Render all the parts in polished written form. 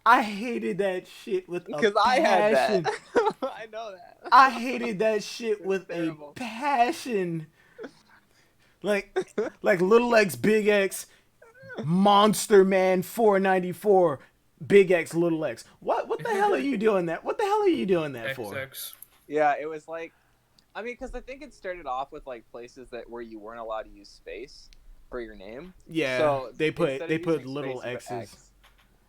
I hated that shit with a Because I had passion. that. I know that. I hated that shit with a Terrible. passion. Like Little X, Big X, Monster Man 494, Big X, Little X. What the hell are you doing that? What the hell are you doing that for? XX. Yeah, it was like, I mean, because I think it started off with like places where you weren't allowed to use space for your name. Yeah, So they instead put of using little space, you put X's. X.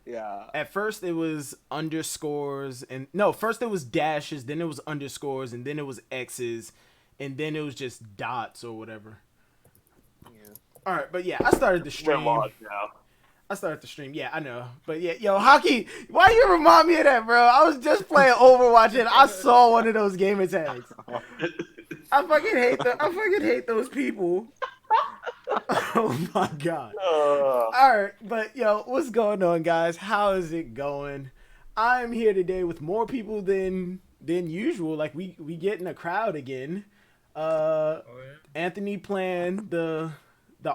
Yeah. At first it was underscores and no, first it was dashes, then it was underscores, and then it was X's, and then it was just dots or whatever. Yeah. All right, but yeah, I started the We're stream. lost now. I started the stream. Yeah, I know. But yeah, yo, Hockey, why you remind me of that, bro? I was just playing Overwatch and I saw one of those gamer tags. I fucking hate those people. Oh my god. All right, but yo, what's going on, guys? How is it going? I'm here today with more people than usual. Like we getting a crowd again. Anthony playing the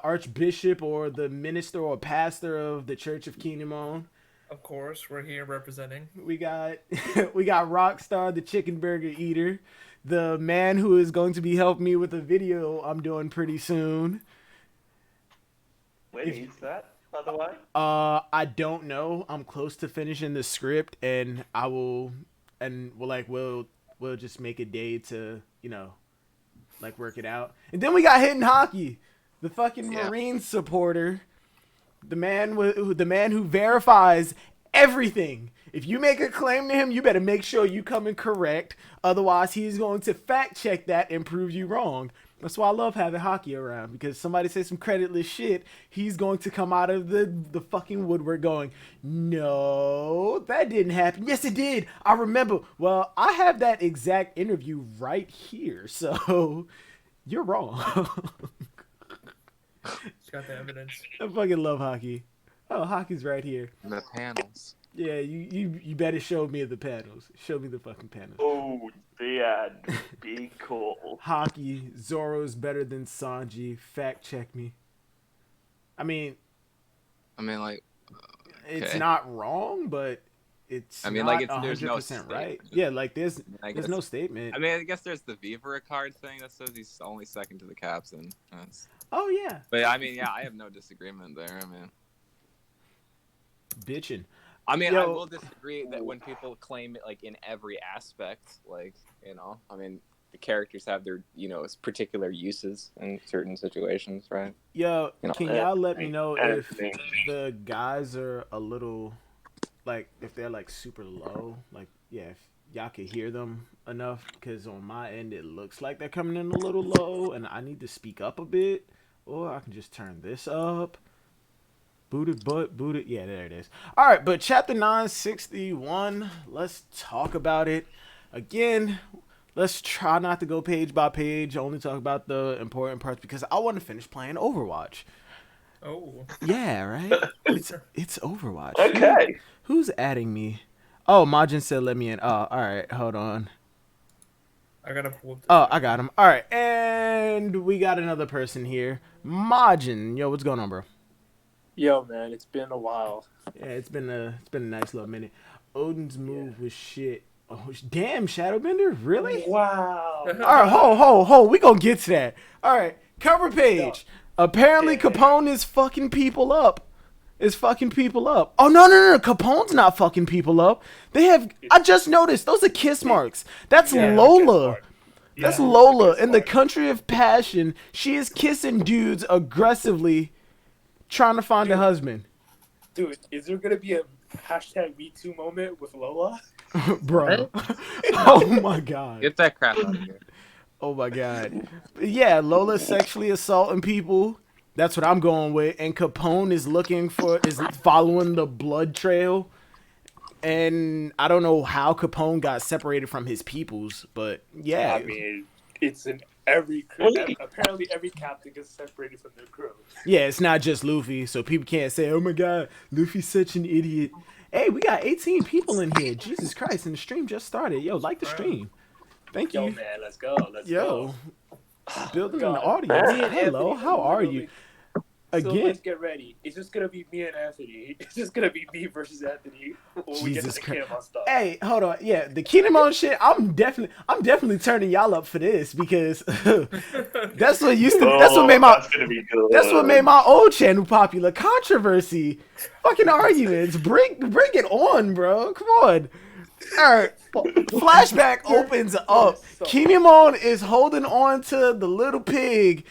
archbishop or the minister or pastor of the Church of Kinemon. Of course, we're here representing. We got Rockstar, the chicken burger eater, the man who is going to be helping me with a video I'm doing pretty soon. When is that, by the way? I don't know. I'm close to finishing the script, and we'll just make a day to like work it out. And then we got Hidden Hockey, the fucking Marine supporter, the man who verifies everything. If you make a claim to him, you better make sure you come in correct. Otherwise, he's going to fact check that and prove you wrong. That's why I love having Hockey around, because somebody says some creditless shit, he's going to come out of the fucking woodwork going, no, that didn't happen. Yes, it did. I remember. Well, I have that exact interview right here, so you're wrong. It's got the evidence. I fucking love Hockey. Oh, Hockey's right here. The panels. Yeah, you better show me the panels. Show me the fucking panels. Oh, yeah, be cool. Hockey, Zoro's better than Sanji. Fact check me. I mean, like, it's not wrong, but it's there's no 100% statement. right. Yeah, like there's no statement. I mean, I guess there's the Viva card thing that says he's only second to the captain. Oh yeah. But I mean, yeah, I have no disagreement there. I mean, bitching. I mean, I will disagree that when people claim it, like, in every aspect, like, I mean, the characters have their, particular uses in certain situations, right? Yo, can y'all let me know if the guys are a little, like, if they're, like, super low? Like, yeah, if y'all could hear them enough, because on my end, it looks like they're coming in a little low, and I need to speak up a bit, or I can just turn this up. Booted. Yeah, there it is. All right, but chapter 961, let's talk about it. Again, let's try not to go page by page, only talk about the important parts, because I want to finish playing Overwatch. Oh. Yeah, right? It's Overwatch. Okay. Who's adding me? Oh, Majin said let me in. Oh, all right, hold on. I gotta pull. Oh, I got him. All right, and we got another person here. Majin, yo, what's going on, bro? Yo, man, it's been a while. Yeah, it's been a nice little minute. Odin's move was shit. Oh, damn, Shadowbender, really? Wow. All right, hold. We gonna get to that. All right, cover page. Apparently, Capone is fucking people up. Oh no! Capone's not fucking people up. They have. I just noticed those are kiss marks. That's Lola. That's Lola in the country of passion. She is kissing dudes aggressively, trying to find a husband. Dude, is there gonna be a #MeToo moment with Lola? Bro. Oh my god. Get that crap out of here. Oh my god. Yeah, Lola's sexually assaulting people. That's what I'm going with. And Capone is following the blood trail. And I don't know how Capone got separated from his peoples, but yeah. I mean, it's in every crew. Apparently, every captain gets separated from their crew. Yeah, it's not just Luffy, so people can't say, "Oh my god, Luffy's such an idiot." Hey, we got 18 people in here. Jesus Christ, and the stream just started. Yo, like the stream. Thank you. Yo, man, let's go. Building an audience. Hello, how are you? Again? let's get ready. It's just gonna be me and Anthony. It's just gonna be me versus Anthony when we get to Jesus the Christ. Kinemon stuff. Hey, hold on. Yeah, the Kinemon shit. I'm definitely turning y'all up for this because that's what used to. That's what made my. That's gonna be good. That's what made my old channel popular. Controversy, fucking arguments. Bring it on, bro. Come on. All right. Flashback opens up. Kinemon is holding on to the little pig,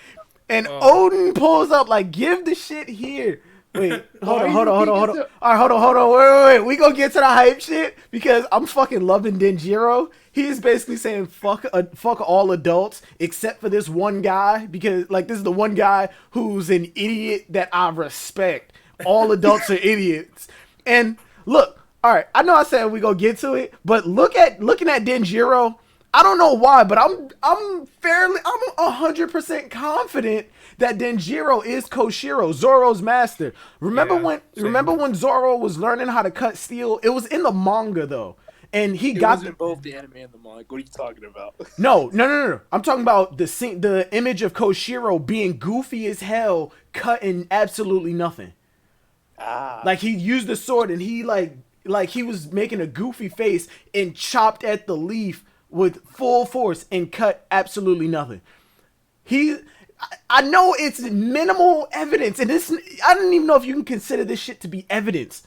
and Odin pulls up like, "Give the shit here." Wait, hold on. All right, hold on. Wait. We gonna get to the hype shit because I'm fucking loving Denjiro. He is basically saying fuck all adults except for this one guy because like this is the one guy who's an idiot that I respect. All adults are idiots. And look, all right, I know I said we gonna get to it, but looking at Denjiro, I don't know why, but I'm 100% confident that Denjiro is Koshiro, Zoro's master. Remember when Zoro was learning how to cut steel? It was in the manga though, and he got in both the anime and the manga. What are you talking about? No. I'm talking about the image of Koshiro being goofy as hell, cutting absolutely nothing. Like he used the sword and he like he was making a goofy face and chopped at the leaf with full force and cut absolutely nothing. I know it's minimal evidence, and I don't even know if you can consider this shit to be evidence,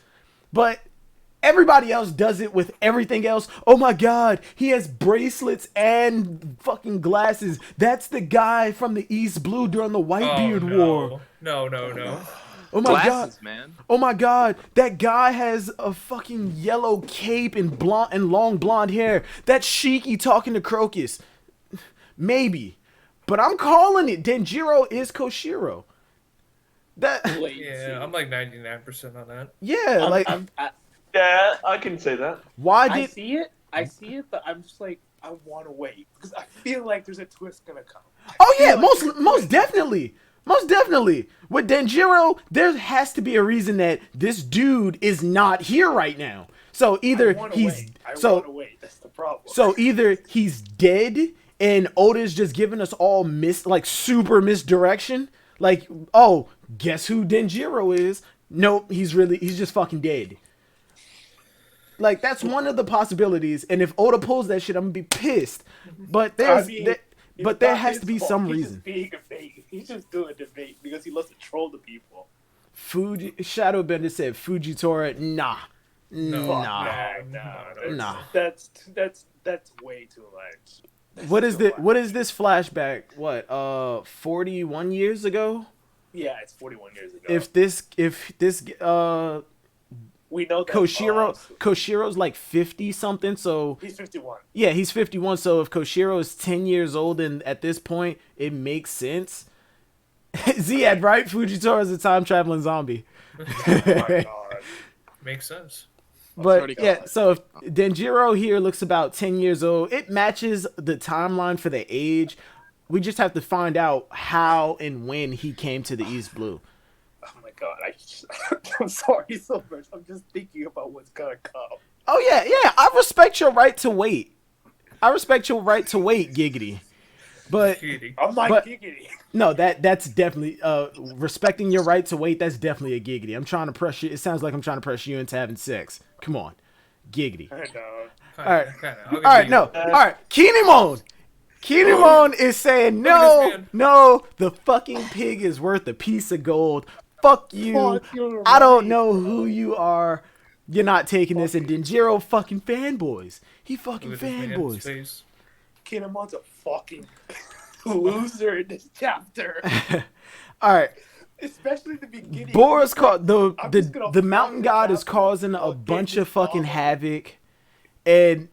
but everybody else does it with everything else. Oh my god, he has bracelets and fucking glasses. That's the guy from the East Blue during the Whitebeard War. No. Oh my Glasses, god, man. Oh my god, that guy has a fucking yellow cape and long blonde hair. That's Shiki talking to Crocus. Maybe. But I'm calling it. Denjiro is Koshiro. Yeah, I'm like 99% on that. Yeah, Yeah, I can say that. why I did see it, but I'm just like, I want to wait because I feel like there's a twist gonna come. most definitely. Most definitely. With Denjiro, there has to be a reason that this dude is not here right now. So either I want to wait. That's the problem. So either he's dead and Oda's just giving us all super misdirection. Like, oh, guess who Denjiro is? Nope, he's just fucking dead. Like, that's one of the possibilities. And if Oda pulls that shit, I'm gonna be pissed. But there has to be some reason. He's just doing debate because he loves to troll the people. Shadowbender said Fujitora, nah. That's way too much. What is this flashback? What, 41 years ago? Yeah, it's 41 years ago. If this we know that Koshiro's like 50 something, so he's 51. Yeah, he's 51. So if Koshiro is 10 years old, and at this point, it makes sense. Ziad, right? Fujitora is a time traveling zombie. Oh my god. Makes sense. But yeah, so if Denjiro here looks about 10 years old, it matches the timeline for the age. We just have to find out how and when he came to the East Blue. Oh my god, I'm sorry so much. I'm just thinking about what's gonna come. Oh yeah. I respect your right to wait. Giggity. But I'm not giggity. No, that's definitely respecting your right to wait. That's definitely a giggity. I'm trying to press you. It sounds like I'm trying to press you into having sex. Come on, giggity. I know. All right. No. All right. Kinemon is saying no. The fucking pig is worth a piece of gold. Fuck you. I don't know who you are. You're not taking this. And Denjiro fucking fanboys. He fucking fanboys. Kinemon's a fucking loser in this chapter. All right. Especially the beginning. Boris the mountain god is causing a bunch of fucking havoc. And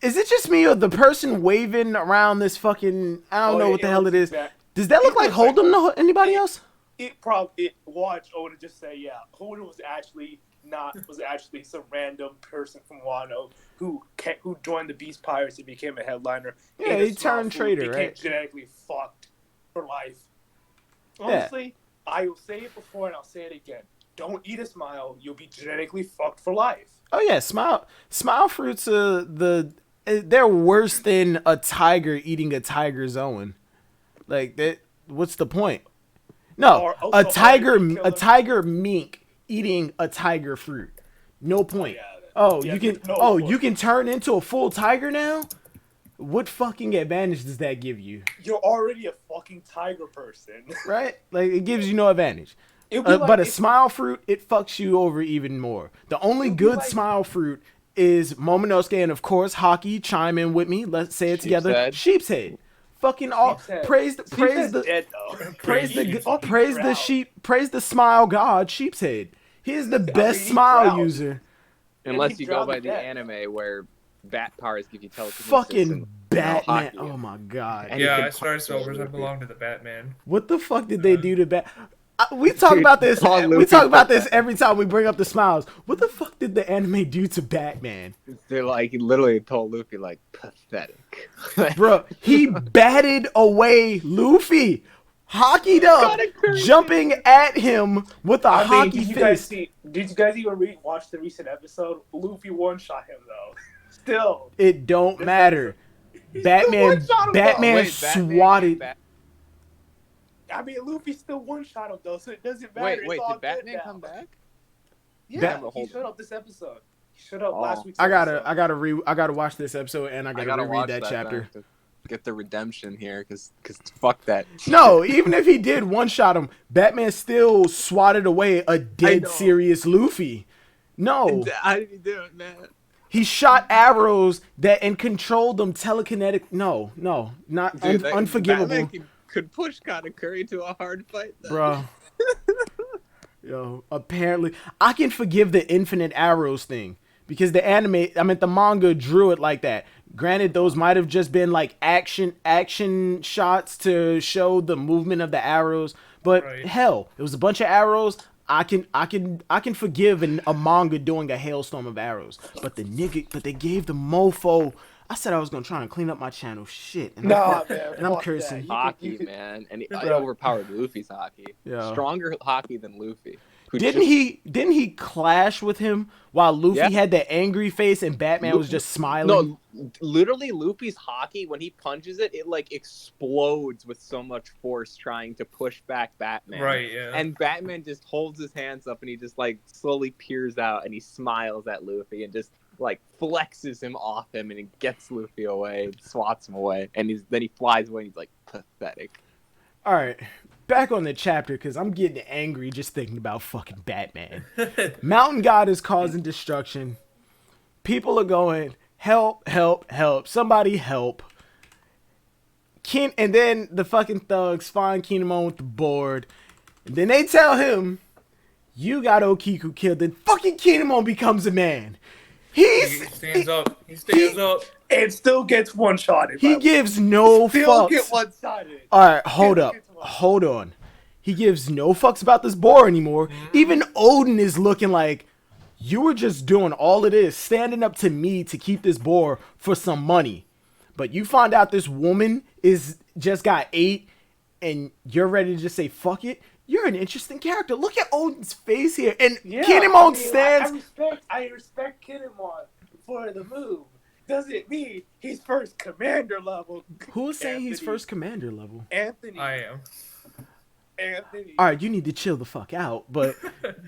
is it just me or the person waving around this fucking, I don't know what the hell it is. Does that look like Hold'em to anybody else? Watch Oda just say, yeah, Hold'em was actually some random person from Wano who joined the Beast Pirates and became a headliner. Yeah, he turned traitor, became right? Genetically fucked for life. Honestly, I will say it before and I'll say it again. Don't eat a smile. You'll be genetically fucked for life. Oh yeah, smile fruits. They're worse than a tiger eating a tiger's own. Like that. What's the point? No, Or a also tiger mink eating a tiger fruit. No point. Yeah, You can you can turn into a full tiger now? What fucking advantage does that give you? You're already a fucking tiger person. Right? Like, it gives you no advantage. It'd be like But a if- smile fruit, it fucks you over even more. The only It'd be good like- smile fruit is Momonosuke, and of course, Hockey. Chime in with me. Let's say it together. Sheep's head. Sheep's head. Fucking all Sheep's head. praise the Sheep's praise head's the dead, though. praise He's the fucking praise the drowned. sheep praise the smile god. Sheep's head. He is the best he smile drowned. user. Unless he you go drowned by to the death. anime where bat powers give you telekinesis. Fucking and, Batman. hockey. Oh my god. And he Yeah, can I started punch Silvers. I Luffy. belong to the Batman. What the fuck did they do to Bat? We talk Dude, about this. Paul We Luffy talk about put this that. every time we bring up the smiles. What the fuck did the anime do to Batman? They're like, he literally told Luffy, like, pathetic. Bro, he batted away Luffy. Hockeyed up, jumping at him with a I mean, hockey did you guys fist. see? Did you guys even watch the recent episode? Luffy one-shot him though. Still, It don't matter. He Batman, still one-shot him, though. Batman Wait, Batman swatted. came back? I mean, Luffy still one-shot him though, so it doesn't matter. Wait, It's all did Batman good now. come back? Yeah, Bat- he Hold showed on. up this episode. He showed up Oh. last week's I episode. gotta watch this episode and I gotta reread that chapter. then to get the redemption here, because fuck that. No, even if he did one shot him, Batman still swatted away a dead know. serious Luffy. No, How did he do it, man? he shot arrows that and controlled them telekinetic. No, not Dude, unforgivable, Batman could push Katakuri to a hard fight, though. bro. Yo, apparently I can forgive the infinite arrows thing because the the manga drew it like that. Granted, those might have just been like action shots to show the movement of the arrows, but Right. hell, it was a bunch of arrows. I can forgive a manga doing a hailstorm of arrows, but they gave the mofo. I said I was gonna try and clean up my channel, shit, and Nah, man. and I'm fuck cursing. that. Hockey, man, and he Bro. overpowered Luffy's hockey. Yeah. Stronger hockey than Luffy. who Didn't just- he clash with him while Luffy Yeah. had that angry face and Batman was just smiling? No, literally Luffy's hockey, when he punches it, it like explodes with so much force trying to push back Batman. Right, yeah. And Batman just holds his hands up and he just like slowly peers out and he smiles at Luffy and just like flexes him off him and he gets Luffy away, and swats him away, and then he flies away and he's like, pathetic. All right, back on the chapter because I'm getting angry just thinking about fucking Batman. Mountain God is causing destruction. People are going, help, help, help. Somebody help. And then the fucking thugs find Kinemon with the board. And then they tell him, you got Okiku killed. Then fucking Kinemon becomes a man. He stands up. He stands up. And still gets one-shotted. He gives no still fucks. get one-sided. All right, hold up. Hold on. He gives no fucks about this boar anymore. Even Odin is looking like, you were just doing all it is, standing up to me to keep this boar for some money. But you find out this woman is just got 8 and you're ready to just say, fuck it. You're an interesting character. Look at Odin's face here. And Kinemon stands. I respect Kinemon for the move. Doesn't mean he's first commander level. Who's saying he's Anthony. first commander level? Anthony. I am. Anthony. All right, you need to chill the fuck out. But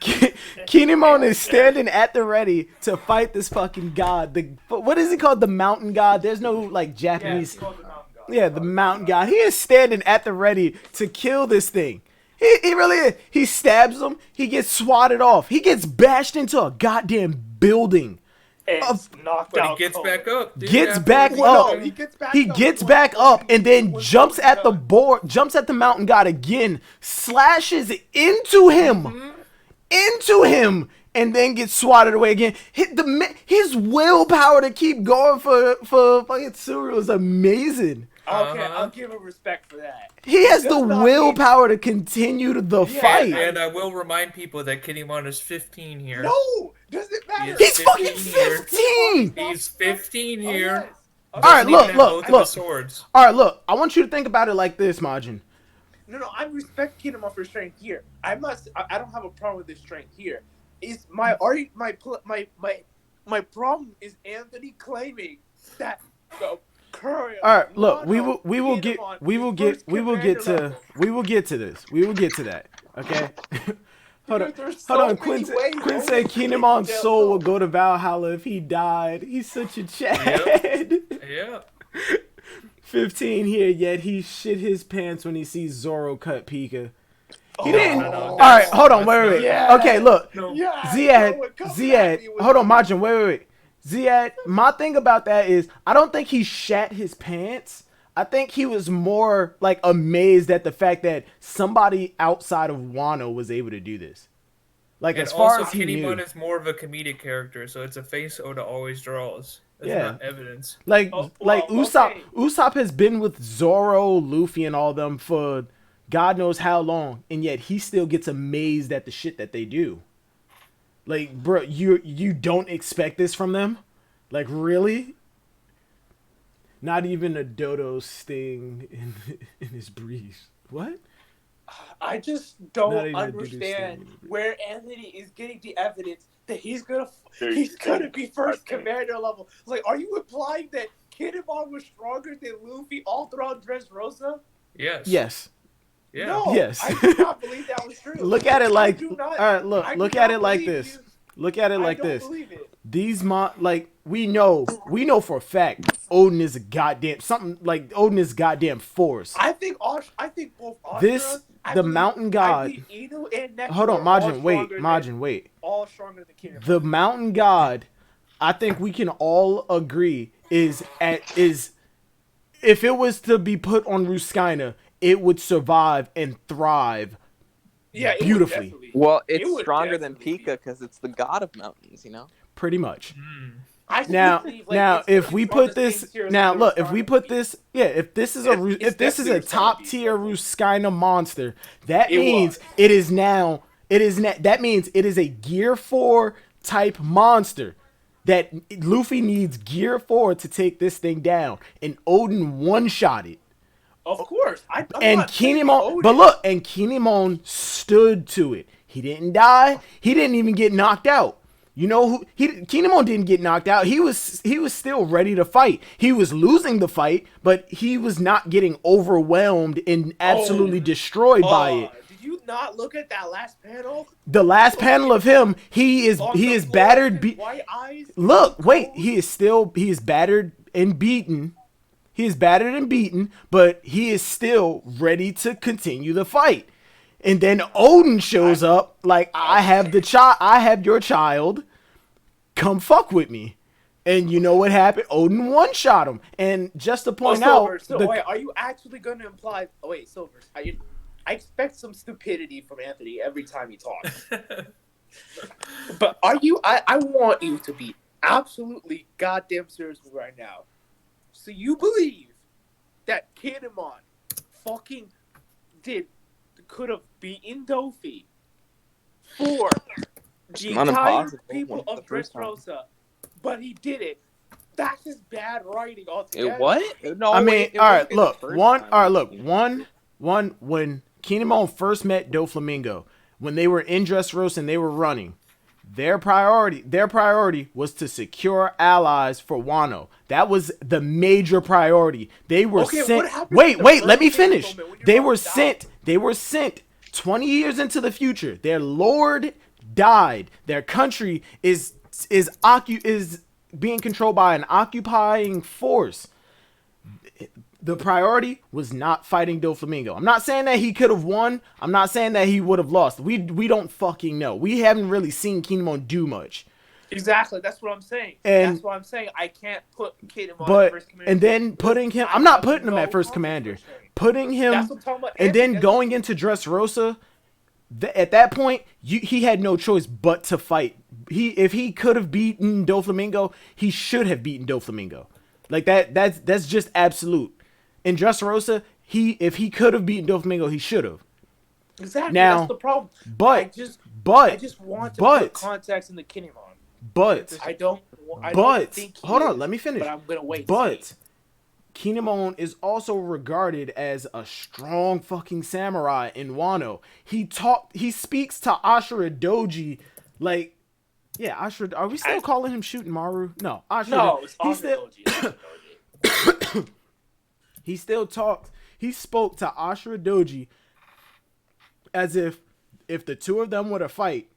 Kinemon is standing at the ready to fight this fucking god. What is he called? The mountain god? There's no like Japanese. he's called the Mountain God. Yeah, the mountain god. He is standing at the ready to kill this thing. He really is. He stabs him. He gets swatted off. He gets bashed into a goddamn building. And knocked But out he gets cold. back up. Dude, Gets after back he- up. He gets back He up. gets back up and then jumps at the board, jumps at the mountain god again, slashes into him, and then gets swatted away again. His willpower to keep going for fucking Tsuru is amazing. Okay, I'll give him respect for that. He has the Does not willpower to continue the fight. And I will remind people that Kinemon is 15 here. No! Does it matter? He's 15 fucking here. 15. He's 15 Oh, here. yes. All right, Doesn't look, even have look, both of look. the swords. All right, look. I want you to think about it like this, Majin. No, I respect Kinemon for strength here. I don't have a problem with his strength here. Is my problem is Anthony claiming that Curry. All right, look, Wano, we will get Kinemon, we will his get first we will commander get to level. we will get to this. We will get to that. Okay. Hold on. Dude, there's Hold so on. many ways Quinn Oda said could Kinemon's get soul down. would go to Valhalla if he died. He's such a Chad. Yeah. 15 here, yet he shit his pants when he sees Zoro cut Pika. Oh, He didn't. no, All right, hold on. that's Wait, not- wait. Yeah. Okay, look. No. Yeah, Ziad, no, come at Ziad, me with hold on, the- Majin, wait. Ziad, my thing about that is, I don't think he shat his pants. I think he was more, like, amazed at the fact that somebody outside of Wano was able to do this. Like, And as far also, as he knew. Kinemon is more of a comedic character, so it's a face Oda always draws. That's Yeah. not evidence. Like, Oh, like well, Usopp, okay. Usopp has been with Zoro, Luffy, and all them for God knows how long, and yet he still gets amazed at the shit that they do. Like, bro, you don't expect this from them? Like, really? Not even a dodo sting in his breeze. What? I just Not don't even a doo-doo understand stain. where Anthony is getting the evidence that he's gonna Dude, be first commander level. Like, are you implying that Kinemon was stronger than Luffy all throughout Dressrosa? Yes. Yes. Yeah. No, Yes. I do not believe that was true. Look at it like, I do not- all right, look I do at not it like believe this. you. Look at it like I don't this. believe it. These like we know for a fact Odin is a goddamn something like Odin is goddamn force. I think both Ashura, This I the believe- mountain I god. believe Inu and Nectar Hold on, are all Majin, wait, stronger Majin, than- wait. all stronger than Kinemon. The mountain god, I think we can all agree is if it was to be put on Ruskina, it would survive and thrive. Yeah, it would beautifully. definitely- Well, It it's would stronger than definitely Pika because it's the god of mountains, you know? Pretty much. Mm. I just Now, believe, like, if we it's on put the same this, tier as now the look, if we Ruskina put beast. this, yeah, if this is a It's definitely top Ruskina tier beast. Ruskina monster, that It means was. that means it is a Gear 4 type monster that Luffy needs Gear 4 to take this thing down, and Odin one-shot it. Of course. I'm And not saying Kinemon, Odin- but look, and Kinemon stood to it. He didn't die. He didn't even get knocked out. You know who? Kinemon didn't get knocked out. He was still ready to fight. He was losing the fight, but he was not getting overwhelmed and absolutely destroyed by it. Did you not look at that last panel? The last panel of him, he is On the floor battered. with his white eyes. Look, wait, Cold. he is battered and beaten. He is battered and beaten, but he is still ready to continue the fight. And then Odin shows up like, I have your child. Come fuck with me. And you know what happened? Odin one-shot him. And just to point out, Wait, are you actually going to imply? Oh wait, Silver. I expect some stupidity from Anthony every time he talks. But are you? I want you to be absolutely goddamn serious right now. So you believe that Kinemon fucking could have beaten Dofi for the not entire impossible. people One of of the first time. Dressrosa, but he did it. That's just bad writing altogether. It what? No, I mean, it all right, wasn't the look, first one, time. all right, look, one, when Kinemon first met Doflamingo, when they were in Dressrosa and they were running, their priority was to secure allies for Wano. That was the major priority. They were Okay, sent. what happened Wait, to the wait, let me first finish. gentleman when your They mom were died? sent. They were sent 20 years into the future. Their lord died. Their country is being controlled by an occupying force. The priority was not fighting Doflamingo. I'm not saying that he could have won. I'm not saying that he would have lost. We don't fucking know. We haven't really seen Kinemon do much. Exactly, that's what I'm saying. And- That's what I'm saying. I can't put Kinemon at But first commander. and then putting him, I'm not putting him at first commander. Putting him That's what I'm talking about. and then Anthony, going into Dressrosa. At that point, he had no choice but to fight. If he could have beaten Doflamingo, he should have beaten Doflamingo. Like that's just absolute. In Dressrosa, if he could have beaten Doflamingo, he should have. Exactly, Now, that's the problem. but- I just want to but- put context in the Kinemon. But I don't but think he hold on, is, let me finish. But I'm gonna wait. But Kinemon is also regarded as a strong fucking samurai in Wano. He speaks to Ashura Doji like, yeah, Ashura. Are we still calling him Shooting Maru? No, Ashura. No, it's he's still. Doji. he still talked. He spoke to Ashura Doji as if the two of them were to fight,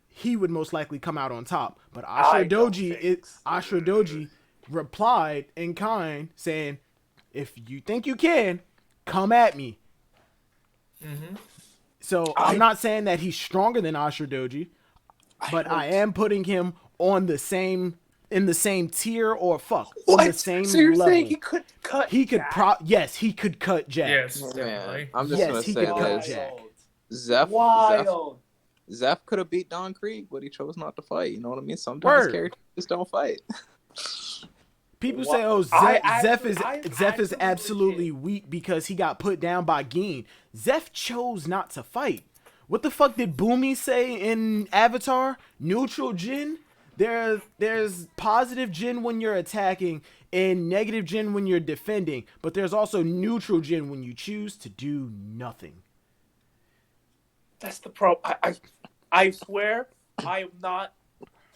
he would most likely come out on top. But Ashura Doji replied in kind, saying, "If you think you can, come at me." Mm-hmm. So I'm not saying that he's stronger than Ashura Doji, but I am putting him on the same tier or on the same so you're level. saying he could cut? He could yes, he could cut Jack. Yes, Man, definitely. I'm just Yes, gonna he say could cut this: Jack. Zeph could have beat Don Krieg, but he chose not to fight. You know what I mean? Sometimes characters just don't fight. People say, "Oh, Zeph is absolutely weak because he got put down by Geen." Zeph chose not to fight. What the fuck did Boomy say in Avatar? Neutral Jin? There's positive Jin when you're attacking and negative Jin when you're defending, but there's also neutral Jin when you choose to do nothing. That's the problem. I swear, I am not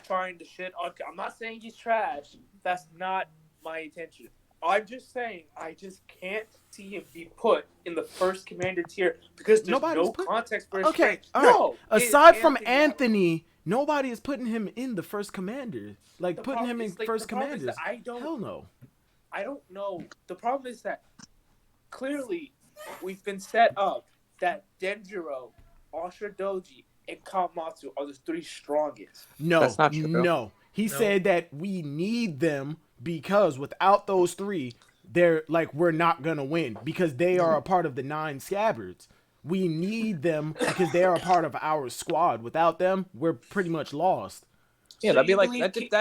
trying to shit on. I'm not saying he's trash. That's not my intention. I'm just saying I just can't see him be put in the first commander tier because there's no context for his strength. Right. Aside from Anthony, nobody is putting him in the first commander. Like putting him in first commanders. Hell no. I don't know. The problem is that clearly we've been set up that Denjiro, Ashura Doji, and Kamatsu are the three strongest. No, that's not true. No. He said that we need them because without those three, we're not gonna win because they are a part of the 9 scabbards. We need them because they are a part of our squad. Without them, we're pretty much lost. Yeah, that'd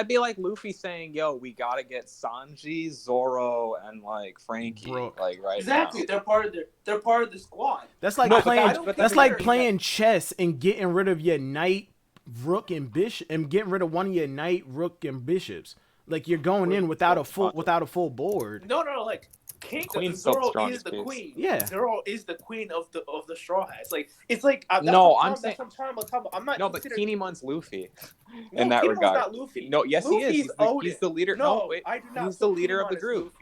be like Luffy saying, "Yo, we gotta get Sanji, Zoro, and like Frankie, right exactly. now." They're part of the squad. That's like playing chess and getting rid of your knight, rook, and bishop, and getting rid of one of your knight, rook, and bishops. Like you're going in without a full board. No, like Zoro is the queen. Yeah, Zoro is the queen of the Straw Hats. I'm saying I'm not. No, but Kinemon's Luffy. In that regard, not Luffy. No, yes, Luffy's he is. He's the leader. No, wait, I do not. He's the leader of the group.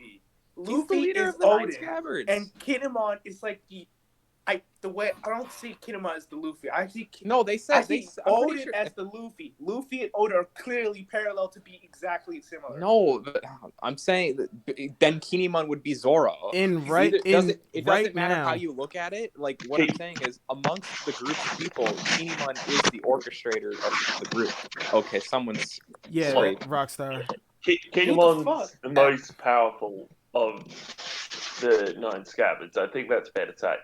Luffy He's the leader is of the 9 Odin, scabbards. and Kinemon is like the way I don't see Kinemon as the Luffy. I see Odin as the Luffy. Luffy and Odin are clearly parallel to be exactly similar. No, but I'm saying that then Kinemon would be Zoro. It doesn't matter how you look at it. Like what I'm saying is, amongst the group of people, Kinemon is the orchestrator of the group. Okay, someone's Rockstar. Kinemon's the most powerful of the 9 scabbards. I think that's fair to say.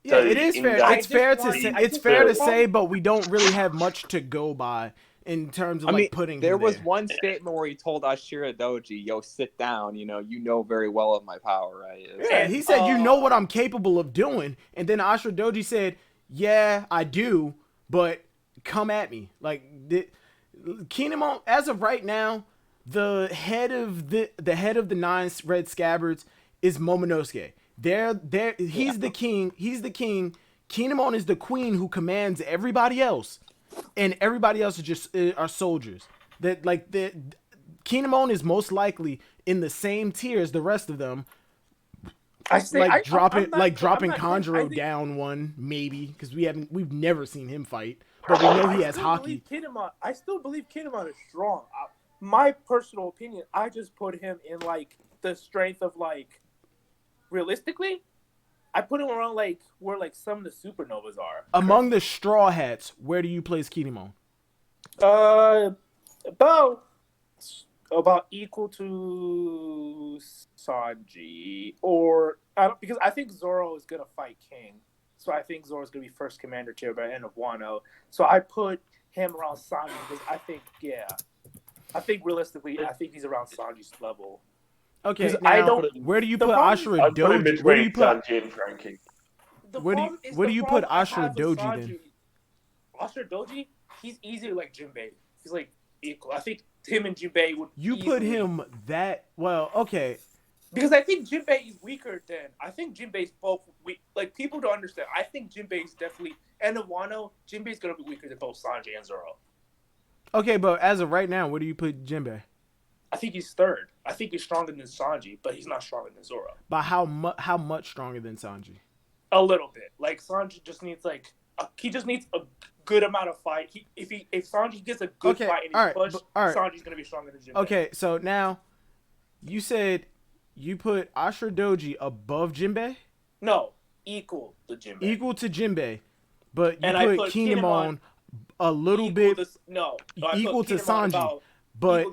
Yeah, it is fair. It's fair to say, but we don't really have much to go by in terms of putting. There was one statement where he told Ashura Doji, "Yo, sit down. You know very well of my power, right?" Yeah, he said, "You know what I'm capable of doing," and then Ashura Doji said, "Yeah, I do, but come at me." Like Kinemon, as of right now, the head of the 9 red scabbards is Momonosuke. He's the king. He's the king. Kinemon is the queen who commands everybody else, and everybody else are soldiers. Kinemon is most likely in the same tier as the rest of them. Dropping Kanjuro down one maybe because we've never seen him fight, but we know he has hockey. I still believe Kinemon is strong. My personal opinion, I just put him in the strength of realistically, I put him around where some of the supernovas are. Among the Straw Hats, where do you place Kinemon? About equal to Sanji, because I think Zoro is gonna fight King, so I think Zoro's gonna be first commander tier by the end of Wano. So I put him around Sanji because I think realistically, he's around Sanji's level. Okay, now, where do you put Ashura Doji? Where do you put Sanji and Frankie? Where do you put Ashura Doji then? Ashura Doji, he's easier like Jinbei. He's equal. I think him and Jinbei would. You put him that well, okay. Because I think Jinbei is weaker than. I think Jinbei's both weak. People don't understand. I think Jinbei's definitely end of Wano. Jinbei's gonna be weaker than both Sanji and Zoro. Okay, but as of right now, where do you put Jinbei? I think he's third. I think he's stronger than Sanji, but he's not stronger than Zoro. By how much stronger than Sanji? A little bit. Like Sanji just needs he just needs a good amount of fight. If Sanji gets a good fight and he's pushed, Sanji's gonna be stronger than Jinbei. Okay, so now you said you put Ashura Doji above Jinbei? No, equal to Jinbei. Equal to Jinbei, but you I put Kinemon a little bit equal to Sanji, but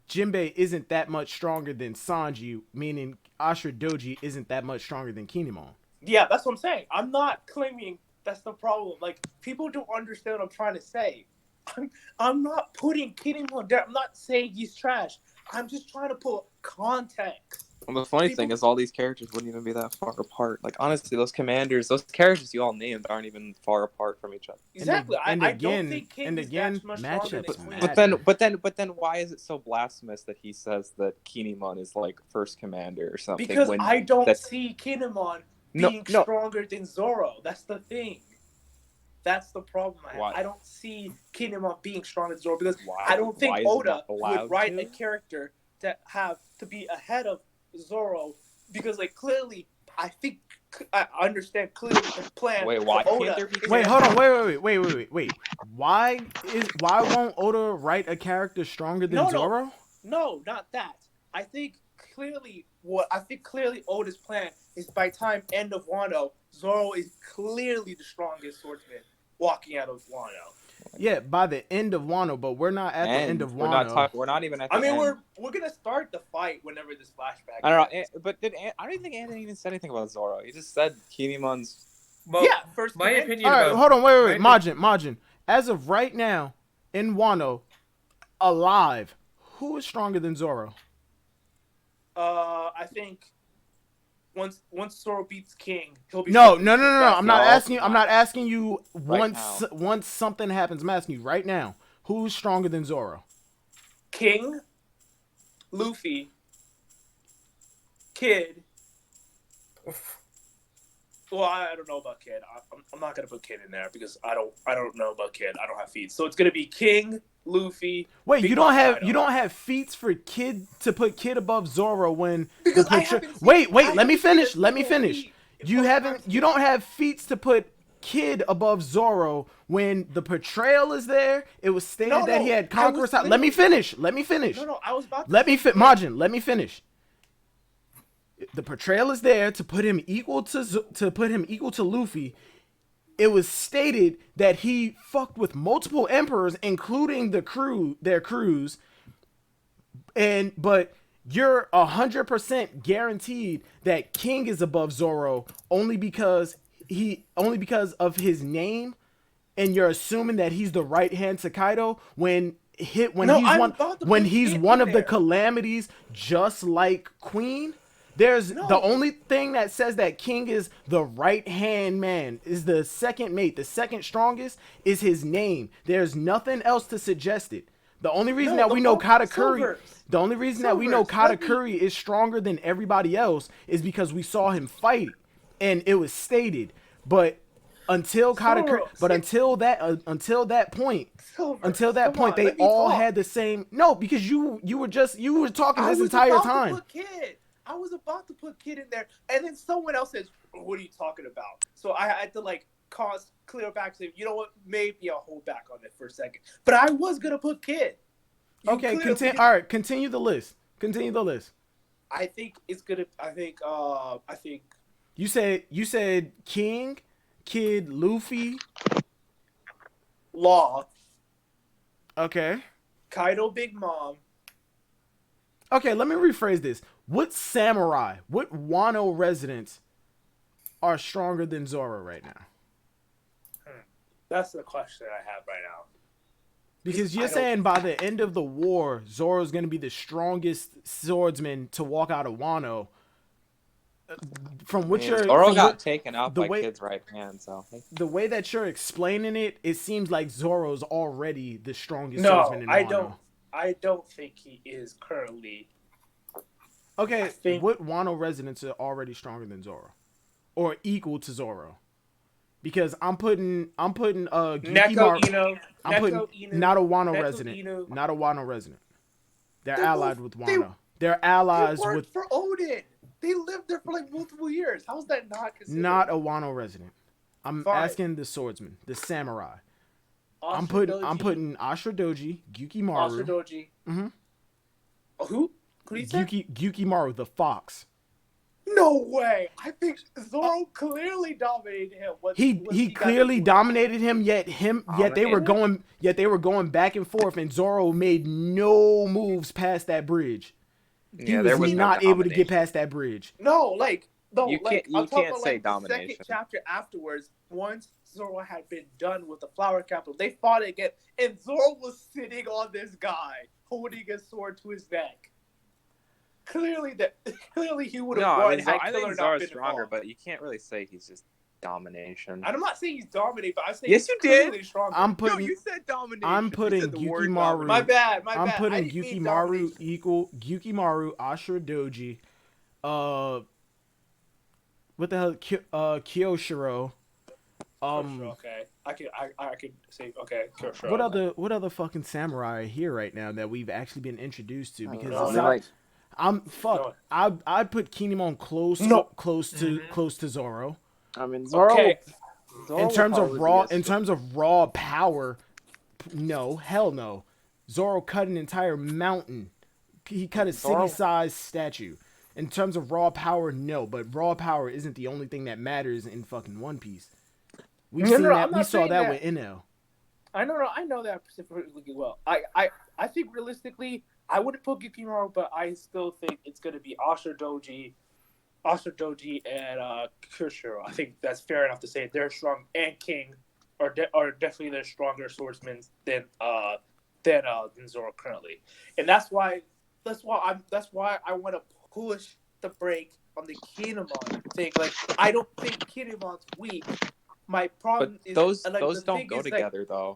Jinbei isn't that much stronger than Sanji, meaning Ashura Doji isn't that much stronger than Kinemon. Yeah, that's what I'm saying. I'm not claiming that's the problem. Like, people don't understand what I'm trying to say. I'm not putting Kinemon down. I'm not saying he's trash. I'm just trying to put context. Well, the funny thing is all these characters wouldn't even be that far apart. Like, honestly, those characters you all named aren't even far apart from each other. Exactly. I don't think King is that much stronger than Queen. But then why is it so blasphemous that he says that Kinemon is like first commander or something? Because I don't see Kinemon being stronger than Zoro. That's the thing. That's the problem I have. I don't see Kinemon being stronger than Zoro because I don't think Oda would write a character to be ahead of Zoro because, like, clearly, I understand clearly the plan. Wait, why Oda can't there be? Wait, hold on, wait. Why won't Oda write a character stronger than Zoro? No, not that. I think clearly Oda's plan is by time end of Wano, Zoro is clearly the strongest swordsman walking out of Wano. Yeah, by the end of Wano, but we're not at the end of Wano. We're not even at the end. We're gonna start the fight whenever this flashback. I don't know, but I don't even think Anthony even said anything about Zoro. He just said Kinemon's. Well, yeah, first. My opinion. All right, hold on, wait. Majin. As of right now, in Wano, alive, who is stronger than Zoro? I think once Zoro beats King, he'll be. No. I'm not asking you once something happens. I'm asking you right now. Who's stronger than Zoro? King, Luffy, Kid. Well, I don't know about Kid. I'm not gonna put Kid in there because I don't know about Kid. I don't have feats, so it's gonna be King, Luffy. Wait, you don't have feats for Kid to put Kid above Zoro when because Wait, let me finish. You don't have feats to put Kid above Zoro when the portrayal is there. It was stated that he had conquerors. Let me finish. No, I was about to Majin, let me finish. The portrayal is there to put him equal to Luffy. It was stated that he fucked with multiple emperors, including their crews. But you're 100% guaranteed that King is above Zoro only because of his name, and you're assuming that he's the right hand to Kaido when he's one of the calamities, just like Queen. The only thing that says that King is the right hand man, is the second mate, the second strongest, is his name. There's nothing else to suggest it. The only reason that we know Katakuri is stronger than everybody else is because we saw him fight, and it was stated. But until that point, they all had the same. No, because you were talking this entire time. I was about to put Kid in there, and then someone else says, "What are you talking about?" So I had to clear back. Say, you know what? Maybe I'll hold back on it for a second. But I was gonna put Kid. Okay, continue the list. I think it's gonna. I think. You said King, Kid, Luffy, Law. Okay. Kaido, Big Mom. Okay, let me rephrase this. What Wano residents are stronger than Zoro right now? That's the question I have right now. Because you're saying by the end of the war, Zoro's going to be the strongest swordsman to walk out of Wano. Zoro got taken out by Kid's right hand, so the way that you're explaining it, it seems like Zoro's already the strongest swordsman in Wano. I don't think he is currently. Okay, what Wano residents are already stronger than Zoro, or equal to Zoro? Because I'm putting Neko Ino. Not a Wano resident. Not a Wano resident. They're They're allied both- with they- Wano. They're They allies worked with for Odin. They lived there for like multiple years. How's that not considered? not a Wano resident. I'm Fine. asking the swordsman, the samurai. I'm Ashura putting Ashura Doji, Gyukimaru. Doji. Mhm. Who? Who did you say? Gyukimaru, the fox. No way! I think Zoro clearly dominated him. He clearly dominated him. Yet they were going back and forth, and Zoro made no moves past that bridge. He was not able to get past that bridge. No, You I'm talking can't about, say the domination. second chapter afterwards, once Zoro had been done with the flower capital, they fought again, and Zoro was sitting on this guy, holding a sword to his neck. Clearly he would have won had I Killer think not Zoro's been stronger, involved. but you can't really say he's just domination. And I'm not saying he's dominating, but I'm saying Yes, he's you did. clearly stronger. I'm you said domination. I'm You putting said the word Gyukimaru. domination. My bad. I'm I putting didn't mean Gyukimaru domination. Gyukimaru, Ashura Doji, what the hell, Kyoshiro. Okay, I can say okay. Sure. What other fucking samurai are here right now that we've actually been introduced to? Because know. aside- I put Kinemon close to Zoro. I mean, Zoro. Okay. Zoro In terms will of probably be raw power, no, hell no. Zoro cut an entire mountain. He cut a city-sized statue. In terms of raw power, no, but raw power isn't the only thing that matters in fucking One Piece. We've seen that. We saw that with Enel. I know that specifically well. I think realistically, I wouldn't put Gyukimaru, but I still think it's going to be Ashura Doji, and Kyoshiro. I think that's fair enough to say they're strong, and King are definitely the stronger swordsmen than Zoro currently, and that's why I want to push the brake on the Kinemon thing. Like, I don't think Kinemon's weak. My problem But is those the don't thing go is, together though.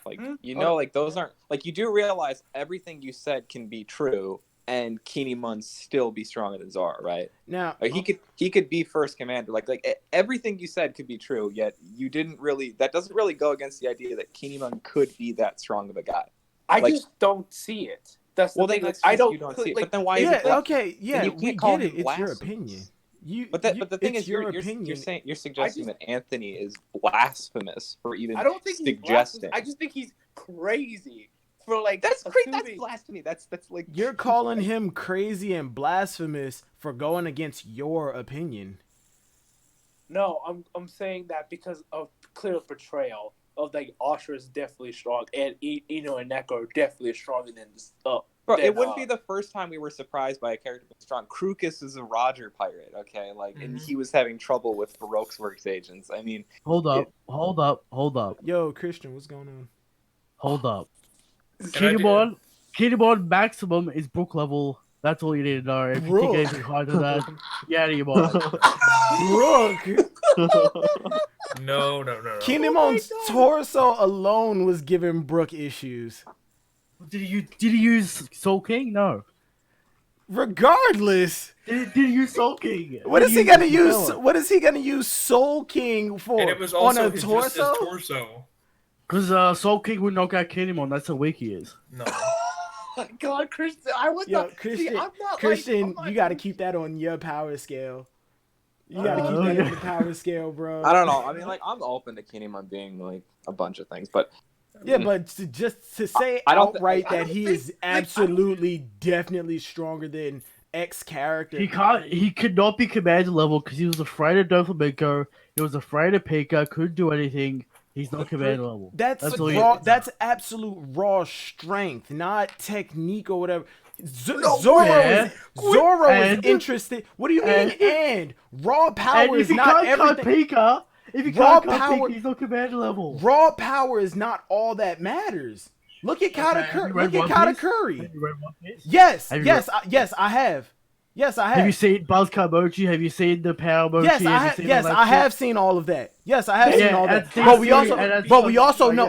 Like those aren't like you do realize everything you said can be true, and Kinemon still be stronger than Zoro, right? Now Like, he could be first commander. Like everything you said could be true, yet you didn't really. That doesn't really go against the idea that Kinemon could be that strong of a guy. I like- just don't see it. That's the Well, thing. then that's I just don't. you don't see it. Like, But then why is yeah, it? Like, okay, yeah, you we can't call get it. him It's your blasphemous. opinion. But the thing it's is, your you're opinion. saying you're suggesting that Anthony is blasphemous for even I don't think he's suggesting. blasphemous. I just think he's crazy for like. That's crazy. That's assuming- blasphemy. That's like You're calling him crazy and blasphemous for going against your opinion. No, I'm saying that because of clear portrayal of like Ashura is definitely strong, and Ino and Neko are definitely stronger than this. Bro, it wouldn't be the first time we were surprised by a character being strong. Krukus is a Roger pirate, okay? And he was having trouble with Baroque's Works agents. I mean, Hold up. Yo, Christian, what's going on? Hold up. And Kinemon maximum is book level. That's all you need to know. If you think Brook. anything higher than that, get out of your mind. Brooke! No. Kinemon's torso alone was giving Brooke issues. Did he use Soul King? No. Regardless, Did he use Soul King? what is he gonna use? What is he gonna use Soul King for? And it was on also a just torso? his torso. Because Soul King would knock out Kinemon. That's how weak he is. No. Oh my God, Christian! I was Yo, not. Christian, See, I'm not Christian, I'm not- you got to keep that on your power scale. You got to keep that on the power scale, bro. I don't know. I mean, like, I'm open to Kinemon being like a bunch of things, but Yeah, but just to say I don't thi- outright I that don't he think- is absolutely, definitely stronger than X character. He can't. He could not be commander level because he was afraid of Doflamingo. He was afraid of Pika. Couldn't do anything. He's not commander level. That's all you- raw. That's absolute raw strength, not technique or whatever. No, Zoro yeah. is Zoro is And- interested. What do you mean? And raw And power if is he not can't cut everything. Pika, if he Raw can't cut power- Pika, he's not commander level. Raw power is not all that matters. Look at Have you read Look at One Piece? Katakuri. Have you read One Piece? Yes, Have you yes, yes. I have. Yes, I have. Have you seen Buzzcut Mochi? Have you seen the Power Mochi? Yes, I have seen all of that. Yes, I have seen all that. But we also know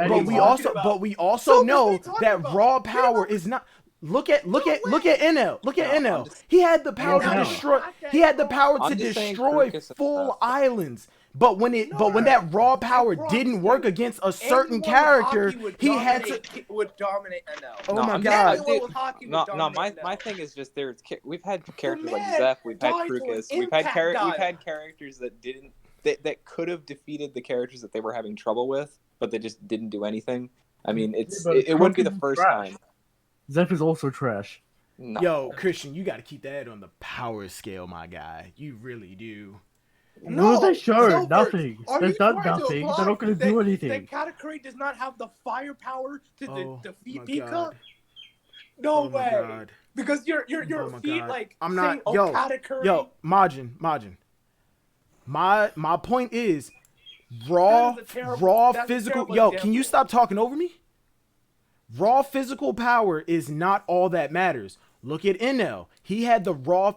that raw power is not. Look at NL. Look at NL. He had the power to destroy. He had the power to I'm just saying destroy Krukus is full best. islands. But when that raw power didn't work against a certain character, he had to. Would dominate. No. Oh No, my I'm god! saying, Anyone with hockey would No, dominate my NL. thing is just we've had characters like man Zeph, we've had died for Krukus, an we've had impact characters that could have defeated the characters that they were having trouble with, but they just didn't do anything. I mean, it wouldn't be the first time. Zeph is also trash. No. Yo, Christian, you got to keep that on the power scale, my guy. You really do. No, they showed Silver, nothing. are They've you done trying to nothing. imply They're not going to do anything. That Katakuri does not have the firepower to Oh, defeat my Pika? God. No Oh my way. god. Because your Oh my feet God. like I'm saying, not. Yo, Katakuri. yo, Majin. My point is, raw That is a terrible- that's a physical. terrible Yo, example. can you stop talking over me? Raw physical power is not all that matters. Look at NL. He had the raw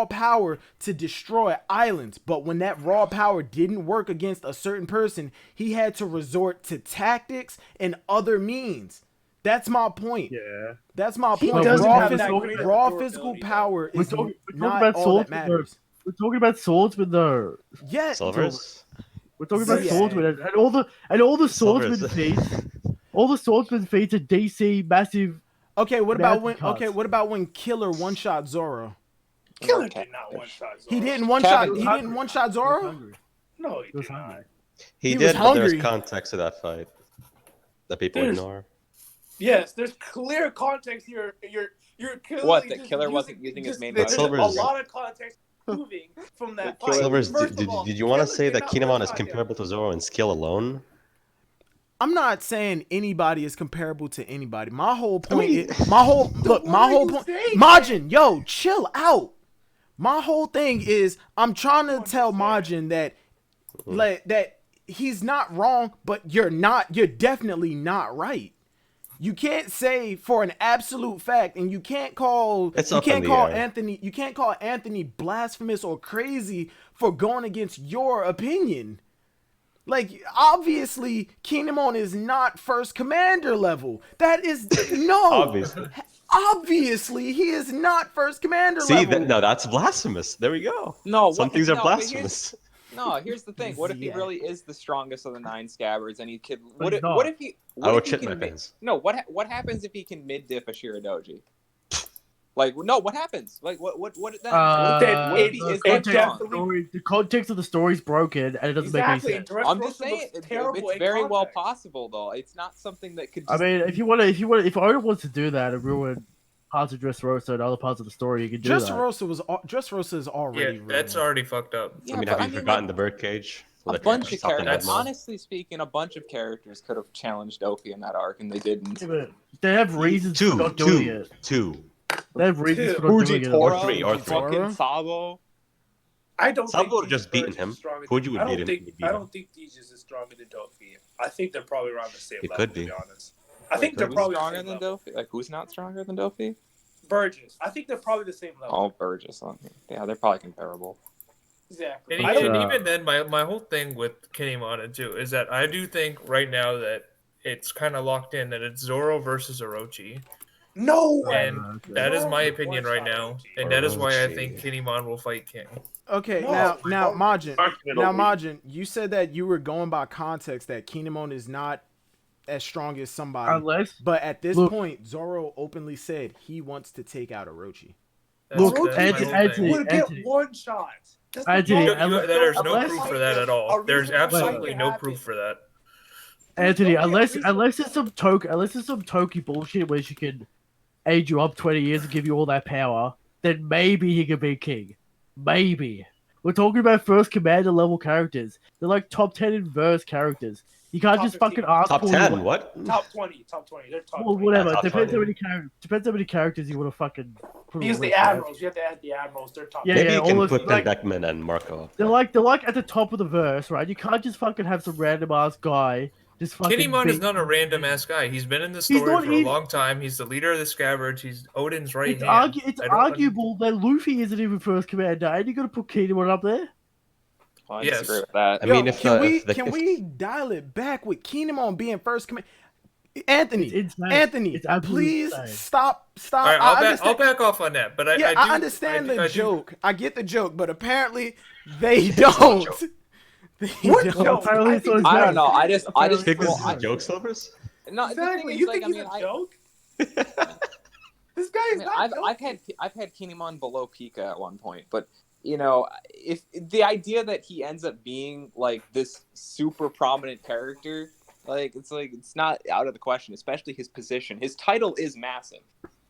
power to destroy islands, but when that raw power didn't work against a certain person, he had to resort to tactics and other means. That's my point. Yeah. That's my He point. doesn't Raw, have physical, that great of raw durability, physical though. power We're is talking not about all that swordsman. matters. We're talking about swordsman though. Yeah, Silvers? We're talking about Yeah. swordsman and all the Silvers. swordsman feats. All the swordsman feats are DC massive. Okay, what about when? Magic Okay, cards. what about when Killer one shot Zoro? Killer did not one shot Zoro. He didn't one shot. Kevin- He didn't one shot Zoro. No, he He was did not. hungry. He, He was did, but there's hungry. context to that fight that people There's- ignore. Yes, there's clear context here. You're clearly What, that just Killer wasn't using his just- main there's weapon? a Silver's- lot of context moving from that fight. Silvers, First of did all, you want to Killer say did that not Kinemon is one-shot him. comparable to Zoro in skill alone? I'm not saying anybody is comparable to anybody. My whole I point mean, is my whole look. what My are whole you point. saying, Majin, yo, chill out. My whole thing is I'm trying to tell Majin that that he's not wrong, but you're definitely not right. You can't say for an absolute fact, and you can't call It's up in the air. Anthony blasphemous or crazy for going against your opinion. Like, obviously, Kinemon is not first commander level. That is no. Obviously. Obviously, he is not first commander See, level. no, that's blasphemous. There we go. No, Some what- things are no, but blasphemous. here's the thing. What if he Yeah. really is the strongest of the 9 scabbards and he could? But What he's if, not. what if he? What I would if he shit can my mi- pants. No, what happens if he can mid diff a Shiradoji? Like, no, what happens? Like, what then? Then What if he the is that context strong? of the story- the context of the story is broken and it doesn't Exactly. make any sense. Dressrosa I'm just saying, looks terrible it's in very well context. possible though. It's not something that could. I Just, mean, if Oda wants to do that and ruin parts of Dressrosa and other parts of the story, you can do that. Dressrosa is Yeah, already that's ruined. already fucked up. yeah, I mean, but have you forgotten the birdcage? a bunch of characters. That's- Honestly speaking, a bunch of characters could have challenged Oki in that arc, and they didn't. Yeah, but they have reasons for not doing it. Two. They have reasons for not Fuji doing it. Or three, or three. fucking Sabo. I don't Sabo think would've just Deej's beaten Birds him. is stronger Fuji than- would I don't beat him. think- He'd beat I him. don't think Deej is stronger than Dofi. I think they're probably around the same It level. could be. To be honest, I think they're Who's probably stronger the same than level. Dofi? Like, who's not stronger than Dofi? Burgess. I think they're probably the same level. Oh, Burgess. Yeah, they're probably comparable. Exactly. And, I don't even, know. even then, my whole thing with Kinemon too is that I do think right now that it's kind of locked in that it's Zoro versus Orochi, No way. and that is my opinion right now, and that is why I think Orochi. Kinemon will fight King. Okay, No, now no. Majin, Actually, now no. Majin, you said that you were going by context that Kinemon is not as strong as somebody, Unless, but at this Look- point, Zoro openly said he wants to take out Orochi. That's, Look, that's my Anthony- whole Anthony- thing. Would get Anthony. one shot. That's the Anthony, problem. There's no unless- proof for that at all. There's absolutely no proof for that. Anthony, There's no unless reason- it's some Toki bullshit where she can age you up 20 years and give you all that power, then maybe he could be king. Maybe. We're talking about first commander level characters. They're like top 10 in verse characters. You can't Top just 15. fucking ask Top for 10, what? Top 20. Top 20. They're top Well, 20. whatever. top Depends 20. how many characters you want to fucking put on Because the the list, right? admirals, you have to add the admirals. They're top. Yeah, Maybe yeah, you all can those- put like- Beckman and Marco up. They're like at the top of the verse, right? You can't just fucking have some random ass guy just fucking. Kinemon is beat- not a random ass guy. He's been in the He's story not for a even- long time. He's the leader of the Scabbards. He's Odin's right It's, hand. it's I don't- arguable that Luffy isn't even first commander, and you gotta put Kinemon up there. Well, I Yes. disagree with that. I mean, if can the- we dial it back with Kinemon being first command? Anthony, It's insane. Anthony, It's absolutely please insane. stop. All right, I I'll understand- back off on that. But I do, understand the I do- joke. I get the joke, but apparently they don't. What Don't. joke? Apparently it's on his I don't name. know. I just Think this well, is I- a joke, Silvers? no. The thing Exactly. is, You like, think he's a joke? This guy is not joking. I've had Kinemon below Pika at one point, but you know, if the idea that he ends up being like this super prominent character, it's not out of the question. Especially his position. His title is massive.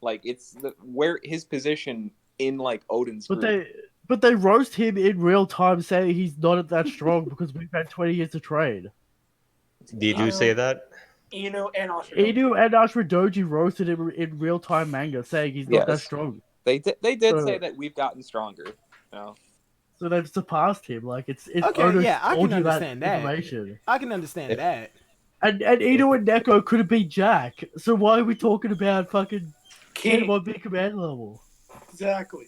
Like it's where his position in like Odin's group. But they roast him in real time, saying he's not that strong because we've had 20 years to train. Did you say that? Inu and Ashura. Inu and Ashura Doji roasted him in real time manga, saying he's not that Yes. strong. They did say that we've gotten stronger. No. So they've surpassed him. Like it's Okay, Oda yeah, I told can you understand that. information. I can understand that. And Inu and Neko could have been Jack. So why are we talking about fucking King. Kinemon being command level? Exactly.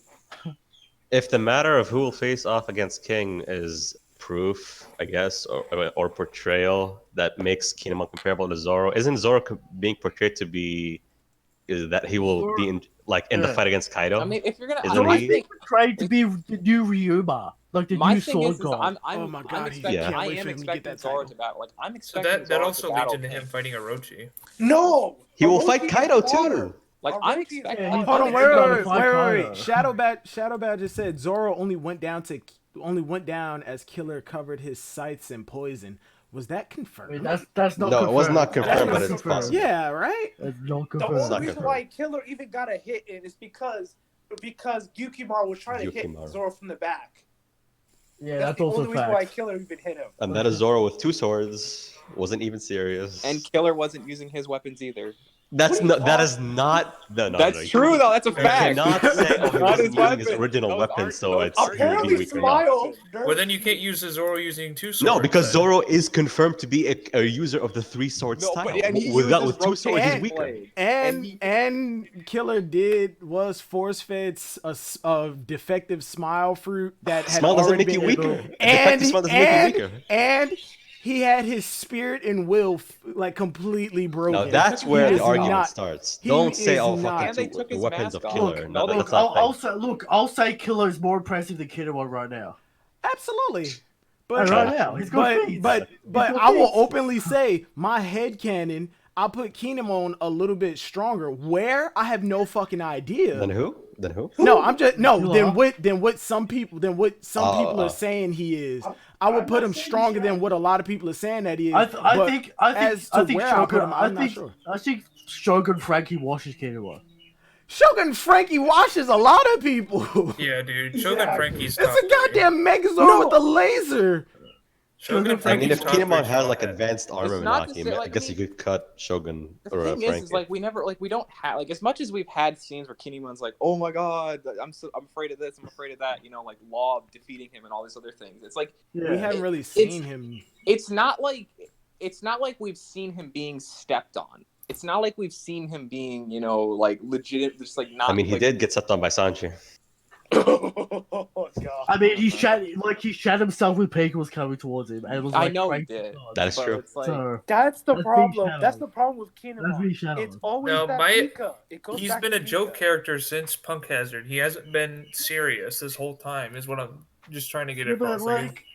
If the matter of who will face off against King is proof, I guess, or portrayal that makes Kinemon comparable to Zoro, isn't Zoro being portrayed to be that he will be in the fight against Kaido? I mean, if you're gonna, Isn't Zoro's he? being portrayed to be the new Ryuma, like the my new thing sword is god. Oh my God, I'm expecting, yeah. can't wait I am for him to get expecting that Zoro title. to battle. Like I'm So expecting that Zoro also to leads battle into King. him fighting Orochi. No. He will Orochi fight is Kaido water. too. Like Orochi I'm is expecting. water. Hold on, He's wait. gotta fight Kaido. Shadowbow just said Zoro only went down as Killer covered his sights in poison. Was that I confirmed? mean, that's not No, confirmed. it was not That's confirmed, not but it's confirmed. possible. Yeah, right. It's not The confirmed. only not reason confirmed. why Killer even got a hit in is because Yukimar was trying to hit Yukimar. Zoro from the back. Yeah, That's that's the also only reason why fact. Killer even hit him. And that is Zoro with 2 swords. Wasn't even serious. And Killer wasn't using his weapons either. that's What are you not. That is not. No, That's true, though. That's a You fact. cannot say, oh, he Not wasn't his using his weapon. original Those weapon, aren't- so those it's aren't he would be Apparently, weaker. No. Smile. Well, then you can't use Zoro using 2 swords. No, because then. Zoro is confirmed to be a user of the 3 sword No, style. but and he Without uses with 2 swords, he's rotating weaker. blades. And Killer was force fed a defective smile fruit that had Smile doesn't already make you been weaker. and Defective smile doesn't make you weaker. and he had his spirit and will like completely broken. Now that's He where is the argument not- starts. he Don't say, is oh, not- And they fucking took the his weapons mask of off. Killer. No, No, they that's don't. not I'll say Killer is more impressive than Kinemon right now. Absolutely. Right now, he's got feet. But He's got I will feet. openly say my headcanon, I put Kinemon a little bit stronger. Where? I have no fucking idea. Then who? Then who? No, I'm just no. Killer? Then what some people are saying he is. I would put him stronger than what a lot of people are saying that he is. I but think as to where I put him, I'm not think sure. I think Shogun Frankie washes Kinemon. Shogun Frankie washes a lot of people. Yeah, dude. Shogun Frankie's top It's a 3. goddamn Megazord with a laser. Shogun I mean, Frankie's if top 3 Kinemon has like strong. advanced armor not to Minaki, say, I like, guess I you mean, could cut Shogun The or thing Frankie. is like we never like we don't have like as much as we've had scenes where Kinemon's like, oh my god, I'm afraid of this, I'm afraid of that, you know, like Law defeating him and all these other things. It's like Yeah. We haven't really seen him. it's not like we've seen him being stepped on. It's not like we've seen him being, you know, like legit, just like not. I mean, he like, did get stepped on by Sanji. Oh god. I mean, he shat himself when Pika was coming towards him, and it was I like, know he thank did. God. That is but true. It's like, So That's the That's problem. being That's shadowed. the problem with That's Kinemon. being shadowed. It's always No, that my- Pika. It goes He's back been to a joke Pika. character since Punk Hazard. He hasn't been serious this whole time, is what I'm just trying to get Yeah, but across. Like,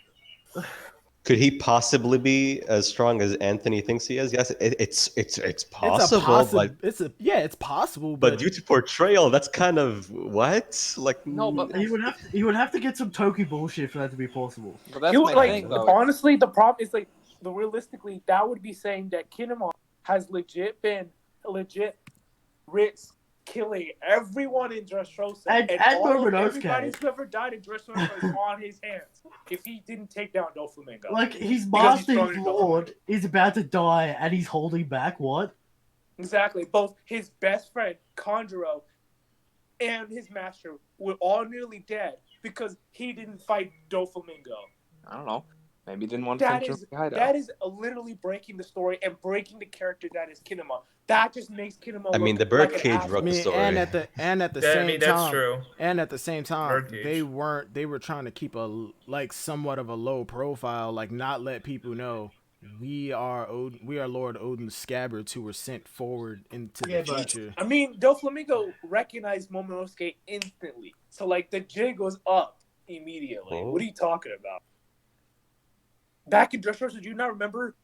Could he possibly be as strong as Anthony thinks he is? Yes, it's possible, but It's possible, but due to portrayal, that's kind of what like. No, but he would have to get some Toki bullshit for that to be possible. but that's You my like thing though. honestly, the problem is like realistically, that would be saying that Kinemon has been risk killing everyone in Dressrosa, And Momonosuke. everybody who's ever died in Dressrosa is on his hands if he didn't take down Doflamingo. Like his Because he's master, stronger his than lord, is about to die, and he's holding back. What? Exactly. Both his best friend, Conjuro, and his master were all nearly dead because he didn't fight Doflamingo. I don't know. Maybe he didn't want to That finish is Kaido. that is literally breaking the story and breaking the character that is Kinemon. That just makes Kinemon. I mean, look the like an Birdcage asshole. wrote the story. and at the Yeah, same I mean, that's time, true. and at the same time, Birdcage. they were trying to keep a like somewhat of a low profile, like not let people know we are Lord Odin's scabbards who were sent forward into Yeah, the but- future. I mean, Doflamingo recognized Momonosuke instantly, so like the jig was up immediately. Oh. What are you talking about? back in Dressrosa, do you not remember?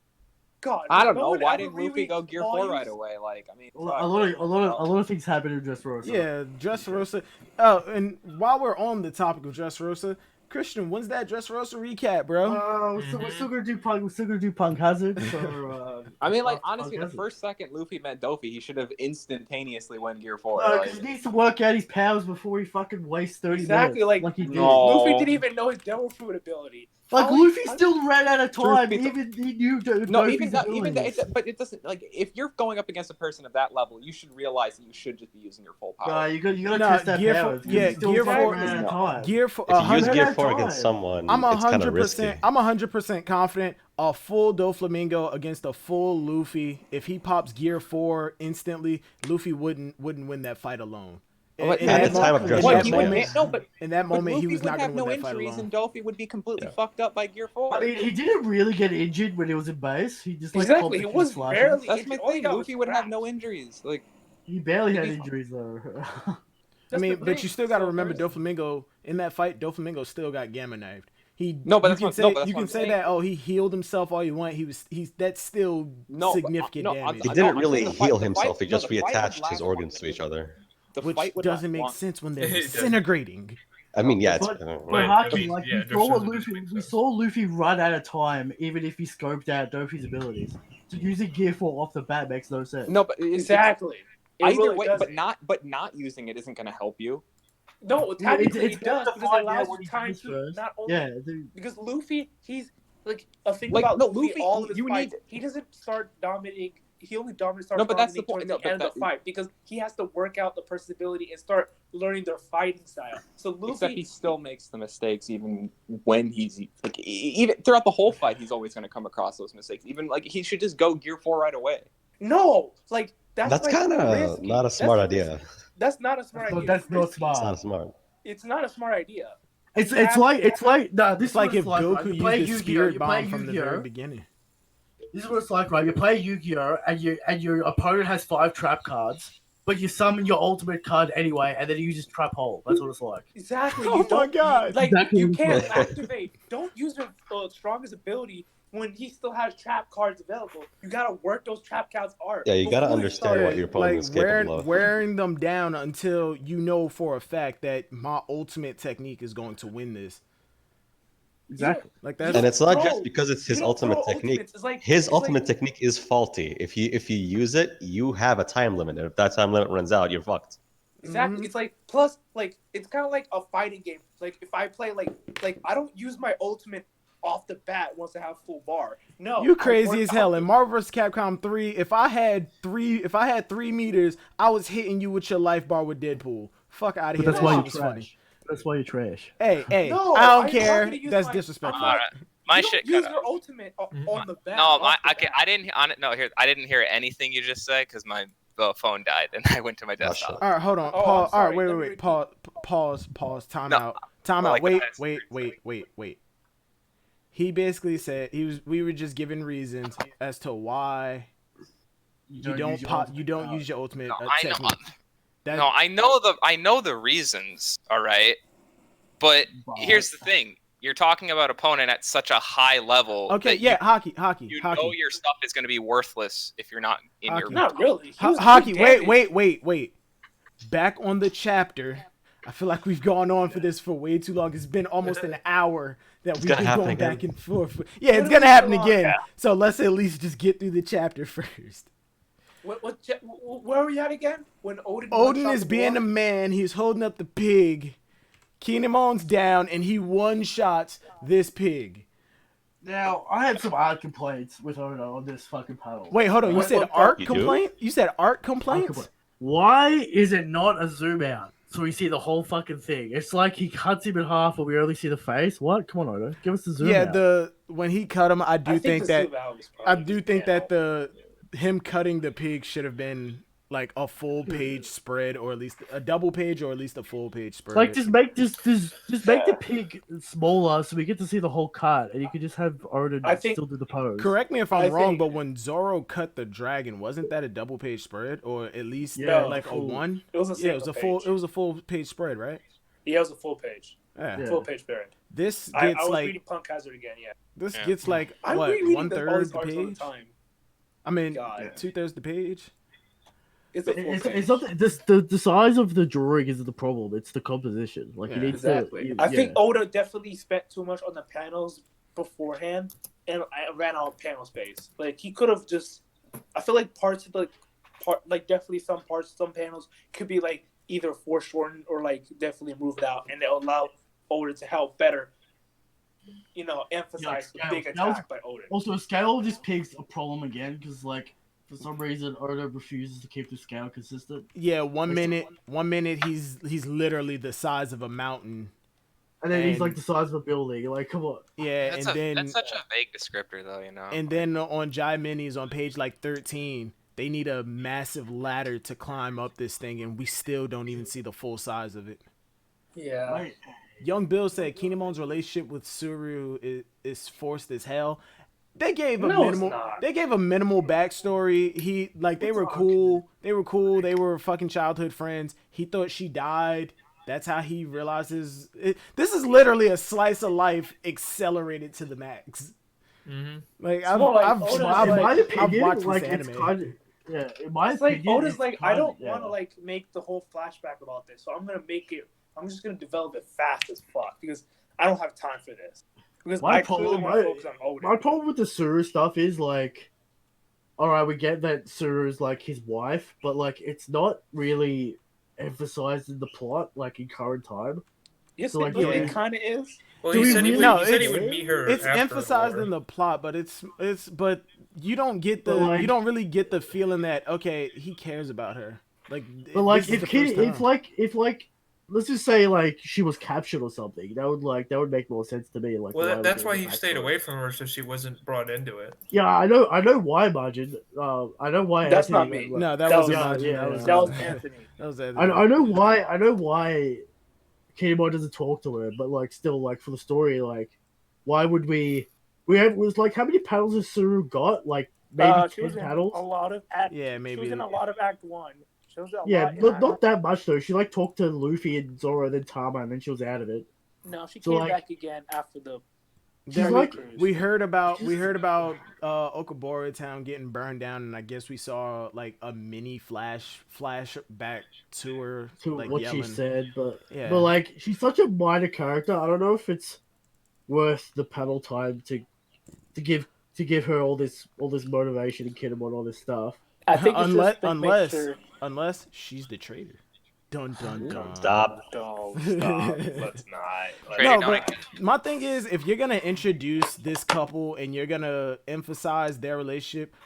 God, I don't no know. one Why ever didn't Luffy reread go Gear 4 right away? Like, I mean, A lot of things happen in Dressrosa. Yeah, Dressrosa. Oh, and while we're on the topic of Dressrosa, Christian, when's that Dressrosa recap, bro? We're still gonna do Punk. We're still gonna do Punk Hazard. So, I mean, like, after honestly, Punk the Hazard. first second Luffy met Doffy, he should have instantaneously went Gear 4. No, Like, because he needs to work out his powers before he fucking wastes 30 Exactly, minutes. like, he did. no. Luffy didn't even know his Devil Fruit ability. Like How- Luffy how- still ran out of time. Truth be Even he knew no, Doffy's abilities. but it doesn't, like, if you're going up against a person of that level, you should realize that you should just be using your full power. No, you gotta No, test that Gear powers. 4 yeah, he still Gear fucking 4 ran out of time. Gear 4. If you use 100 Gear 4 time. against someone, I'm it's kind of risky. 100%. I'm 100% confident a full Doflamingo against a full Luffy. If he pops Gear 4 instantly, Luffy wouldn't win that fight alone. At that the time of moment- Dressrosa, in that moment, yes. No, but in that moment, Luffy he was would not going have to no win that fight injuries, alone. and Doffy would be completely Yeah. fucked up by Gear 4. I mean, he didn't really get injured when he was in base. He just like Exactly, he popped a few was slashes. barely. That's my all he thing. got Luffy was would have no scraps. injuries. Like, He barely had He's- injuries though. I That's mean, the but thing. you still got to So remember there's- Doflamingo in that fight. Doflamingo still got gamma knifed. No, but you that's can what- say no, but that's you what can I'm say saying. that. Oh, he healed himself all you want. He's that's still No, but, significant no, damage, He No, didn't I'm really saying the fight- heal the himself. fight- He just no, the fight would reattached his last organs long. to each other. the which fight would doesn't last make long. sense when they're It doesn't. disintegrating. I mean, yeah, it's, But Wait, Haki, I mean, like yeah, we saw Dressrosa Luffy, makes we sense. saw Luffy run out of time, even if he scoped out Doffy's abilities. So using Gear 4 off the bat makes no sense. No, but Exactly. It either really way, doesn't. but not using it isn't going to help you. No, Yeah, technically it's it does better to because it find out allows what you he time does to first. not only Yeah, dude. because Luffy, he's like a thing Like, about no, Luffy. Luffy, All of his you fights, need- he doesn't start dominating. He only starts No, but that's the dominating point. towards No, the but end of the that- fight because he has to work out the person's ability and start learning their fighting style. So Except Luffy, he still makes the mistakes even when he's like even throughout the whole fight, he's always going to come across those mistakes. Even like he should just go Gear 4 right away. no, like that's like, kind of risky. not a smart That's idea. risky. That's not a smart idea. That's It's not risky. smart. It's not smart. It's not a smart idea. It's have- like no. This It's like is if what it's Goku right? You play used the Yu-Gi-Oh, spirit you bomb play from the Yu-Gi-Oh. very beginning. This is what it's like, right? You play Yu-Gi-Oh, and your opponent has 5 trap cards, but you summon your ultimate card anyway, and then you just trap hole. That's what it's like. Exactly. Oh you my don't, God. Like Exactly you what can't it's activate. Don't use your strongest ability when he still has trap cards available. You gotta work those trap cards hard. Yeah, you gotta before understand start- what your opponent is capable of. Wearing them down until you know for a fact that my ultimate technique is going to win this. Exactly. Like that's And it's not Bro, just because it's his you don't ultimate throw technique. ultimates. It's like, His it's ultimate like, technique is faulty. If you use it, you have a time limit. And if that time limit runs out, you're fucked. Exactly. Mhm. It's like plus like it's kind of like a fighting game. Like if I play like I don't use my ultimate off the bat once I have full bar. No, you I crazy work as hell. out In the- Marvel vs. Capcom 3, if I had 3 meters, I was hitting you with your life bar with Deadpool. Fuck out of But here. that's That why shit you're was trash. funny. That's why you're trash. Hey, No, I don't I'm care. not gonna use That's my- disrespectful. I'm All right, my you don't shit use cut your out. ultimate on the bat. No, off the okay, bat. I didn't on it. No, here I didn't hear anything you just said because my phone died and I went to my desktop. shit. All right, hold on. Oh, Pause. I'm All right, sorry. Let me wait. repeat. Pause. Time No, out. Time well, out. like, Wait, that's- wait. He basically said we were just giving reasons as to why you don't use your ultimate No, I know. technique. That- No, I know the reasons. All right, but here's the thing: you're talking about opponent at such a high level. Okay, that yeah, hockey. You know your stuff is going to be worthless if you're not in your. Hockey. Not really. He was Hockey. doing damage. Wait. Back on the chapter. I feel like we've gone on for this for way too long. It's been almost an hour that we've gonna been happen going again. back and forth. Yeah, it's Literally gonna happen so long. again. Yeah. So let's at least just get through the chapter first. Where are we at again? When Odin Odin is being a man. He's holding up the pig. Kinemon's down, and he one-shots this pig. Now, I had some odd complaints with Oda on this fucking panel. Wait, hold on. You What- said what- art You do? complaint? You said art Odd complaints? complaint. Why is it not a zoom out so we see the whole fucking thing? It's like he cuts him in half, but we only see the face. What? Come on, Oda, give us the zoom Yeah, out. when he cut him, I do think that the him cutting the pig should have been like a full page spread, or at least a double page, or at least a full page spread. Like, just make make the pig smaller so we get to see the whole cut, and you could just have Oda I think- still do the pose. Correct me if I I'm wrong, think- but when Zoro cut the dragon, wasn't that a double page spread, or at least Yeah, like a full. one? It was a Yeah, it was a full. page. It was a full page spread, right? Yeah, it was a full page. Yeah. Yeah. Full page spread. This I gets was like reading Punk Hazard again. Yeah, this Yeah. gets like I'm what rereading all 1/3 these the arcs all the page. time. I mean, God. 2/3 the page. It's a full It's page. not the size of the drawing isn't the problem. It's the composition. Like Yeah. you need Exactly. to. I think Oda definitely spent too much on the panels beforehand, and I ran out of panel space. Like he could have just. I feel like parts of definitely some parts, some panels could be like either foreshortened or like definitely moved out, and they'll allow Oda to help better. Emphasize the big attack by Oda. Also, scale of this pig's a problem again because like for some reason Oda refuses to keep the scale consistent. Yeah, one minute he's literally the size of a mountain. And then he's like the size of a building. Like, come on. Yeah, That's such a vague descriptor, though. And then on Jai Minis on page like 13, they need a massive ladder to climb up this thing, and we still don't even see the full size of it. Yeah. Right. Young Bill said Kinemon's relationship with Suru is forced as hell. They gave a minimal backstory. They were cool. They were fucking childhood friends. He thought she died. That's how he realizes this is literally a slice of life accelerated to the max. Mm-hmm. Like I've watched this anime. In my opinion, Oda's like, I don't want to like make the whole flashback about this, so I'm gonna make it. I'm just gonna develop it fast as fuck because I don't have time for this. Because I clearly want to focus on Oda. My problem with the Suru stuff is like, all right, we get that Suru's like his wife, but like it's not really emphasized in the plot like in current time. Yes, so, it kind of is. Well, he said he would meet her. It's emphasized in the plot, but but you don't get you don't really get the feeling that he cares about her. Like, but like if let's just say like she was captured or something, that would make more sense to me. Like, well, that's why he stayed away from her, so she wasn't brought into it. Yeah, I know why, Margin. I know why. That's Anthony, not me. No, that wasn't Margin. Yeah, that was Anthony. That was Anthony. I know why Kinemon doesn't talk to her, but like still like for the story, like why would we was like how many panels has Suru got? Like maybe 10 panels. A lot of act. Yeah, maybe. She was in a lot of Act 1. Not that much though. She like talked to Luffy and Zoro, then Tama, and then she was out of it. No, she came back again after the. We heard about Okabora Town getting burned down, and I guess we saw like a mini flashback to her, like what yelling. she said, but like she's such a minor character. I don't know if it's worth the panel time to give her all this motivation and Kinemon all this stuff. I think unless she's the traitor. Dun dun dun. Stop. Let's not. No, but my thing is, if you're gonna introduce this couple and you're gonna emphasize their relationship,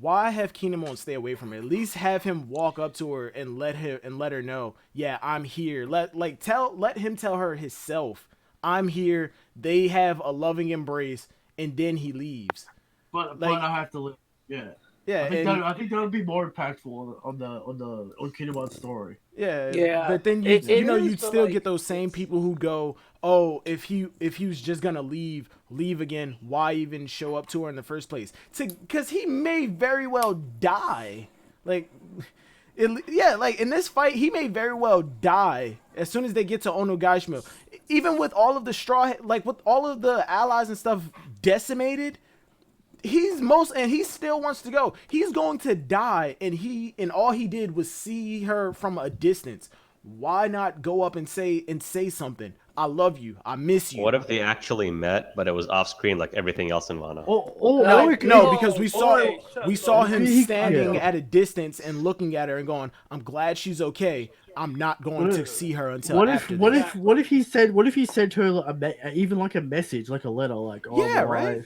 why have Kinemon stay away from her? At least have him walk up to her and let her know, yeah, I'm here. Let him tell her himself, I'm here. They have a loving embrace, and then he leaves. But I have to live. Yeah. Yeah, I think that would be more impactful on Kinemon's story. Yeah. But then you'd still get those same people who go, oh, if he was just gonna leave again, why even show up to her in the first place? Because he may very well die. Like in this fight, he may very well die as soon as they get to Onogashima. Even with all of the with all of the allies and stuff decimated. He still wants to go. He's going to die, and all he did was see her from a distance. Why not go up and say something? I love you. I miss you. What if they actually met, but it was off screen like everything else in Wano? No, because we saw him standing at a distance and looking at her and going, "I'm glad she's okay. I'm not going to see her until after." What if he sent her even like a message, like a letter, like right.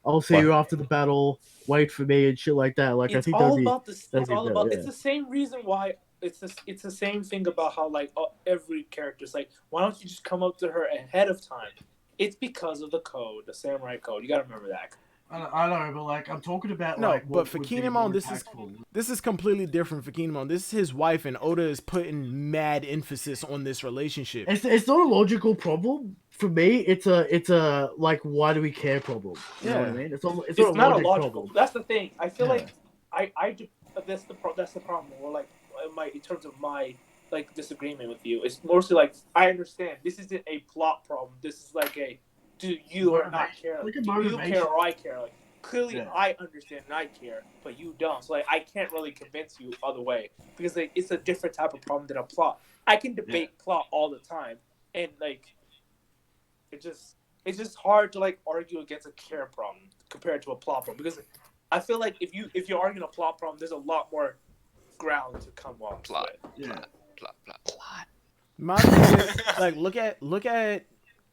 I'll see you after the battle. Wait for me and shit like that. Like it's I think all about this. It's all about. It's the same reason why it's the same thing about how like every character's like, why don't you just come up to her ahead of time? It's because of the code, the samurai code. You gotta remember that. I know, but like I'm talking about but for Kinemon, this is completely different for Kinemon. This is his wife, and Oda is putting mad emphasis on this relationship. It's not a logical problem for me. It's a like why do we care problem? You know what I mean? It's not a logical problem. That's the thing. I feel like that's the problem. Or like in terms of my like disagreement with you. It's mostly like I understand this isn't a plot problem. This is like a do you or not care? Like a Do you motivation. care or I care? Like clearly Yeah. I understand and I care, but you don't. So like I can't really convince you other way because like it's a different type of problem than a plot. I can debate plot all the time, and like it's just hard to like argue against a care problem compared to a plot problem because I feel like if you're arguing a plot problem, there's a lot more ground to come off. Plot. with. Plot. My thing is, like, look at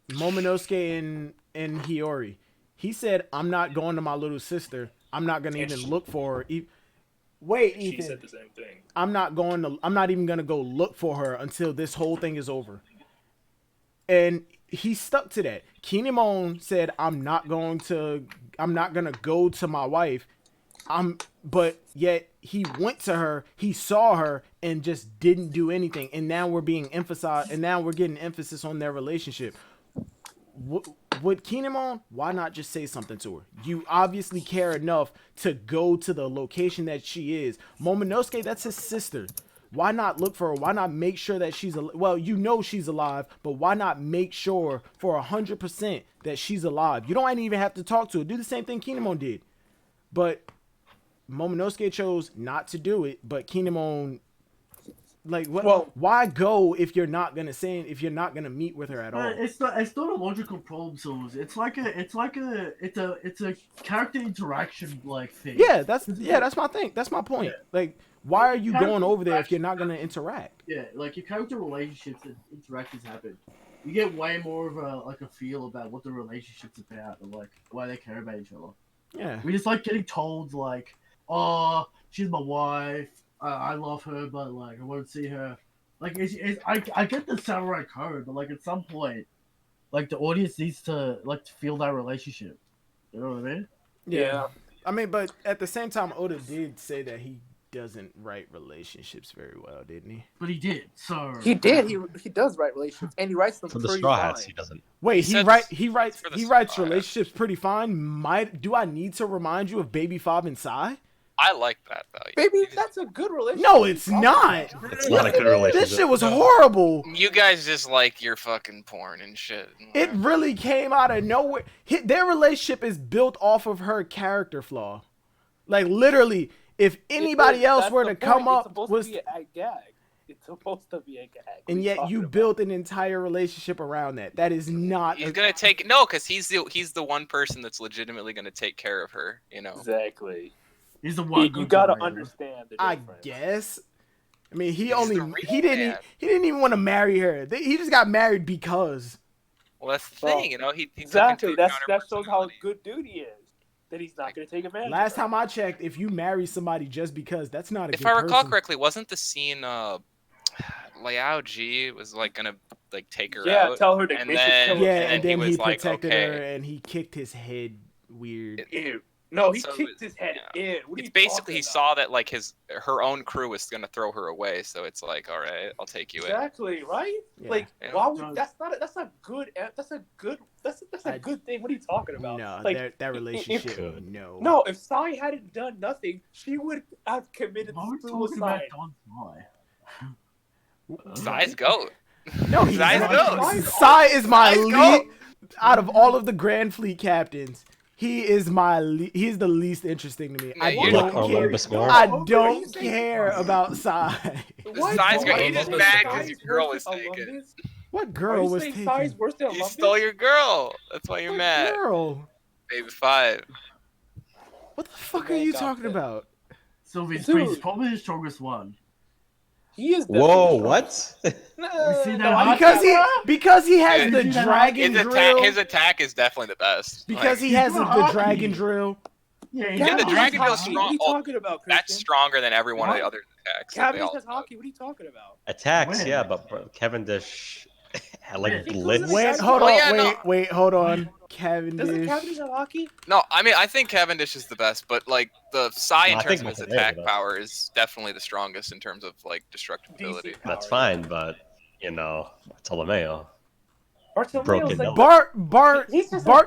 Momonosuke and Hiyori. He said, "I'm not going to my little sister. I'm not gonna even look for her." Wait, She Ethan. said the same thing. I'm not even gonna go look for her until this whole thing is over. And he stuck to that. Kinemon said, I'm not gonna go to my wife. But yet he went to her, he saw her, and just didn't do anything. And now we're getting emphasis on their relationship. With Kinemon, why not just say something to her? You obviously care enough to go to the location that she is. Momonosuke, that's his sister. Why not look for her? Why not make sure that she's well, you know she's alive, but why not make sure for 100% that she's alive? You don't even have to talk to her. Do the same thing Kinemon did. But Momonosuke chose not to do it, but Kinemon, like, what? Well, why go if you're not gonna meet with her at all? It's not a logical problem solver. It's a character interaction like thing. Yeah, that's my thing. That's my point. Yeah. Like, why are you going over there if you're not gonna interact? Yeah, like your character relationships and interactions happen. You get way more of a feel about what the relationship's about and like why they care about each other. Yeah. We just like getting told like, oh, she's my wife. I love her, but like I won't see her. Like I get the samurai code, but like at some point, like the audience needs to like to feel that relationship. You know what I mean? Yeah. I mean, but at the same time, Oda did say that he doesn't write relationships very well, didn't he? But he did. So he did. He does write relationships, and he writes them For the pretty Straw fine. Hats, he doesn't. Wait, He writes relationships pretty fine. Do I need to remind you of Baby Fob and Sai? I like that though. Baby, that's a good relationship. No, it's not. It's not a good relationship. This shit was horrible. You guys just like your fucking porn and shit. It really came out of nowhere. Their relationship is built off of her character flaw. Like, literally, if anybody else were to come up with a gag. It's supposed to be a gag. And yet you built an entire relationship around that. That is not. He's gonna take because he's the one person that's legitimately gonna take care of her. You know. Exactly. He's the one. You gotta understand the difference. I guess. I mean, he didn't even want to marry her. He just got married because. Well, that's the thing, you know. He exactly. That shows how good dude he is. That he's not going to take advantage. Last time I checked, if you marry somebody just because, that's not a. If I recall correctly, wasn't the scene Liao Ji was like gonna like take her out? Yeah, tell her to. And then he like, protected her and he kicked his head weird. Ew. No, he kicked his head in. It's basically he saw that like her own crew was gonna throw her away, so it's like, all right, I'll take you in. Exactly, right? Yeah. Like, why would that's a good thing. What are you talking about? No, like, that relationship. No, if Sai hadn't done nothing, she would have committed suicide. Sai's goat. No, Sai's goat. Sai is my lead out of all of the Grand Fleet captains. He is he's the least interesting to me. I don't care about Sai. Sai's great. He's just mad because your girl was taken. What girl was taken? Sai's worse than You stole your girl. That's why you're mad. Girl? Baby 5. What the fuck are you talking about? Sylvie's probably the strongest one. He is. Whoa! What? Because he has the dragon drill. His attack is definitely the best. Because he has the dragon drill. Yeah, the dragon drill is strong. What are you talking about, Christian? That's stronger than every one of the other attacks. Cavendish has hockey. What are you talking about? Attacks, yeah, but Cavendish like blitz. Wait, hold on. Cavendish. Doesn't Cavendish have hockey? No, I mean I think Cavendish is the best, but like the Sai in terms of his attack power is definitely the strongest in terms of like destructibility. That's fine, but you know, Bartolomeo. Bart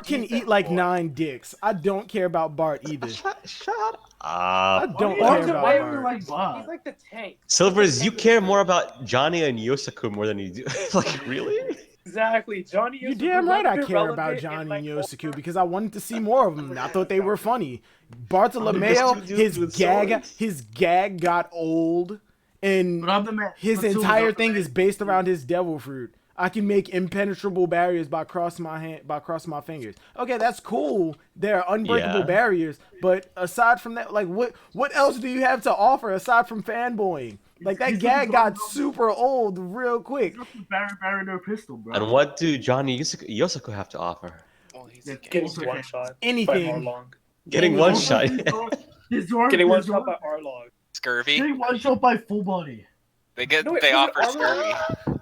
can eat like 9 dicks. I don't care about Bart either. Shut I don't Why care is it- about why Bart. are you like Bart? He's like the tank. Silvers, you care more about Johnny and Yosaku more than you do. Like, really? Exactly, Johnny. You is damn right I relevant care about in, Johnny like, and Yosaku because I wanted to see more of them. I thought they were funny. They're Bartolomeo, just two dudes with swords. his gag got old, and But I'm the man. his but Silvers, entire I'm the thing man. is based around his devil fruit. I can make impenetrable barriers by crossing my fingers. Okay, that's cool. They're unbreakable Yeah. barriers, but aside from that, like what else do you have to offer aside from fanboying? Like that He's gag looking got for- super old real quick. He's got the Barry no pistol, bro. And what do Johnny Yosaku have to offer? Well, he's Yeah, a Getting Also one can- shot by Anything. Arlong. Getting one shot. Getting one shot by Arlong. scurvy. Getting one shot by full body. They No, wait, they was offer it scurvy. Arlong?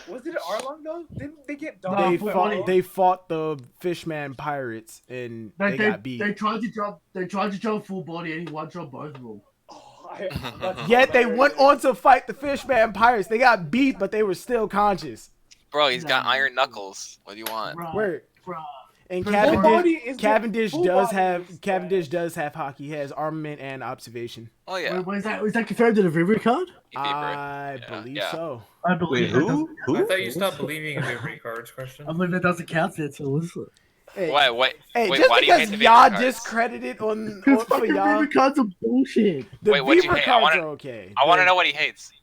Was it Arlong though? Didn't they get Nah, dogged? full body. They fought the Fishman pirates and they got beat. They tried to jump full body and he one shot both of them. Oh, that's Yet they hilarious. went on to fight the Fishman pirates. They got beat, but they were still conscious. Bro, he's got iron knuckles. What do you want? Bruh, Where bruh. and Full body is Cavendish full does body have is Cavendish does have hockey. He has armament and observation. Oh yeah. Wait, is that confirmed in the Vivi card? I Yeah, believe yeah. so. I Wait, believe that who? doesn't- I Who? thought you stopped believing in memory cards, Christian. I believe that doesn't count yet, so listen. Hey, Wait, hey, wait, just why do you hate because the y'all Vivi cards? discredited on Because for fucking y'all, Vivi cards are bullshit. the Wait, what'd you Beaver hate? I cards wanna- are okay. I want to The- know what he hates.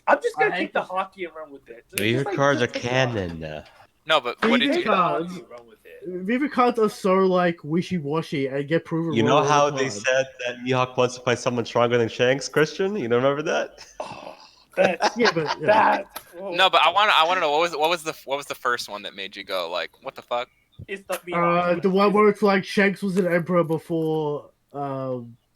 I'm just gonna I take hate the this. hockey and run with it. Your Just, cards are just take the canon. No, but what did Vivi you? cards. hockey and run with it. Vivi cards are so like wishy-washy and get proven You wrong know all how the they time. said that Mihawk wants to find someone stronger than Shanks, Christian? You don't remember that? Oh, that's Yeah, but yeah. that. Whoa. No, but I want to know what was the first one that made you go like, what the fuck? It's the Mihawk. The one where it's like Shanks was an emperor before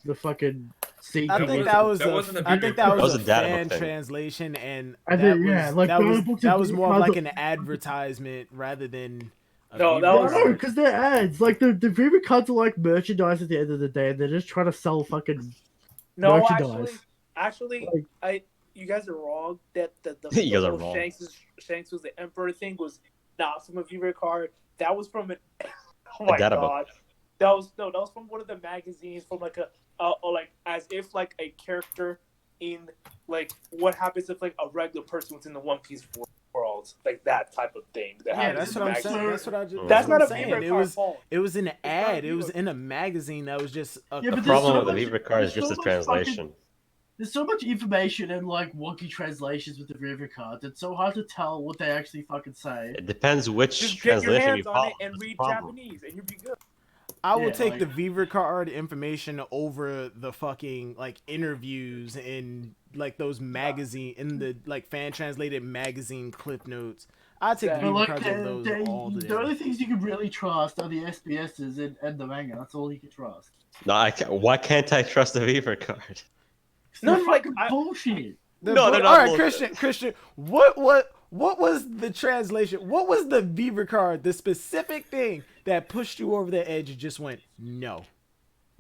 the fucking sea. I That think was- that was that a, wasn't a I Beaver think that card. was That a was a data fan book thing. translation, and I that think, was yeah, like, that those was books that of was Beaver more of cards like are- an advertisement rather than. A No, Beaver that was- card. No, because they're ads. Like the Vivi cards are like merchandise at the end of the day, and they're just trying to sell fucking. No, merchandise. actually, Like- you guys are wrong. That the You guys are whole wrong. Shanks was the emperor thing was not from a viewer card. That was from an. Oh my data book. god, that was from one of the magazines from like like as if like a character in like what happens if like a regular person was in the One Piece world, like that type of thing. That Yeah, happens that's in what the I'm saying. magazine. That's what I just. That's what not I'm a saying. viewer It card was. fault. It was an not a ad. It was Beaver- in a magazine that was just a. Yeah, The but there's problem so with the much- Beaver card is there's just so the much fucking- translation. There's so much information and like wonky translations with the Vivi cards. It's so hard to tell what they actually fucking say. It depends which Just get your translation you hands on follow. it and That's the read problem. Japanese, and you'll be good. I will Yeah, take like- the Beaver card information over the fucking like interviews and like those magazine in the like fan translated magazine clip notes. I take the Yeah. Beaver But like cards over those all the the only day. things you can really trust are the SBSs and the manga. That's all you can trust. No, why can't I trust the Beaver card? No, They're like, fucking I- bullshit. No, they're not All right, bullshit. Christian. What was the translation? What was the Beaver card? The specific thing that pushed you over the edge and just went no.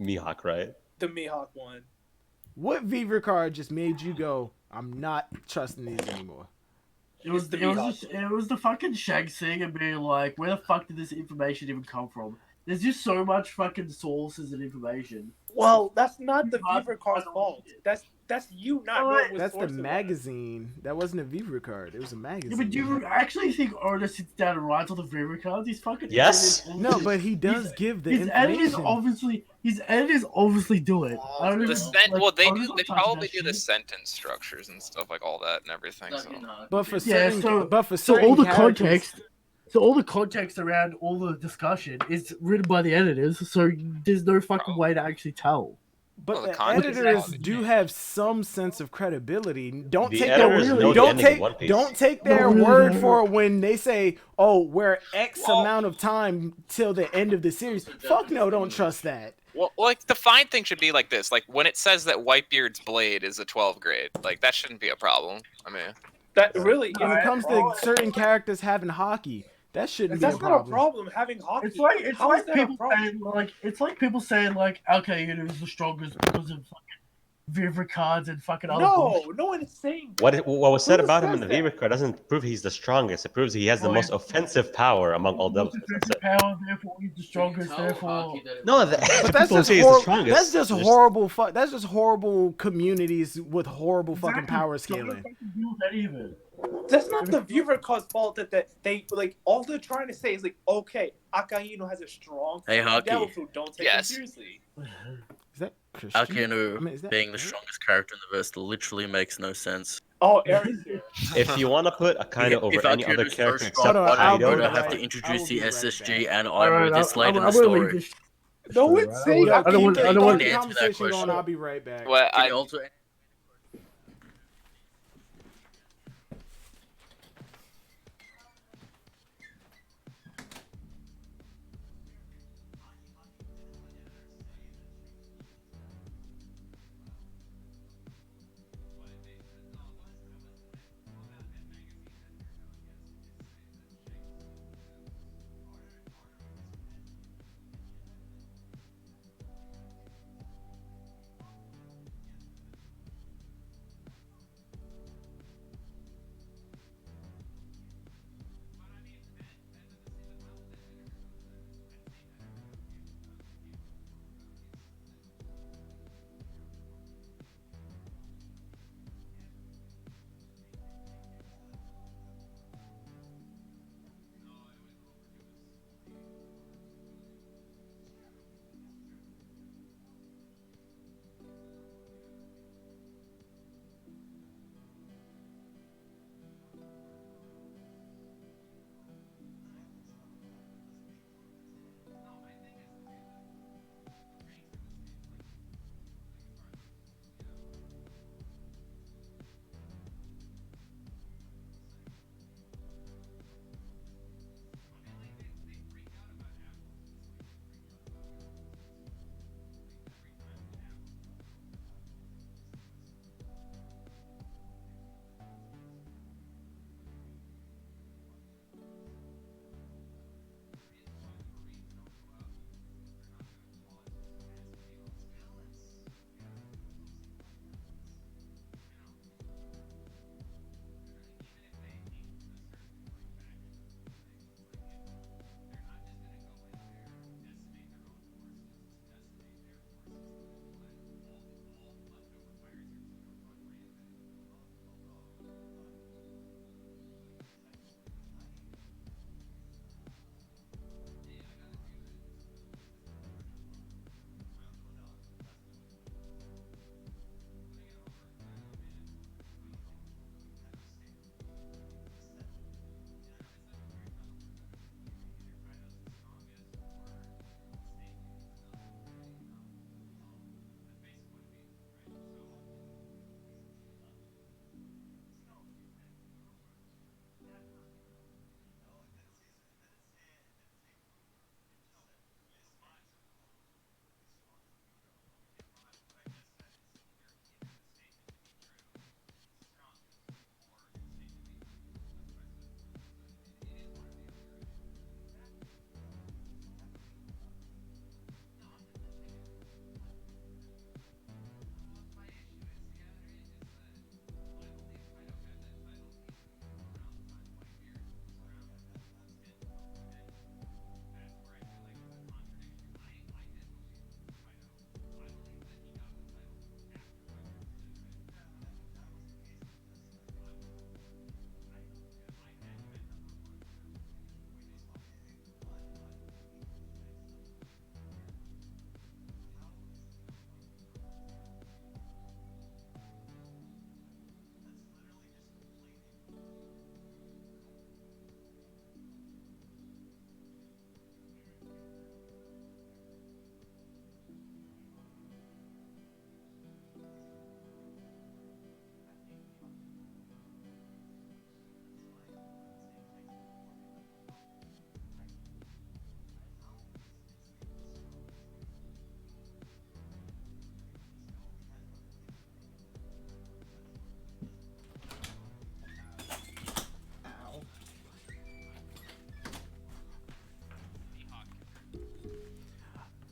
Mihawk, right? The Mihawk one. What Beaver card just made you go? I'm not trusting these anymore. It was the it was Mihawk. just, it was the fucking Shanks thing and being like, where the fuck did this information even come from? There's just so much fucking sources and information. Well, that's not the Mihawk Beaver card's was fault. bullshit. That's you not Alright, knowing what That's the source it was. magazine. That wasn't a Beaver card. It was a magazine. Yeah, but do you actually think Oda sits down and writes all the Vivi cards? He's fucking Yes. edited No, all but he does His- give the his editors information. obviously do it. I don't The even, sent, like, well, they Oda's do. not They touching probably that do the shit. sentence structures and stuff like all that and everything. So. But for Yeah, certain, so- but for So certain all the characters- context, so all the context around all the discussion is written by the editors. So there's no fucking way to actually tell. But Well, the the context editors is- do have some sense of credibility. Don't The take editors their know the don't ending of take One Piece. don't take their No, really word don't. for it when they say, "Oh, we're X Well- amount of time till the end of the series." Fuck no, don't trust that. Well, like the fine thing should be like this: like when it says that Whitebeard's blade is a 12 grade, like that shouldn't be a problem. I mean, That really, When it comes to certain characters having hockey, that shouldn't be a that's not a problem. problem having hockey. It's like How is that a people problem? saying like okay, you know, he's the strongest because of fucking Viva cards and fucking other No, bullshit. no one is saying. What was said Who about him says in the that? Viva card doesn't prove he's the strongest. It proves he has the Well, most offensive power among all Most devils. That's offensive it. power, therefore he's the strongest. Therefore, No, But people that's don't just say he's the horrible. strongest. That's just There's- horrible. That's just horrible communities with horrible fucking Exactly. power Don't scaling. fucking deal with any of it. That's not the viewer cause fault that they like. All they're trying to say is like, okay, Akainu has a strong Hey, Haki. devil fruit. Don't take him Yes. seriously. Is that Christian? Akainu I mean, is that being the right? strongest character in the verse literally makes no sense. Oh, Eric's here. If you want to put Akainu over If any other Akainu's so character strong, except Hold on, why I'll do be you right have to back. I introduce will the be right SSG back. and Alright, Imo this late in the I'm gonna leave story? this. No one's saying Yo, I don't keep want- the I don't want- Can you answer that conversation going. question? I'll be right back. Well, Can I, you also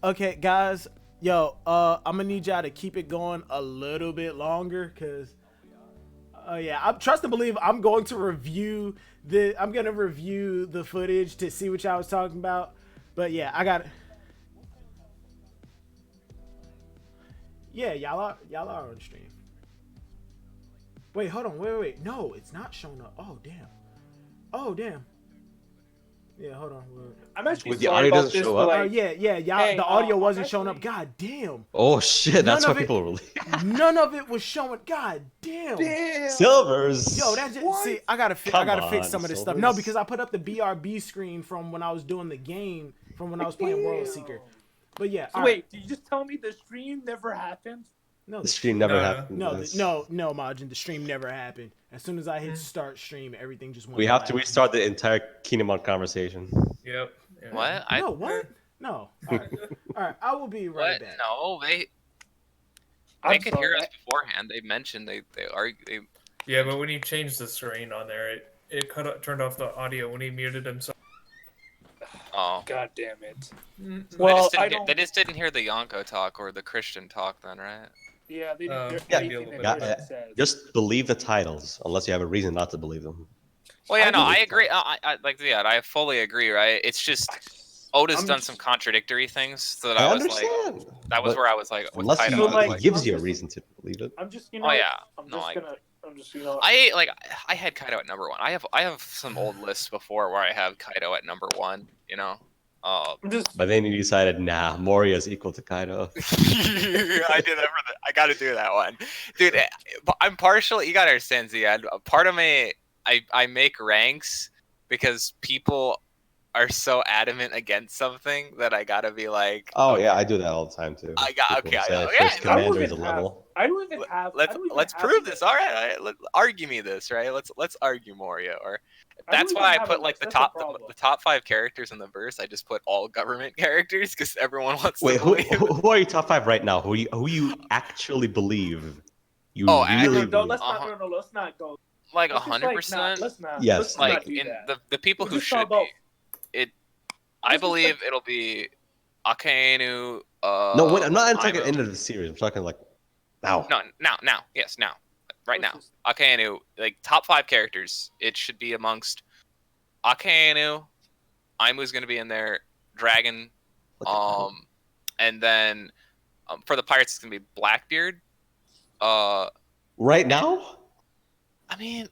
Okay, guys, Yo, I'm gonna need y'all to keep it going a little bit longer, cause, yeah, I'm trust and believe I'm going to review the footage to see what y'all was talking about. But yeah, I got. Yeah, y'all are on stream. Wait, hold on, wait. No, it's not showing up. Oh damn. Yeah, hold on. I'm actually Wait, the sorry audio about doesn't this, show but, up? like, yeah, y'all. hey, The audio I'm wasn't showing up. actually- God damn. Oh shit, that's None why of it- people really. None of it was showing. God damn. Damn. Silvers. Yo, that just What? see. I gotta fix Come some on, of this stuff. Silvers. No, because I put up the BRB screen from when I was doing the game, from when I was playing World Damn. Seeker. But yeah, So all wait, right. did you just tell me the stream never happened? No, The stream never No, no. happened. guys. no, Majin. The stream never happened. As soon as I hit start stream, everything just went. We have to black. restart the entire Kinemon conversation. Yep. Yeah. What? No, what? No. All right. I will be right What? back. No, they I'm could sorry. hear us beforehand. They mentioned they Yeah, but when he changed the screen on there, it turned off the audio when he muted himself. Oh. God damn it. Well, Well, they just didn't hear the Yonko talk or the Christian talk then, right? Yeah, they didn't hear yeah, anything that Yeah, Christian said. just believe the titles, unless you have a reason not to believe them. Well, yeah, I no, believe I agree. I like, yeah, I fully agree, right? It's just Oda's I'm done just- some contradictory things, so that I I was understand. like, that was but where I was like, with unless Kaido, he, I was like, he like, gives I'm you a just- reason to believe it. I'm just, oh yeah, I'm no, just, I had Kaido at number 1. I have some old lists before where I have Kaido at number 1. You know, I'm just, But then you decided, nah, Moria is equal to Kaido. I did that I got to do that one, dude. I'm partial. You gotta understand, Ziad. Part of me, I make ranks because people are so adamant against something that I gotta be like, Oh okay, yeah, I do that all the time too. I got People okay. say I know. first Yeah, commander is a level. I don't even have. let's prove this. All right, let's argue me this, right? Let's argue Moria. Or that's why I put like the top 5 characters in the verse. I just put all government characters because everyone wants Wait, to believe. who are your top 5 right now? Who you actually believe? You Oh, really No, believe? let's not go. Like Let's just, 100%. Let's not. Yes. Let's Like not do in that. the people We'll who just talk should about- be. I believe it'll be Akainu. No, wait, I'm not talking Aimu. end of the series. I'm talking like now. No, now, yes, now, right now. Akainu, like top 5 characters. It should be amongst Akainu. Aimu's gonna be in there. Dragon. And then for the pirates, it's gonna be Blackbeard. Right now? I mean,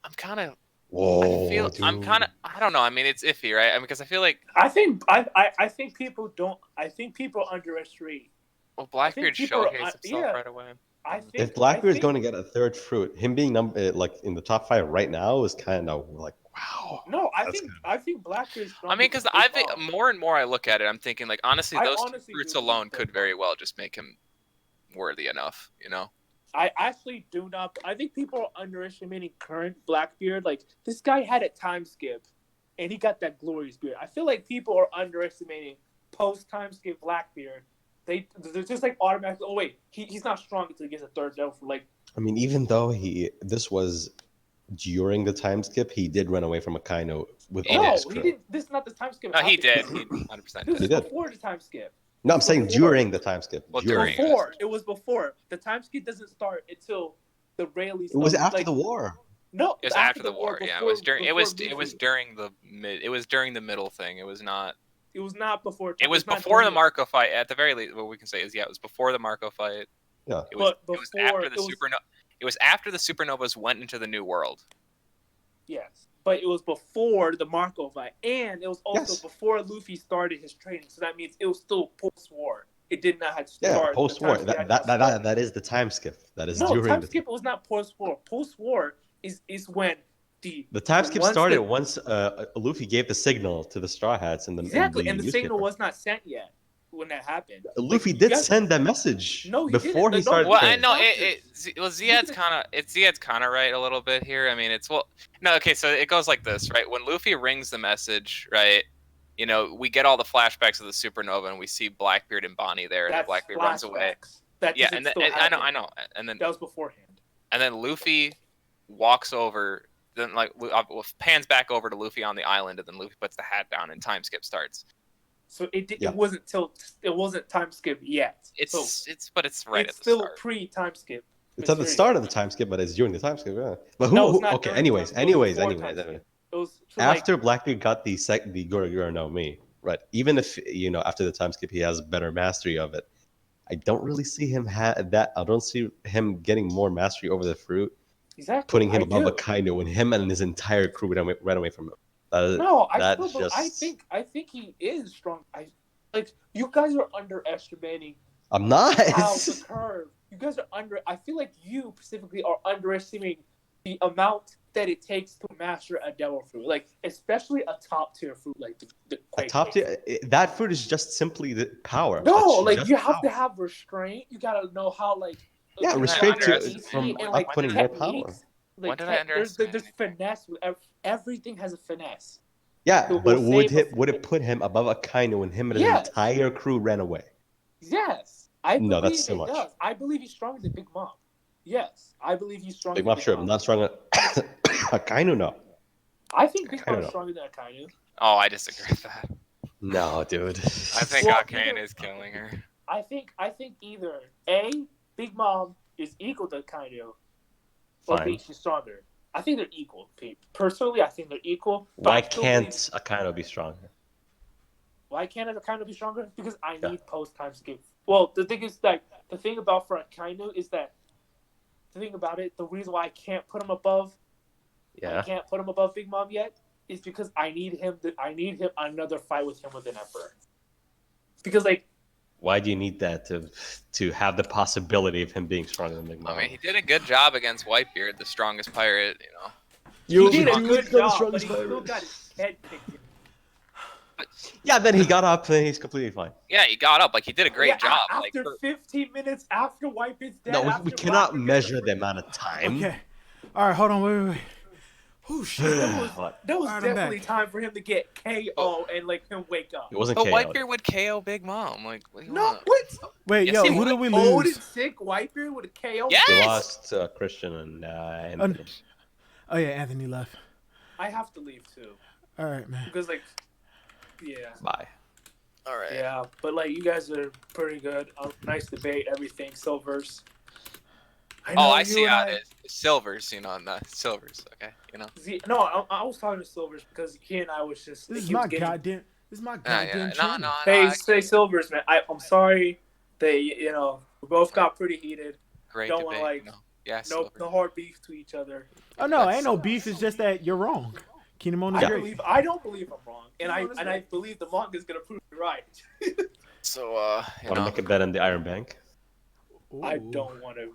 I'm kind of. Whoa, I don't know. I mean, it's iffy, right? I mean, because I feel like. I think people don't. I think people underestimate. Well, Blackbeard people- showcased himself yeah. right away. I think If Blackbeard's I think- going to get a 3rd fruit, him being like in the top 5 right now is kind of like wow. No, That's I think Blackbeard's. I mean, because I think more and more I look at it, I'm thinking like honestly, I those honestly two fruits do alone think could that. very well just make him worthy enough, you know. I actually do not. I think people are underestimating current Blackbeard. Like this guy had a time skip, and he got that glorious beard. I feel like people are underestimating post time skip Blackbeard. They're just like automatically. Oh wait, he's not strong until he gets a 3rd level. For I mean, even though this was during the time skip, he did run away from Akainu with all no, his he crew. didn't. This is not the time skip. No, he did. He 100% This did. is did. before the time skip. No, I'm saying Before. during the time skip. Well, during. during. Before it was before the time skip doesn't start until the Rayleighs. It was after the war. No, It was after the war. Yeah, it was during. It was Luffy. during the mid. It was during the middle thing. It was not. It was not before. It was not before the during it. Marco fight. At the very least, what we can say is it was before the Marco fight. Yeah. It was. But It was before- after the it was- supernova. It was after the supernovas went into the new world. Yes, but it was before the Marco fight, and it was also Yes. before Luffy started his training. So that means it was still post-war. It did not have to Yeah, start. post-war. the time skip That is the time skip. That is no, during time the skip was not post-war. Post-war is when The time skip once started the- once Luffy gave the signal to the Straw Hats in the exactly, in the and the newspaper. signal was not sent yet when that happened. Luffy Like, did you guys- send that message No, he before didn't. he No, started. Well, I training. know training. well, Ziad's kind of right a little bit here. I mean, no, okay, so it goes like this, right? When Luffy rings the message, right? You know, we get all the flashbacks of the supernova, and we see Blackbeard and Bonnie there, and then That's Blackbeard runs away. flashbacks. That Yeah, doesn't and then still I happen. know, and then That was beforehand. Luffy walks over, then like pans back over to Luffy on the island, and then Luffy puts the hat down, and time skip starts. So it Yeah. it wasn't time skip yet. It's So it's right it's at the still start. pre-time skip. It's at the start of the time skip, but it's during the time skip. Yeah. But No, it's who not okay, during the time skip, it was before time skip. It was so, After Blackbeard got the Goro no Mi, right? Even if after the time skip he has better mastery of it, I don't really see him that. I don't see him getting more mastery over the fruit, exactly putting him I above do. Akainu when him and his entire crew ran away from him. No, I just. think he is strong. You guys are underestimating I'm not. how the curve. You guys are I feel like you specifically are underestimating the amount that it takes to master a devil fruit, like especially a top tier fruit like the A top tier. That fruit is just simply the power. No, It's like just you have power. to have restraint. You gotta know how Yeah, When did I restraint underestimate- from and when putting did more I- power. techniques. When did I There's underestimate finesse. Everything has a finesse. Yeah, It but will would save it put him above Akainu when him and his Yes. entire crew ran away? Yes, I believe No, that's too it much. does. I believe he's stronger than Big Mom. Yes, I believe he's stronger Big than Mom, sure, but not stronger. Akainu, no. I think Big I Mom don't is know. stronger than Akainu. Oh, I disagree with that. No, dude. I think Well, Arcane is killing her. I think either A, Big Mom is equal to Akainu, or B, Fine. she's stronger. I think they're equal. Personally, I think they're equal. But Why I still can't believe- Akainu be stronger? Why can't Akainu be stronger? Because I Yeah. need post time skip. Well, the thing is the thing about for Akainu is that the thing about it, the reason why I can't put him above, Yeah. I can't put him above Big Mom yet, is because I need him another fight with him with an Emperor. Because Why do you need that to have the possibility of him being stronger than Big Mom? I mean, he did a good job against Whitebeard, the strongest pirate. he did a good job, but he still got his head kicked in. Yeah, then he got up and he's completely fine. Yeah, he got up. Like he did a great Yeah, job. After 15 minutes after Whitebeard's dead. No, we after cannot Blackbeard measure gets the amount of time. Okay. All right, hold on. Wait. Oh shit. What? There was Alright, I'm definitely back. time for him to get KO and him wake up. It wasn't But KO. Whitebeard would KO Big Mom. Like, what do you No, want? what? Wait, Yes, yo, he who would. did we Old lose? and sick Whitebeard with a KO. Yes! We lost Christian and Anthony. Oh yeah, Anthony left. I have to leave too All right, man. because yeah, Bye. All right. yeah. But you guys are pretty good. Nice debate, everything. Silvers. I see how it is. Silvers, not silvers. Okay, No, I was talking to Silvers because he and I was just. This is he was my getting- goddamn. This is my Yeah, goddamn no, channel. no, Hey, no. say Silvers, man. I'm sorry. We both got pretty heated. Great don't wanna, debate. Yeah, No Silvers. hard beef to each other. Oh no, ain't no beef. It's just that you're wrong. Kinemon is great. I don't believe I'm wrong, and I believe the manga is gonna prove me right. So, Want to make a bet on the Iron Bank? I Ooh. don't want to.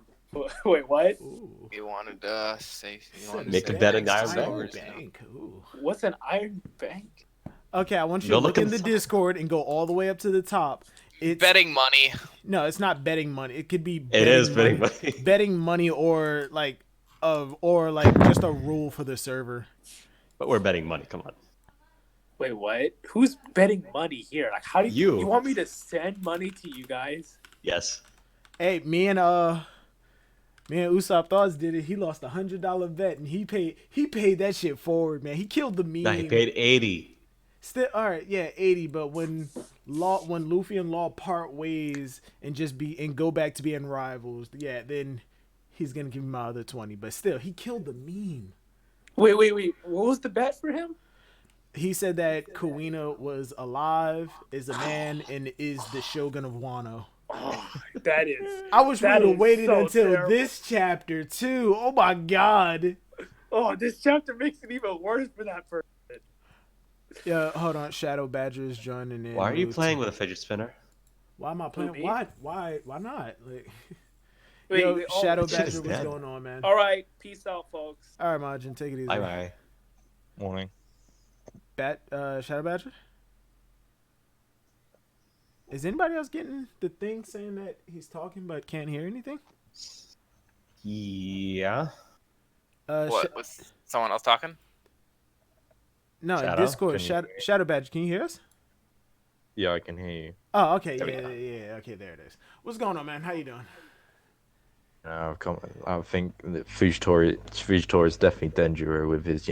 Wait, what? Ooh. you wanted to say Make a bet on the Iron Iron Bank? Bank. Ooh. What's an iron bank? Okay, I want you Go to look look in the inside. Discord and go all the way up to the top. It's betting money. No, it's not betting money. It could be. It is betting money. Betting money or just a rule for the server. But we're betting money. Come on. Wait, what? Who's betting money here? How do You. You want me to send money to you guys? Yes. Hey, me and Usopp Thoughts did it. He lost $100 bet and he paid that shit forward, man. He killed the meme. Nah, he paid 80. Still, all right, yeah, 80. But when Luffy and Law part ways and go back to being rivals, yeah, then he's gonna give me my other 20. But still, he killed the meme. Wait. What was the bet for him? He said that Kuina was alive, is a man, and is the Shogun of Wano. Oh, that is. I wish we would That have is waited so until terrible. this chapter too. Oh my god. Oh, this chapter makes it even worse for that person. Yeah, hold on. Shadow Badger is joining in. Why are you playing with a fidget spinner? Why am I playing? me? Why not? Like, Wait, yo, wait, Shadow shit Badger, is what's dead. going on, man? All right, peace out, folks. All right, Majin, take it easy. Bye bye. Morning. Shadow Badger. Is anybody else getting the thing saying that he's talking but can't hear anything? Yeah. What? Was someone else talking? No, in Shadow? Discord. Can you- Shadow Badger, can you hear us? Yeah, I can hear you. Oh, okay, There we yeah. Okay, there it is. What's going on, man? How you doing? I think that Fujitora is definitely dangerous with his,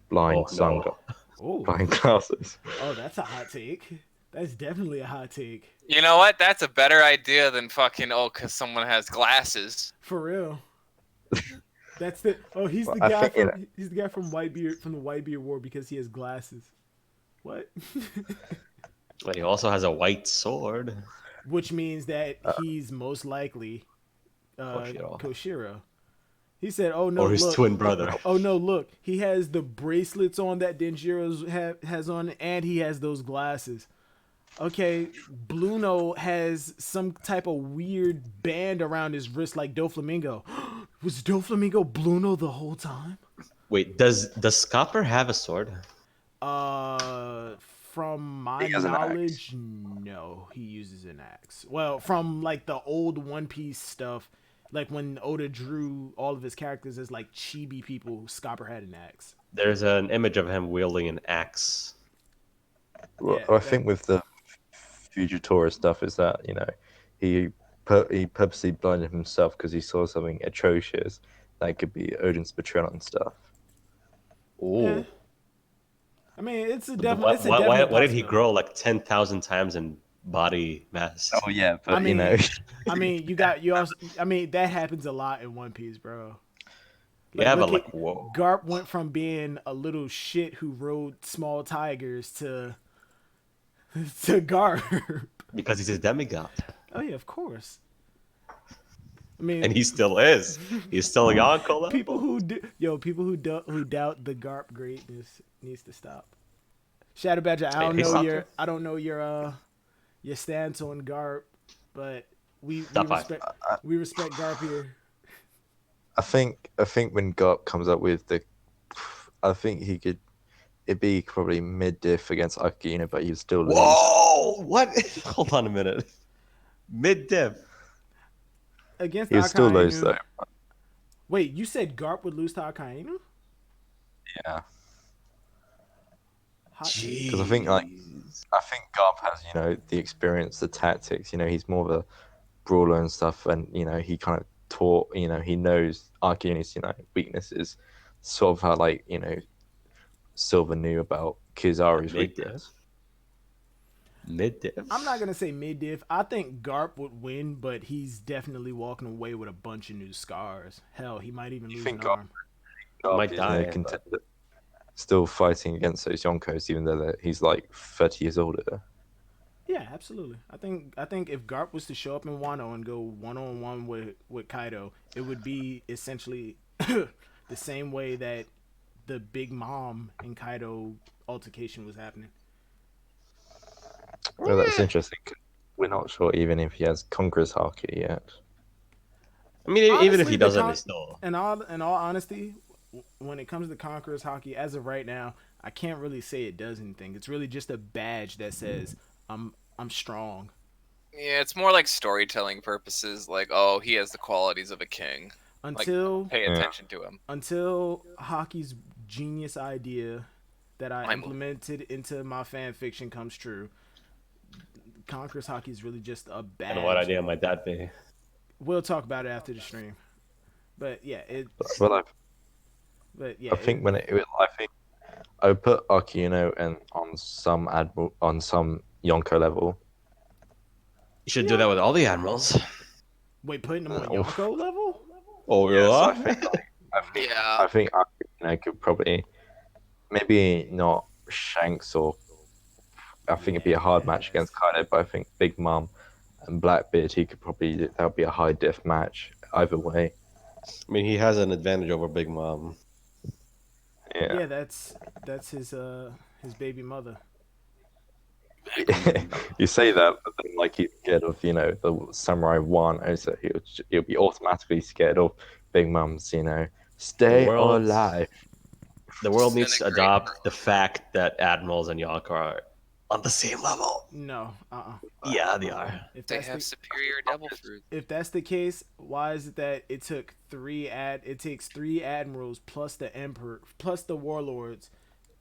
blind Oh, no. sunglasses, Oh, blind glasses. oh, that's a hot take. That's definitely a hot take. You know what? That's a better idea than fucking because someone has glasses. For real. That's the he's Well, the I guy think, you from he's the guy from the Whitebeard War because he has glasses. What? But he also has a white sword. Which means that he's most likely Koshiro. He said, "Oh no, Or his look. twin brother. Oh no, look. He has the bracelets on that Denjiro has on, and he has those glasses." Okay, Bluno has some type of weird band around his wrist like Doflamingo. Was Doflamingo Bluno the whole time? Wait, does Scopper have a sword? From my He has an knowledge, no, he uses an axe. Well, from like the old One Piece stuff, like when Oda drew all of his characters as like chibi people, Scopper had an axe. There's an image of him wielding an axe. Well, Yeah, I think with the Fujitora stuff is that he purposely blinded himself because he saw something atrocious that could be Odin's betrayal and stuff. Ooh. Yeah. I mean, it's a definite. Why did he grow like 10,000 times in body mass? Oh yeah, but I mean, I mean, I mean, that happens a lot in One Piece, bro. Yeah, but look like, whoa. Garp went from being a little shit who rode small tigers to Garp. Because he's a demigod. Oh yeah, of course. I mean, And he still is. He's still a Yonko level. people who doubt the Garp greatness needs to stop. Shadow Badger, I don't know your stance on Garp, but we respect Garp here. I think when Garp comes up with I think it'd be probably mid-diff against Akino, but he'd still lose. Whoa! What? Hold on a minute. Mid-diff. Against He'd still lose Akainu. though. Wait, you said Garp would lose to Akainu? Yeah. Because I think Garp has the experience, the tactics. He's more of a brawler and stuff, and he kind of taught. He knows Arceus' weaknesses, sort of how Silver knew about Kizaru's weakness. Mid-diff. I'm not gonna say mid-diff. I think Garp would win, but he's definitely walking away with a bunch of new scars. Hell, he might even lose an arm. Garp Might die, contender, still fighting against those Yonkos, even though he's like 30 years older. Yeah, absolutely. I think if Garp was to show up in Wano and go 1-on-1 with Kaido, it would be essentially the same way that the Big Mom and Kaido altercation was happening. Well, that's interesting. We're not sure even if he has Conqueror's Haki yet. I mean, Honestly, even if he doesn't, he's still. In all honesty, when it comes to Conqueror's Haki, as of right now, I can't really say it does anything. It's really just a badge that says I'm strong. Yeah, it's more like storytelling purposes. Like, oh, he has the qualities of a king. Until pay attention to him. Until Haki's genius idea that I implemented into my fan fiction comes true, Conqueror's Haki is really just a badge. And what idea might that be? We'll talk about it after the stream. But yeah, I think I would put Akino on some Yonko level. You should do that with all the admirals. Wait, putting them on Yonko level? Oh yeah. Yeah. I think Akino could probably, maybe not Shanks, or I think it'd be a hard match against Kaido, but I think Big Mom and Blackbeard, that would be a high diff match either way. I mean, he has an advantage over Big Mom. Yeah, that's his baby mother. You say that, but then he's scared of the Samurai One, so he'll be automatically scared of Big Mom's stay alive. The world needs to adopt the fact that admirals and Yonko are on the same level. No, Yeah, they are. They have superior devil fruit. If that's the case, why is it that it takes three admirals plus the emperor plus the warlords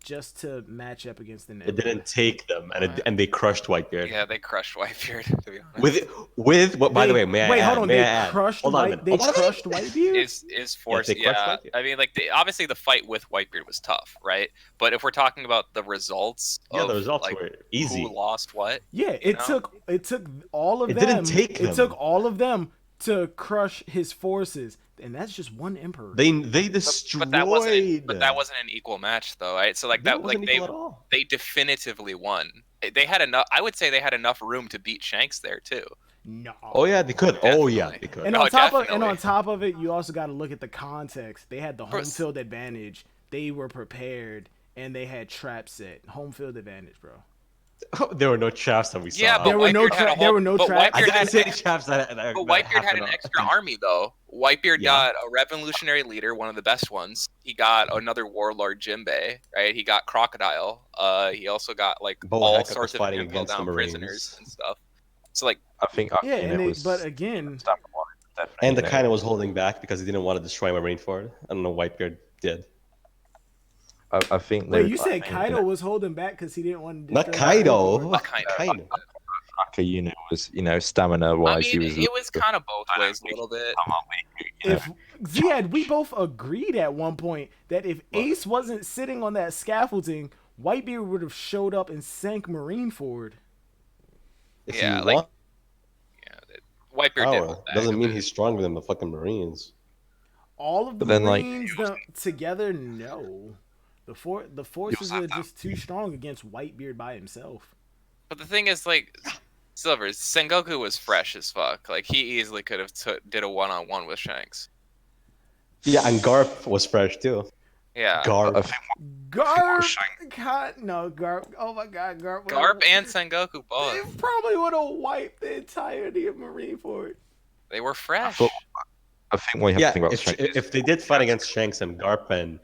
just to match up against the It Emperor. didn't take them, and they crushed Whitebeard. Yeah, they crushed Whitebeard. To be honest. With what? By the way, may I add? Hold on. May They I add? crushed Hold on a minute. They crushed Whitebeard. Is force? they crushed Yeah, Whitebeard. I mean, like, obviously the fight with Whitebeard was tough, right? But if we're talking about the results, Yeah, of, the results like, were easy. Who lost what? Yeah, it took all of It them. didn't take It them. took all of them to crush his forces, and that's just one emperor. They destroyed. But that wasn't an equal match, though, right? So like that, like they definitively won. They had enough. I would say they had enough room to beat Shanks there too. No. Oh yeah, they could. Definitely. Oh yeah, they could. And on top of it, you also got to look at the context. They had the home field advantage. They were prepared, and they had traps set. Home field advantage, bro. There were no traps that we saw. Yeah, but there were no traps. I didn't say traps that. But Whitebeard had an extra army, though. Whitebeard got a revolutionary leader, one of the best ones. He got another warlord, Jimbei, right? He got Crocodile. He also got like all sorts of impel down prisoners and stuff. So like, I think but again, and the kind was holding back because he didn't want to destroy Marineford. I don't know. Whitebeard did. I think. Wait, you said Kaido was holding back because he didn't want to. Not Kaido. Kaido. Aka unit was, stamina wise. I mean, it was kind of both ways a little bit. If Ziad, we both agreed at one point that if Ace wasn't sitting on that scaffolding, Whitebeard would have showed up and sank Marineford. Yeah, like, Whitebeard did. Doesn't mean he's stronger than the fucking Marines. All of the Marines together, no. The forces are just too strong against Whitebeard by himself. But the thing is, like, Silvers, Sengoku was fresh as fuck. Like, he easily could have did a one-on-one with Shanks. Yeah, and Garp was fresh too. Yeah. Garp. Garp. Oh my God, Garp. Garp and Sengoku both. They probably would have wiped the entirety of Marineford. They were fresh. I think we have to think about if they did fight against Shanks and Garp and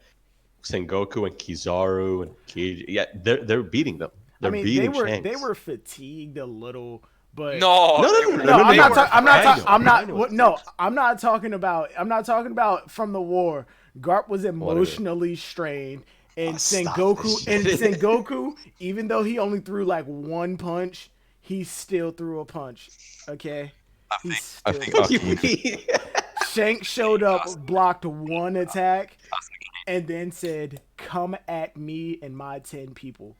Sengoku and Kizaru and Kiji, they're beating them. They're beating Shanks. They were fatigued a little, but I'm not talking about from the war. Garp was emotionally strained, and Sengoku, even though he only threw like one punch, he still threw a punch. Okay, Shanks showed up, blocked one attack, and then said, "Come at me and my 10 people.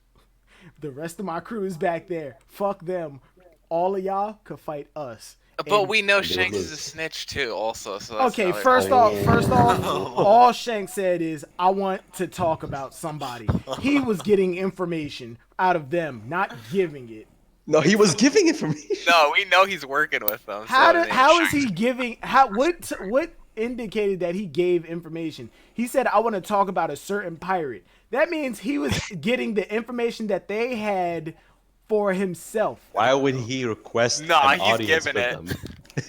The rest of my crew is back there. Fuck them. All of y'all could fight us." But we know Shanks is a snitch too, also. So that's okay, first off, all Shanks said is, "I want to talk about somebody." He was getting information out of them, not giving it. No, he was giving information. No, we know he's working with them. How is he giving? What indicated that he gave information? He said, "I want to talk about a certain pirate." That means he was getting the information that they had for himself. Why would he request an audience with them?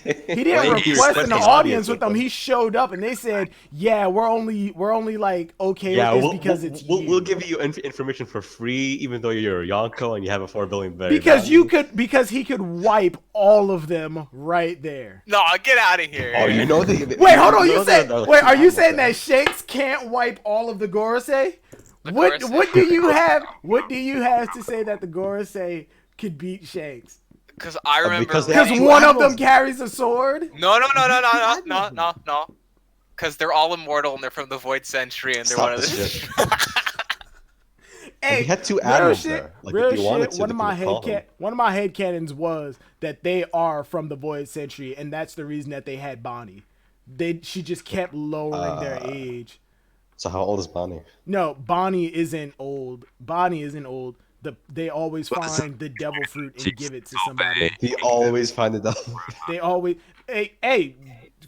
He didn't request an audience with them. He showed up and they said, "Yeah, we're only like okay with this because it's you. We'll give you information for free, even though you're Yonko and you have a 4 billion berry." Because he could wipe all of them right there. No, get out of here. Oh, you know Wait, hold on. Are you saying that Shanks can't wipe all of the Gorosei? What do you have? What do you have to say that the Gorosei could beat Shanks? Because I remember because one of them carries a sword. No. Because they're all immortal and they're from the Void Century and they're one of the. Hey, we had 2 admirals there. Like, real shit. One of my headcanons was that they are from the Void Century, and that's the reason that they had Bonnie. She just kept lowering their age. So how old is Bonnie? No, Bonnie isn't old. They always find the devil fruit and give it to somebody. They always find the devil fruit. They always. Hey,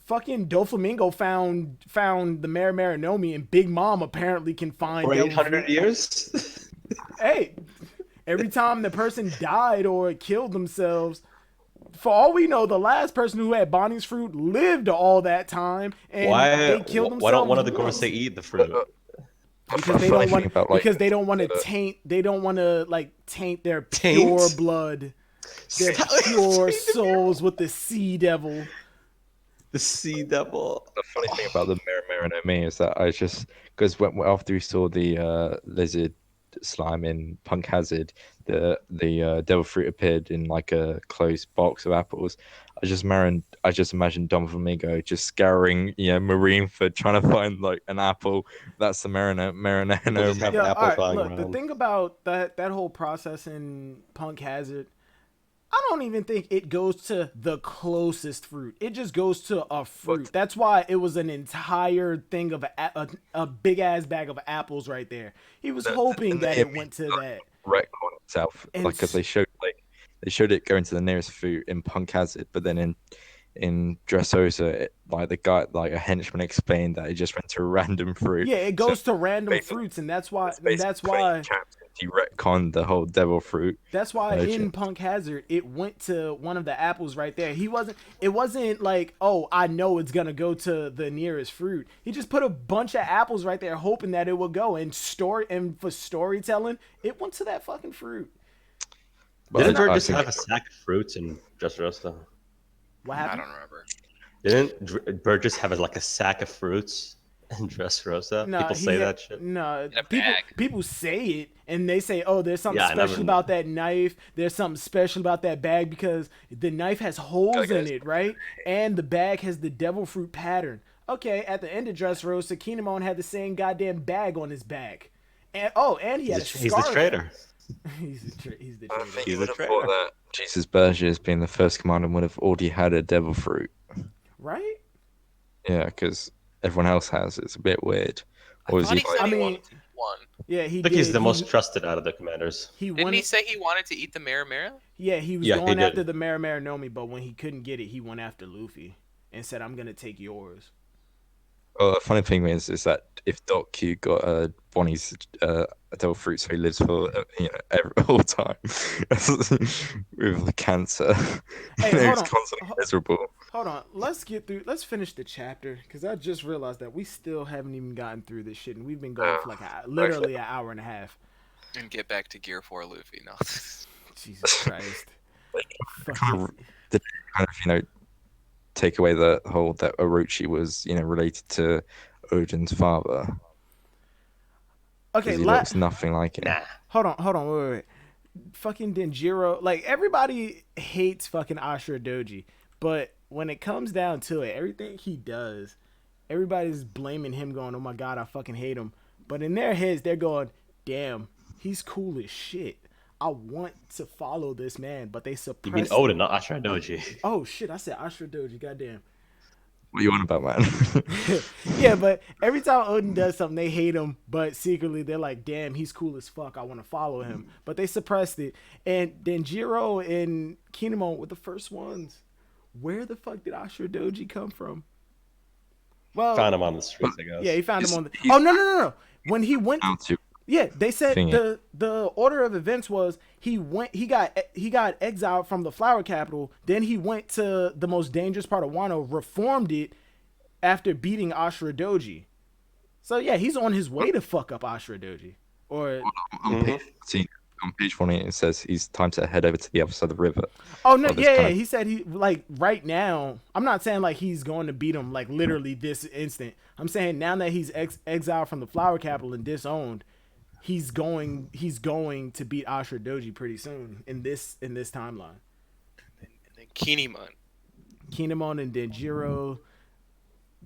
fucking Doflamingo found the Marinomi, and Big Mom apparently can find. For 800 years. Hey, every time the person died or killed themselves, for all we know, the last person who had Bonnie's fruit lived all that time, and they killed themselves. Why don't one of the Gorosei eat the fruit? Because they don't want to taint. They don't want to taint their pure blood, their pure souls with the Sea Devil. The Sea Devil. The funny thing about the Marinomi is that I just because after we saw the lizard slime in Punk Hazard, the devil fruit appeared in like a closed box of apples. I just imagine Don Flamingo just scouring, Marineford, trying to find like an apple. That's the People just have Yeah, apples all right. flying Look, the around. thing about that whole process in Punk Hazard, I don't even think it goes to the closest fruit. It just goes to a fruit. That's why it was an entire thing of a big ass bag of apples right there. He was hoping that it went to that. Retcon itself, And because they showed it going to the nearest fruit in Punk Hazard, but then in Dressrosa, a henchman explained that it just went to a random fruit. Yeah, it goes to random basically- fruits, and that's why he retconned the whole devil fruit. That's why legend. in Punk Hazard it went to one of the apples right there. It wasn't like, oh, I know it's gonna go to the nearest fruit. He just put a bunch of apples right there, hoping that it would go. And for storytelling, it went to that fucking fruit. Didn't Burgess have a sack of fruits in Dressrosa? What happened? I don't remember. Didn't Burgess have like a sack of fruits in Dressrosa? People say that shit. No, In a bag. people say it, and they say, oh, there's something Yeah, I special never- about that knife. There's something special about that bag because the knife has holes in it, right? And the bag has the devil fruit pattern. Okay, at the end of Dressrosa, Kinemon had the same goddamn bag on his back. And he had a scarf. He's the traitor. He's the traitor. I think He's you would a have traitor. thought that Jesus Burgess, being the first commander, would have already had a devil fruit. Right? Yeah, because everyone else has. It's a bit weird. Or I is thought he? he said I he mean, wanted to eat one. Yeah, he I think did. he's the most trusted out of the commanders. He Didn't wanted, he say he wanted to eat the Marimara? Yeah, he was Yeah, he going did. after the Nomi, but when he couldn't get it, he went after Luffy and said, "I'm gonna take yours." Well, the funny thing is that if Doc Q got Bonnie's devil fruit, so he lives for all time with cancer. Hey, He hold was on. constantly miserable. Hold on, let's finish the chapter because I just realized that we still haven't even gotten through this shit, and we've been going for like literally an hour and a half. And get back to Gear 4 Luffy. No. Jesus Christ! Kind of, take away the whole that Orochi was, related to Odin's father. Okay, He looks nothing like him. Nah. hold on, wait. Fucking Denjiro, like everybody hates fucking Ashura Doji, but when it comes down to it, everything he does, everybody's blaming him, going, "Oh my god, I fucking hate him." But in their heads, they're going, "Damn, he's cool as shit. I want to follow this man," but they suppress. You mean Odin, not Ashura Doji. Oh shit! I said Ashura Doji. Goddamn. What you on about, man? Yeah, but every time Odin does something, they hate him, but secretly they're like, "Damn, he's cool as fuck. I want to follow him." But they suppressed it, and then Jiro and Kinemon were the first ones. Where the fuck did Ashura Doji come from? Well, Found him on the streets, I guess. yeah, he found him on the. Oh no! When he went. Yeah, they said the order of events was he got exiled from the Flower Capital. Then he went to the most dangerous part of Wano, reformed it after beating Ashura Doji. So yeah, he's on his way to fuck up Ashura Doji. Or on page 48 it says he's time to head over to the other side of the river. Oh no, yeah. He said he like right now. I'm not saying like he's going to beat him like literally this instant. I'm saying now that he's exiled from the Flower Capital and disowned. He's going to beat Ashura Doji pretty soon in this timeline. And then Kinemon and Denjiro.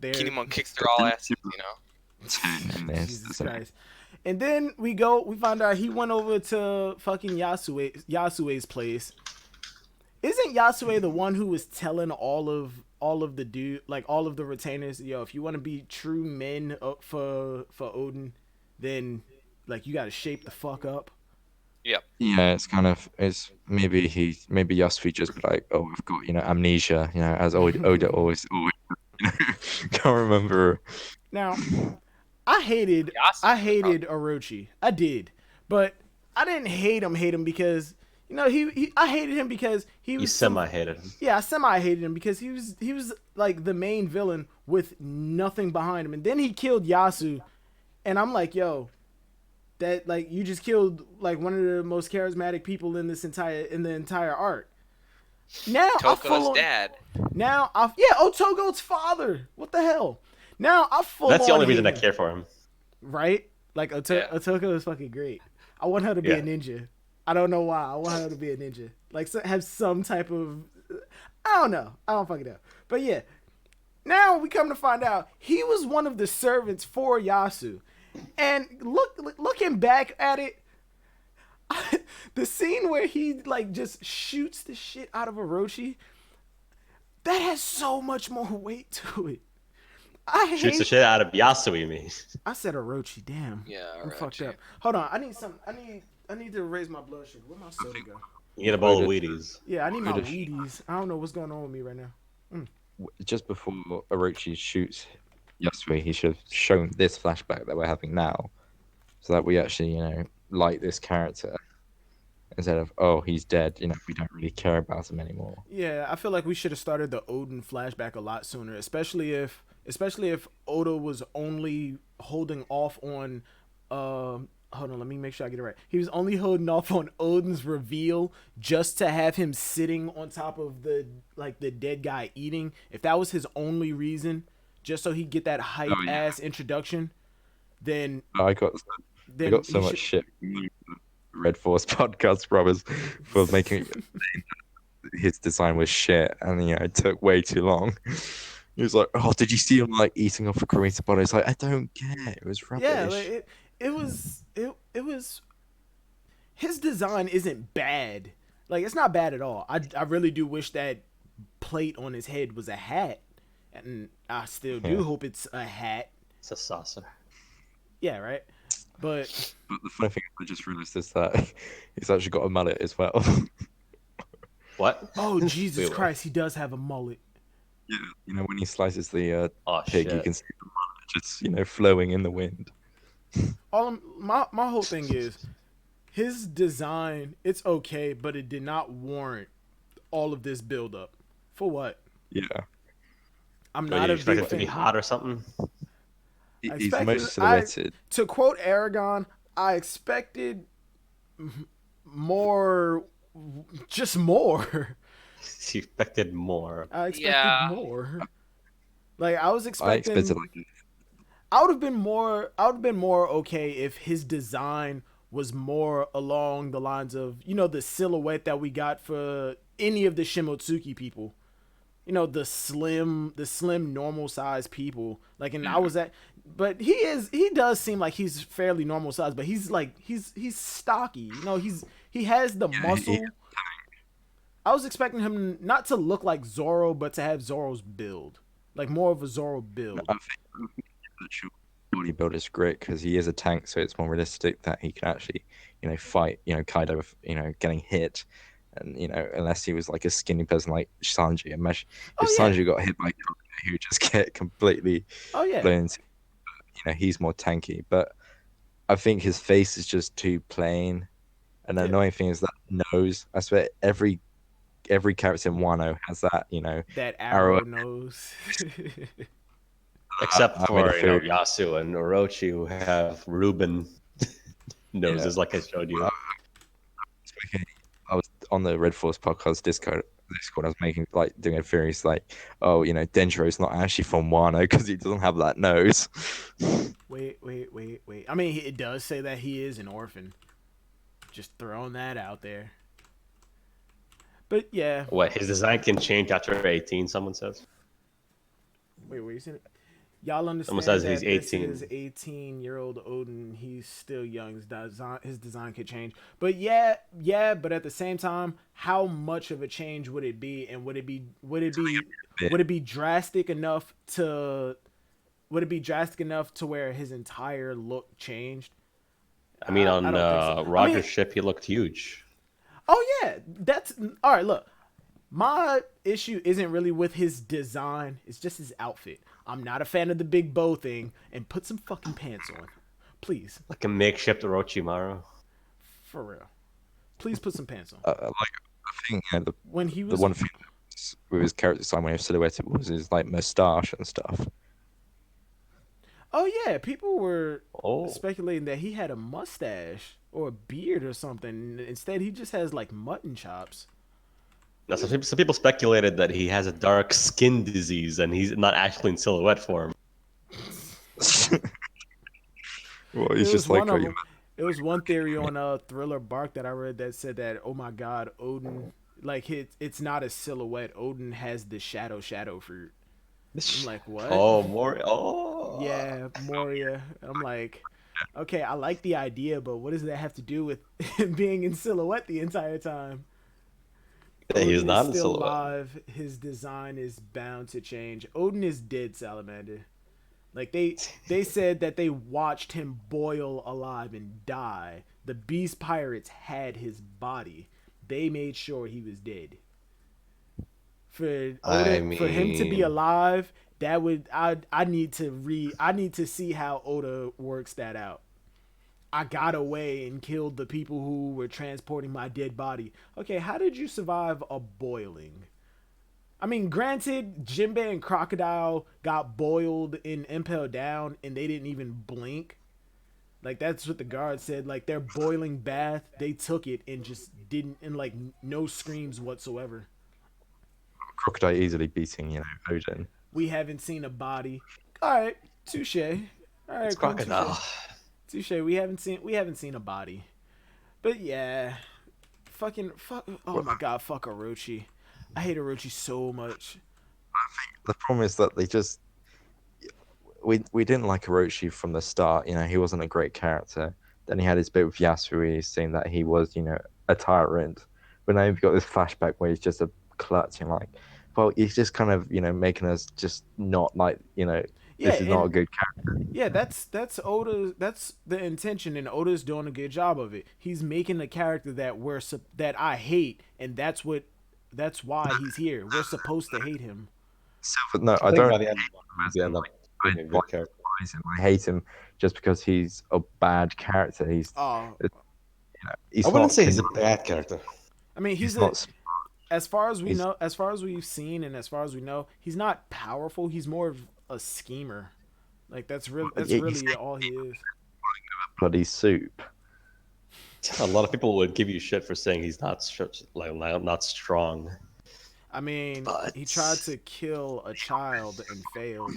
Kinemon kicks their all asses, Jesus Christ. And then we find out he went over to fucking Yasue's place. Isn't Yasue the one who was telling all of the retainers, yo, if you want to be true men for Odin, then like you got to shape the fuck up. Yep. Yeah, it's maybe Yasui just be like, oh, I've got amnesia, as Oda always can't remember. Now, I hated Orochi. I did, but I didn't hate him because I hated him because he was. You semi-hated him. Yeah, I semi-hated him because he was like the main villain with nothing behind him, and then he killed Yasu, and I'm like, yo. That like you just killed like one of the most charismatic people in the entire arc. Now Toko's dad. Now Togo's father. What the hell? Now I full. That's the only reason I him. care for him. Right? Like Otoko is fucking great. I want her to be Yeah. a ninja. I don't know why. I want her to be a ninja. Like, have some type of... I don't know. I don't fucking know. But yeah. Now we come to find out he was one of the servants for Yasu. And looking back at it, the scene where he like just shoots the shit out of Orochi, that has so much more weight to it. Shoots the shit out of Yasu, you mean? I said Orochi, damn. Yeah, I'm Orochi. fucked up. Hold on, I need to raise my blood sugar. Where my soda go? You get a bowl of Wheaties. Yeah, I need my Wheaties. I don't know what's going on with me right now. Just before Orochi shoots Yasui, he should have shown this flashback that we're having now, so that we actually, like this character instead of, oh, he's dead. We don't really care about him anymore. Yeah, I feel like we should have started the Odin flashback a lot sooner, especially if Oda was only holding off on. Hold on, let me make sure I get it right. He was only holding off on Odin's reveal just to have him sitting on top of the dead guy eating. If that was his only reason, just so he get that hype ass introduction, then I got so much shit from the Red Force podcast brothers for making his design was shit, and it took way too long. He was like, "Oh, did you see him like eating off a Karita body?" It's like, I don't care. It was rubbish. Yeah, it was. His design isn't bad. Like, it's not bad at all. I really do wish that plate on his head was a hat, and I still do hope it's a hat. It's a saucer. Yeah, right. But the funny thing I just realized is that he's actually got a mullet as well. What? Oh, Jesus Christ, he does have a mullet. Yeah, when he slices the pig, shit. you can see the mullet just flowing in the wind. My whole thing is his design. It's okay, but it did not warrant all of this build up. For what? Yeah. I'm So not you a expect big it to be fan. hot or something? He's most silhouetted. To quote Aragon, I expected more, just more. You expected more. I expected more. Like, I was expecting. I expected I would have been more okay if his design was more along the lines of, the silhouette that we got for any of the Shimotsuki people. The slim normal size people. Like, and I was but he does seem like he's fairly normal size, but he's stocky. He has the muscle. I was expecting him not to look like Zoro, but to have Zoro's build. Like, more of a Zoro build. I think the bodybuilder's great because he is a tank, so it's more realistic that he can actually, fight, Kaido with, getting hit. And, unless he was like a skinny person like Sanji. Imagine if Sanji got hit by Kaido, he would just get completely blown into. He's more tanky. But I think his face is just too plain. And the annoying thing is that nose. I swear every character in Wano has that, that arrow nose. Except for Yasu and Orochi, who have Reuben noses, like I showed you. I was on the Red Force podcast Discord. I was doing a theory. Like, oh, Denjiro's not actually from Wano because he doesn't have that nose. Wait. I mean, it does say that he is an orphan. Just throwing that out there. But yeah. What, his design can change after 18, someone says? Wait, you saying? Y'all understand someone says that he's 18. This is 18-year-old Odin. He's still young. His design could change. But yeah, but at the same time, how much of a change would it be? And would it be drastic enough to where his entire look changed? I mean, on so. Roger's ship, he looked huge. Oh yeah, that's all right. Look, my issue isn't really with his design; it's just his outfit. I'm not a fan of the big bow thing. And put some fucking pants on, please. Like a makeshift Orochimaru. For real, please put some pants on. I think when he was the one thing with his character design when he was silhouetted was his mustache and stuff. Oh yeah, people were speculating that he had a mustache or a beard or something. Instead, he just has mutton chops. Now, some people speculated that he has a dark skin disease and he's not actually in silhouette form. Well, he's just It was one theory on Thriller Bark that I read that said that, oh my god, Odin, like it's not a silhouette. Odin has the shadow fruit. I'm like, what? Oh, more. Oh. Yeah, Moria. I'm like, okay, I like the idea, but what does that have to do with being in silhouette the entire time? Yeah, he's Odin not is in still silhouette. alive. His design is bound to change. Odin is dead, Salamander. Like they said that they watched him boil alive and die. The Beast Pirates had his body. They made sure he was dead. For Oda, for him to be alive, that would I need to see how Oda works that out. I got away and killed the people who were transporting my dead body. Okay, how did you survive a boiling? I mean, granted, Jinbei and Crocodile got boiled and impaled down, and they didn't even blink. Like, that's what the guard said. Like, their boiling bath, they took it and just didn't, and like, no screams whatsoever. Crocodile easily beating, Odin. We haven't seen a body. All right, touche. All right, It's Crocodile. Touche. We haven't seen a body. But yeah, fuck. Oh my god, fuck Orochi. I hate Orochi so much. I think the problem is that we didn't like Orochi from the start. He wasn't a great character. Then he had his bit with Yasui, saying that he was, a tyrant. But now you've got this flashback where he's just a klutz. And well, he's just kind of, making us just not like, this is not a good character. Yeah, that's Oda. That's the intention, and Oda's doing a good job of it. He's making a character that I hate, and that's why he's here. We're supposed to hate him. No, I don't. I hate him just because he's a bad character. I wouldn't say he's a bad character. I mean, he's not. As far as we know, as far as we've seen, and as far as we know, he's not powerful. He's more of a schemer. Like that's really all he is. Bloody soup. A lot of people would give you shit for saying he's not strong. I mean, he tried to kill a child and failed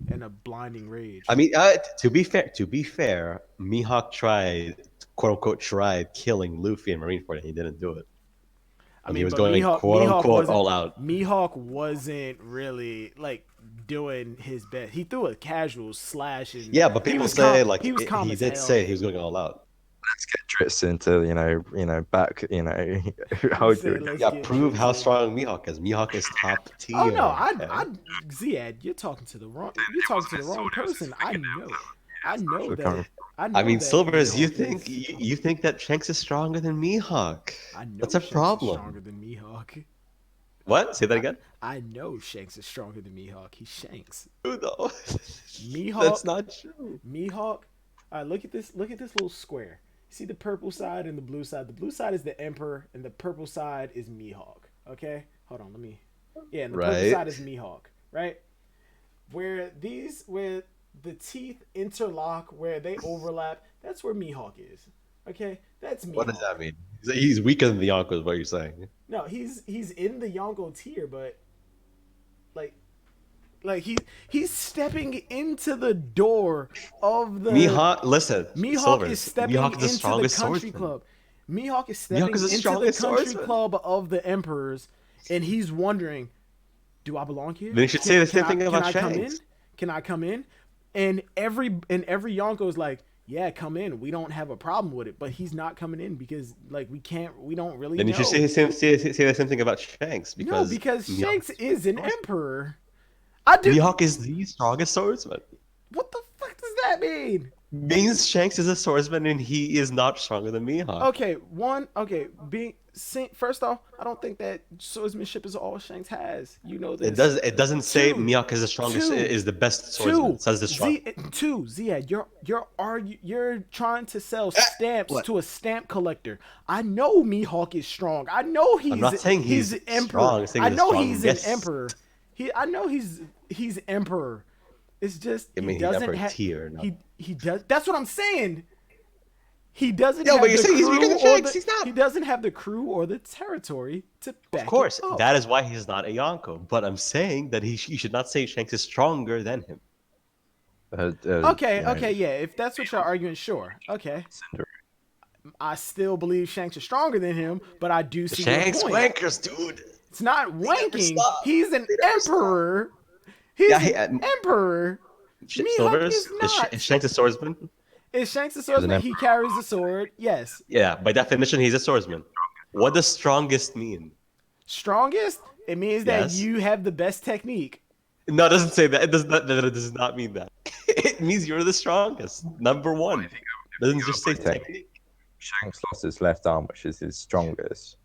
in a blinding rage. I mean, to be fair, Mihawk tried, quote unquote, killing Luffy and Marineford, and he didn't do it. I mean, he was going quote unquote all out. Mihawk wasn't really like doing his best. He threw a casual slash. And yeah, but people say he did say he was going all out. Let's get Tritz into back how prove how strong Mihawk is. Mihawk is top tier. Oh no, Ziad, you're talking to the wrong person. I know that. I mean, Silvers, you think that Shanks is stronger than Mihawk? I know that's a problem. Stronger than Mihawk. What? Say that again. I know Shanks is stronger than Mihawk. He's Shanks. Who though? Mihawk. That's not true. Mihawk. All right, look at this little square. See the purple side and the blue side. The blue side is the Emperor, and the purple side is Mihawk. Okay, hold on, let me. Yeah, and the purple side is Mihawk, right? Where the teeth interlock, where they overlap, that's where Mihawk is. Okay, that's Mihawk. What does that mean? He's weaker than the Yonko, is what you're saying. No, he's in the Yonko tier, but like he's stepping into the door of the Mihawk. Listen, Mihawk is stepping into the country club. Mihawk is stepping into the country club of the emperors, and he's wondering, "Do I belong here?" Then you should say the same thing about Shanks. Can I come in? And every Yonko is like, "Yeah, come in. We don't have a problem with it." But he's not coming in because we don't really. Then you should say the same thing about Shanks because Shanks is an emperor. Mihawk is the strongest swordsman. What the fuck does that mean? Means Shanks is a swordsman and he is not stronger than Mihawk. First off, I don't think that swordsmanship is all Shanks has. You know this. It doesn't say Mihawk is the strongest. Is the best swordsman. It says the strongest. Ziad, you're trying to sell stamps to a stamp collector. I know Mihawk is strong. I know he's. I'm not saying he's emperor. I know he's an emperor. I know he's emperor. It's just he doesn't have tier. No. He does. That's what I'm saying. He doesn't. No, but you're saying he's weaker than Shanks. He's not. He doesn't have the crew or the territory to back. Of course, it up. That is why he's not a Yonko. But I'm saying that you should not say Shanks is stronger than him. Okay, yeah. If that's what you're arguing, sure. Okay. I still believe Shanks is stronger than him, but I do see Shanks your point. wankers, dude. It's not wanking. stop. He's an They never emperor. He's Yeah, an emperor. Mihawk Silvers is not. is Shanks a swordsman? Is Shanks a swordsman? He carries a sword. Yes. Yeah, by definition, he's a swordsman. What does strongest mean? Strongest? It means that Yes. you have the best technique. No, it doesn't say that. It does not mean that. It means you're the strongest. Number one. It doesn't just say technique. Shanks lost his left arm, which is his strongest.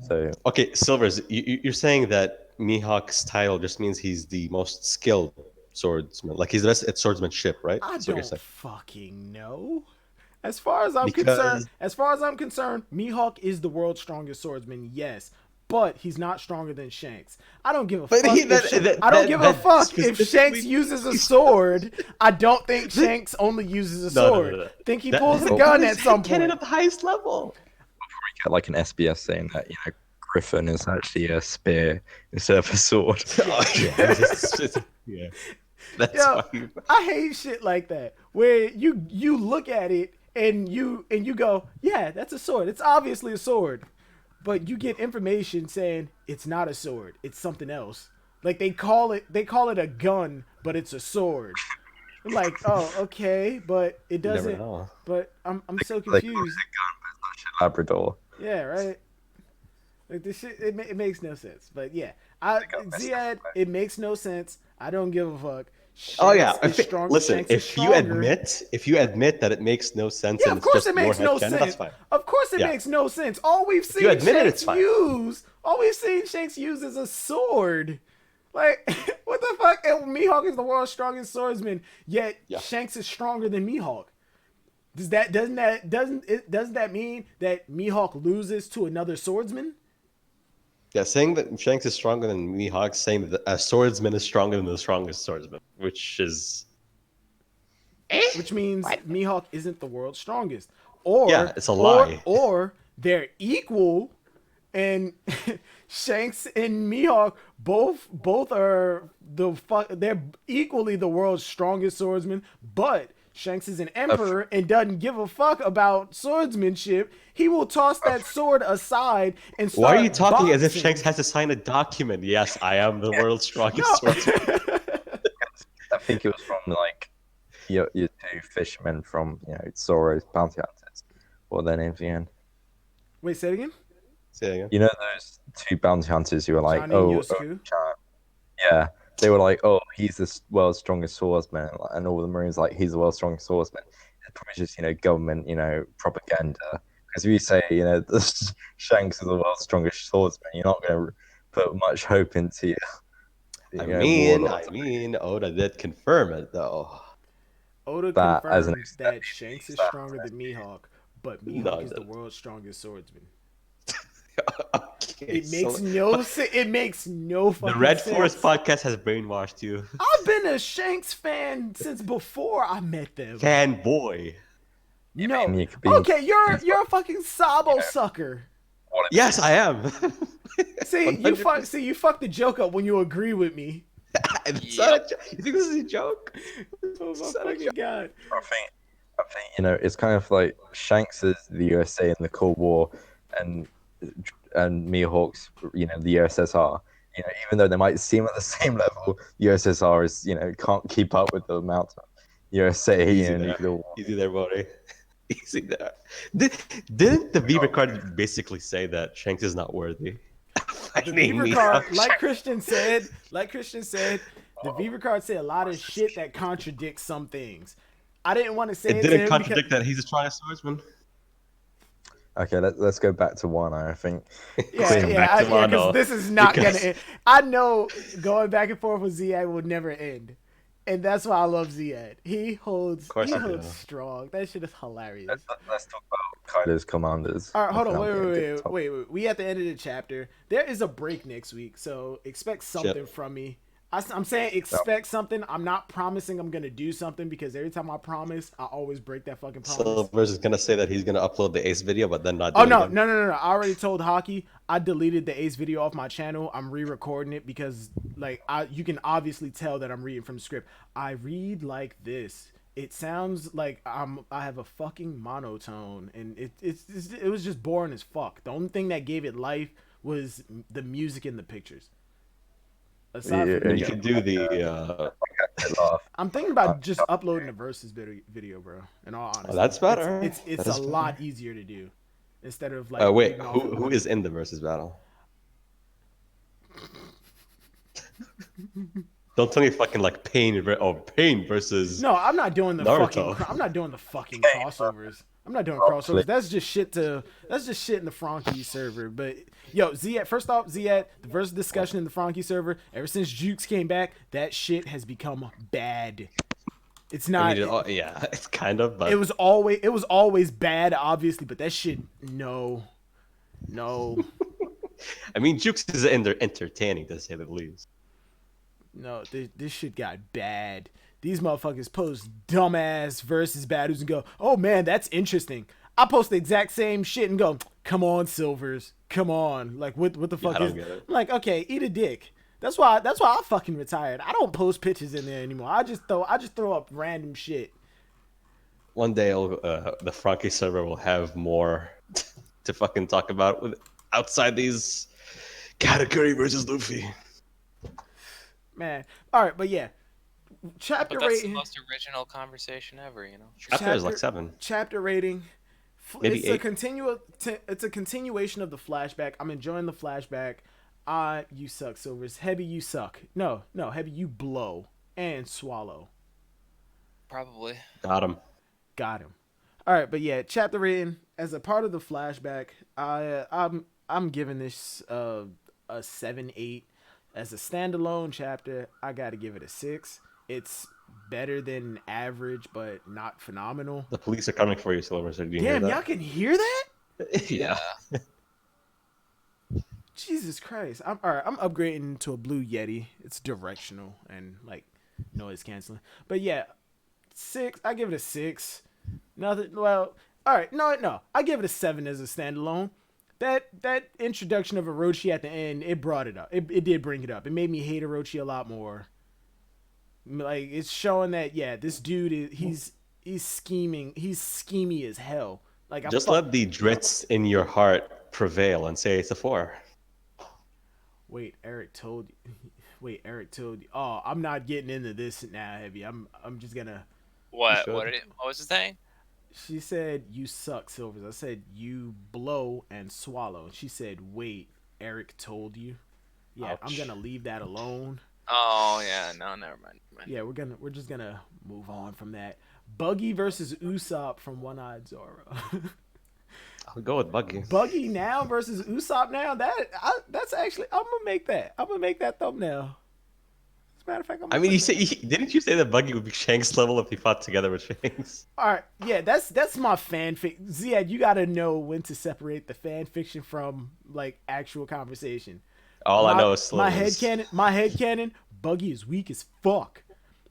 So Okay, Silvers, you're saying that Mihawk's title just means he's the most skilled swordsman. Like he's the best at swordsmanship, right? I That's what you're don't saying. fucking know. As far as I'm Because- concerned, Mihawk is the world's strongest swordsman, yes. But he's not stronger than Shanks. I don't give a fuck. I don't give a fuck if Shanks uses a sword. I don't think Shanks only uses a sword. No. Think he pulls a gun at some Cannon point. at the highest level. get like an SBS saying that Griffin is actually a spear instead of a sword. Yeah. That's Yo, why I hate shit like that where you look at it and you go, yeah, that's a sword. It's obviously a sword, but you get information saying it's not a sword. It's something else. Like they call it a gun, but it's a sword. I'm like, oh, okay, but it never doesn't. know. But I'm so They call it a confused. gun, but it's actually a Labrador. Yeah, right. Like this shit, it makes no sense. But yeah, Ziad, it makes no sense. I don't give a fuck. Oh yeah, Shanks is strong- listen. Shanks is If you stronger. admit that it makes no sense, Yeah, and of course it's just it makes your no headcanon, sense. that's fine. Of course it Yeah. makes no sense. All we've seen you admit it, Shanks it's fine. all we've seen Shanks use is a sword. Like, what the fuck? And Mihawk is the world's strongest swordsman, yet Yeah. Shanks is stronger than Mihawk. Doesn't that mean that Mihawk loses to another swordsman? Yeah, saying that Shanks is stronger than Mihawk, saying that a swordsman is stronger than the strongest swordsman, which is Which means Mihawk isn't the world's strongest. Or Yeah, it's a lie. Or they're equal, and Shanks and Mihawk both are they're equally the world's strongest swordsman, but Shanks is an emperor and doesn't give a fuck about swordsmanship. He will toss that sword aside and start Why are you talking as if boxing. Shanks has to sign a document? Yes, I am the world's strongest No. swordsman. I think it was from like your two fishermen from Zoro's bounty hunters. What are their names again? Wait, say it again? Say it again. You know those two bounty hunters who were like, Johnny and Yosuke? yeah. They were like, oh, he's the world's strongest swordsman, and all the Marines like, he's the world's strongest swordsman. It's probably just government propaganda. Because if you say Shanks is the world's strongest swordsman, you're not going to put much hope into I mean, Oda did confirm it though. Oda That as an confirms that Shanks is stronger than Mihawk, but Mihawk is the world's strongest swordsman. Okay, It makes so- no sense. It makes no fucking The Red sense. Forest podcast has brainwashed you. I've been a Shanks fan since before I met them. Fanboy. No. you could be- Okay, you're a fucking Sabo sucker. Yes, I am. See, you fucked the joke up when you agree with me. It's not a you think this is a joke? Oh my It's not a fucking joke. god. I think it's kind of like Shanks is the USA in the Cold War, and Mihawk's the USSR. Even though they might seem at the same level, USSR is can't keep up with the amount of USA Easy there. nuclear war. Easy there, buddy. Easy there. Didn't the Beaver card basically say that Shanks is not worthy? The Beaver card, like Christian said, the Beaver card said a lot of shit that contradicts some things. I didn't want to say It to didn't him contradict that he's the strongest swordsman. Okay, let's go back to Wano. I think. Yeah, to Wano, because this is not because- gonna end. I know going back and forth with Ziad will never end, and that's why I love Ziad. He holds course I do. strong. That shit is hilarious. Let's talk about Kaido's commanders. All right, hold on, Without getting to the wait. We at the end of the chapter. There is a break next week, so expect something from me. I'm saying expect something. I'm not promising I'm gonna do something because every time I promise, I always break that fucking promise. Silver's is gonna say that he's gonna upload the Ace video, but then not. Oh no, no! I already told Hockey. I deleted the Ace video off my channel. I'm re-recording it because, like, you can obviously tell that I'm reading from the script. I read like this. It sounds like I have a fucking monotone, and it was just boring as fuck. The only thing that gave it life was the music and the pictures. Aside from you can do the. I'm thinking about just uploading the versus video, bro. In all honesty, that's better. It's a lot easier to do instead of like. Wait, who is in the versus battle? Don't tell me fucking like Pain versus. No, I'm not doing the Naruto. fucking. I'm not doing the fucking crossovers. I'm not doing crossovers. That's just shit in the Frankie server. But yo, Ziad, first off, Ziad, the versus discussion in the Frankie server, ever since Jukes came back, that shit has become bad. It's not. I mean, yeah, it's kind of. But it was always bad, obviously, but that shit, no. I mean, Jukes is entertaining to say the least. No, this shit got bad. These motherfuckers post dumbass versus battles and go, oh man, that's interesting. I post the exact same shit and go, come on, Silvers, come on. Like, what the fuck is? I'm like, okay, eat a dick. That's why I fucking retired. I don't post pictures in there anymore. I just throw up random shit. One day, the Frankie server will have more to fucking talk about outside these category versus Luffy. Man, all right, but yeah, chapter that's rating. The most original conversation ever, you know. Chapter is like 7. Chapter rating. Maybe it's 8. It's a continuation of the flashback. I'm enjoying the flashback. You suck, Silvers. Heavy, you suck. No, Heavy, you blow and swallow. Probably. Got him. All right, but yeah, chapter rating as a part of the flashback. I'm giving this a 7-8. As a standalone chapter, I gotta give it a 6. It's better than average, but not phenomenal. The police are coming for you, Silver. So damn, y'all can hear that? Yeah. Jesus Christ! I'm upgrading to a Blue Yeti. It's directional and like noise canceling. But yeah, 6. I give it a 6. Nothing. Well, all right. No. I give it a 7 as a standalone. That introduction of Orochi at the end, it brought it up. It did bring it up. It made me hate Orochi a lot more. Like, it's showing that, yeah, this dude he's scheming. He's schemy as hell. Like, just let the drits in your heart prevail and say it's a 4. Wait, Eric told you. Oh, I'm not getting into this now, Heavy. I'm just gonna. What was the thing? She said, you suck, Silvers. I said, you blow and swallow. She said, wait, Eric told you? Yeah, ouch. I'm going to leave that alone. Oh, yeah. No, never mind. Yeah, we're just going to move on from that. Buggy versus Usopp from One-Eyed Zoro. I'll go with Buggy. Buggy now versus Usopp now? That's actually, I'm going to make that. I'm going to make that thumbnail. Matter of fact, didn't you say that Buggy would be Shanks level if he fought together with Shanks? All right, yeah, that's my fanfic. Ziad, you gotta know when to separate the fan fiction from like actual conversation. I know is my headcanon. Buggy is weak as fuck,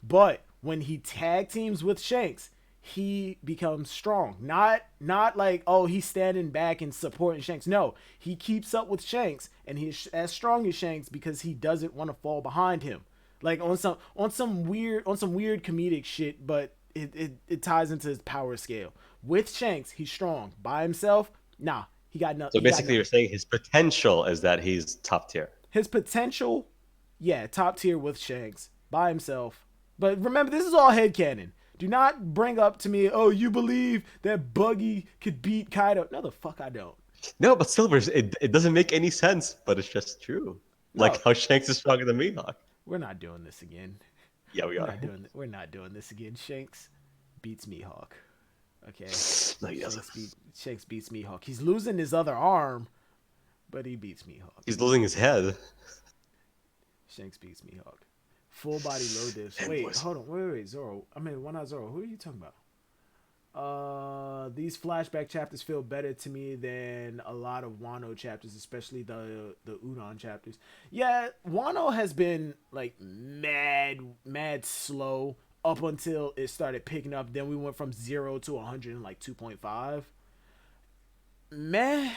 but when he tag teams with Shanks, he becomes strong. Not like, oh, he's standing back and supporting Shanks. No, he keeps up with Shanks, and he's as strong as Shanks because he doesn't want to fall behind him. Like on some weird comedic shit, but it ties into his power scale. With Shanks, he's strong. By himself, nah, he got nothing. So basically, you're saying his potential is that he's top tier. His potential, yeah, top tier with Shanks. By himself. But remember, this is all headcanon. Do not bring up to me, oh, you believe that Buggy could beat Kaido. No, the fuck I don't. No, but Silvers, it doesn't make any sense, but it's just true. No. Like how Shanks is stronger than Mihawk. We're not doing this again. Yeah, we are. We're not doing this again. Shanks beats Mihawk. Okay. No, he doesn't. Shanks beats Mihawk. He's losing his other arm, but he beats Mihawk. He's losing his head. Shanks beats Mihawk. Full body low dips. Wait, hold on. Wait, Zoro. I mean, One-Eyed Zoro. Who are you talking about? These flashback chapters feel better to me than a lot of Wano chapters, especially the Udon chapters. Yeah, Wano has been like mad slow up until it started picking up. Then we went from 0 to 100 in like 2.5. Man,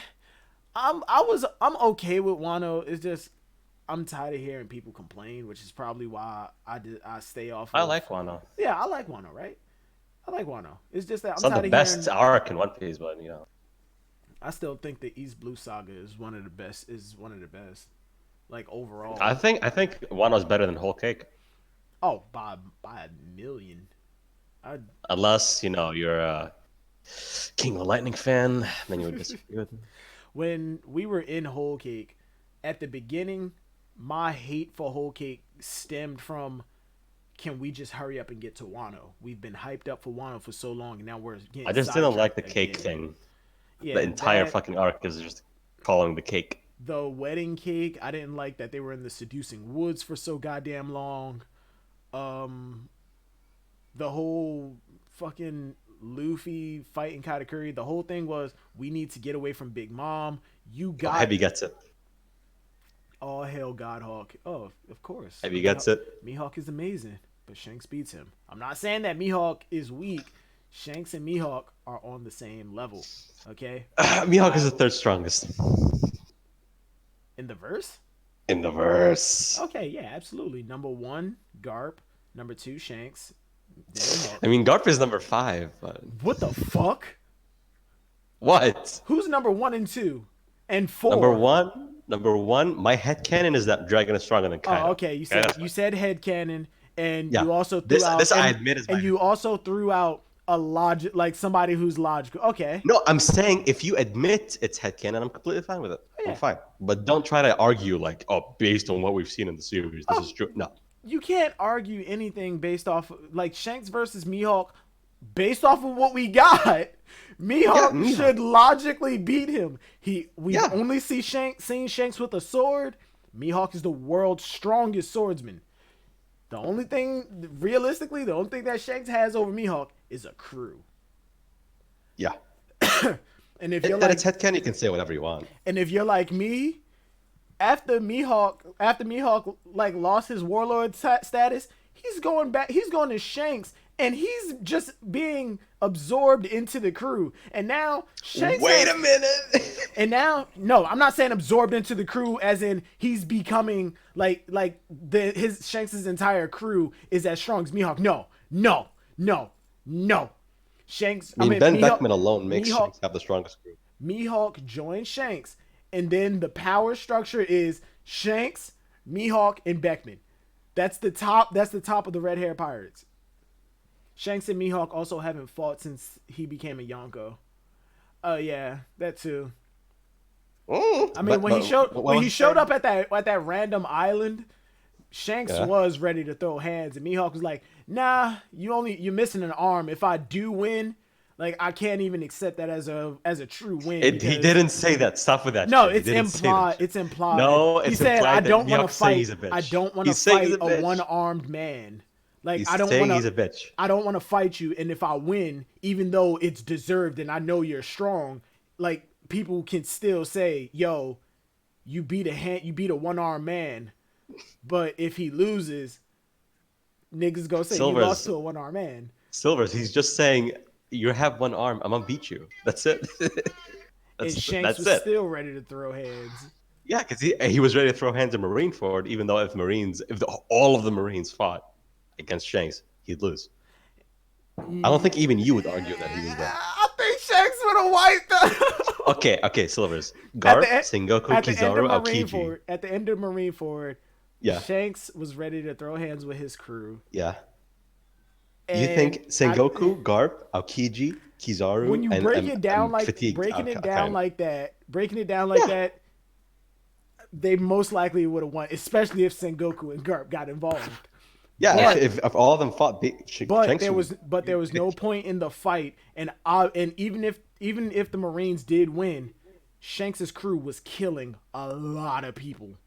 I'm okay with Wano. It's just I'm tired of hearing people complain, which is probably why I stay off. I like Wano. Yeah, I like Wano, right? I like Wano. It's just that It's not the best arc in One Piece, but you know. I still think the East Blue Saga is one of the best. Like overall. I think Wano's better than Whole Cake. Oh, by a million. Unless, you know, you're a King of Lightning fan, then you would disagree with me. When we were in Whole Cake, at the beginning, my hate for Whole Cake stemmed from, can we just hurry up and get to Wano? We've been hyped up for Wano for so long, and now we're getting I just didn't like the again. cake thing. Yeah, the entire fucking arc is just calling the cake. The wedding cake, I didn't like that they were in the seducing woods for so goddamn long. The whole fucking Luffy fighting Katakuri, the whole thing was, we need to get away from Big Mom. You got Heavy gets it. All hail Godhawk. Oh, of course. Heavy gets it. Mihawk is amazing, but Shanks beats him. I'm not saying that Mihawk is weak. Shanks and Mihawk are on the same level. Okay? Mihawk is the third strongest. In the verse? In the verse. Okay, yeah, absolutely. Number 1, Garp. Number 2, Shanks. Then Mihawk. I mean, Garp is number 5, but... What the fuck? What? Who's number 1 and 2? And 4? Number one, my headcanon is that Dragon is stronger than Kaido. Oh, okay. You said headcanon, and yeah. you also threw out... This I admit is and you also threw out a logic, like somebody who's logical. Okay. No, I'm saying if you admit it's headcanon, I'm completely fine with it. Yeah. I'm fine. But don't try to argue like, oh, based on what we've seen in the series, this is true. No. You can't argue anything based off, like, Shanks versus Mihawk, based off of what we got. Mihawk should logically beat him. We've only seen Shanks with a sword. Mihawk is the world's strongest swordsman. The only thing, realistically, the only thing that Shanks has over Mihawk is a crew. Yeah. And if it's headcanon, you can say whatever you want. And if you're like me, after Mihawk like lost his warlord status, he's going to Shanks. And he's just being absorbed into the crew. And now Shanks... Wait a minute! And now... No, I'm not saying absorbed into the crew as in he's becoming... Shanks' entire crew is as strong as Mihawk. No. Shanks... Ben Beckman alone makes Shanks have the strongest crew. Mihawk joins Shanks. And then the power structure is Shanks, Mihawk, and Beckman. That's the top of the Red Hair Pirates. Shanks and Mihawk also haven't fought since he became a Yonko. Oh yeah, that too. I mean, when he showed up at that random island, Shanks was ready to throw hands, and Mihawk was like, "Nah, you're missing an arm. If I do win, like I can't even accept that as a true win." He didn't say that. Stop with that. No, shit. it's implied. It's implied. No, it's he said, implied "I don't want to fight. I don't want to fight a one-armed man." Like I don't want to fight you, and if I win, even though it's deserved and I know you're strong, like people can still say, "Yo, you beat a one-armed man." But if he loses, niggas go say you lost to a one-armed man. Silvers, he's just saying you have one arm, I'm gonna beat you. That's it. And Shanks was still ready to throw hands. Yeah, because he was ready to throw hands in Marineford, even though if all of the Marines fought against Shanks, he'd lose. I don't think even you would argue that he was there. I think Shanks would have wiped them. Okay, Silvers. Garp, Sengoku, Kizaru, Aokiji. At the end of Marineford, Shanks was ready to throw hands with his crew. Yeah. You think Sengoku, Garp, Aokiji, Kizaru, when you break it down like that, they most likely would have won, especially if Sengoku and Garp got involved. Yeah, if all of them fought, there was no point in the fight, and even if the Marines did win, Shanks' crew was killing a lot of people.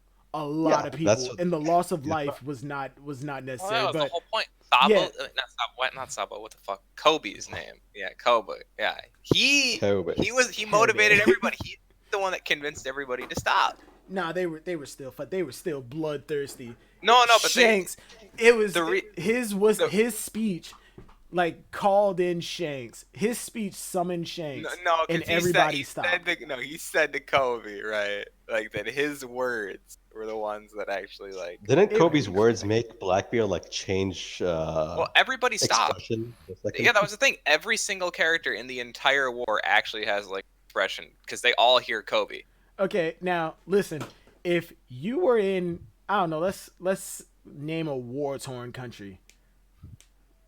a lot Yeah, of people, that's what- and the loss of life was not necessary. Well, that was the but whole point. Sabo, yeah. not Sabo. What the fuck? Kobe's name. Yeah, Kobe. Yeah, he Kobe. motivated everybody. He's the one that convinced everybody to stop. nah, they were still bloodthirsty. No, but Shanks, it was the his speech. Like called in Shanks. His speech summoned Shanks, and everybody stopped. He said to Kobe, right? Like that his words were the ones that actually like. Didn't Kobe's words make Blackbeard like change? Well, everybody stopped. Expression for a second? Yeah, that was the thing. Every single character in the entire war actually has like expression because they all hear Kobe. Okay, now listen. If you were in, I don't know, let's name a war-torn country.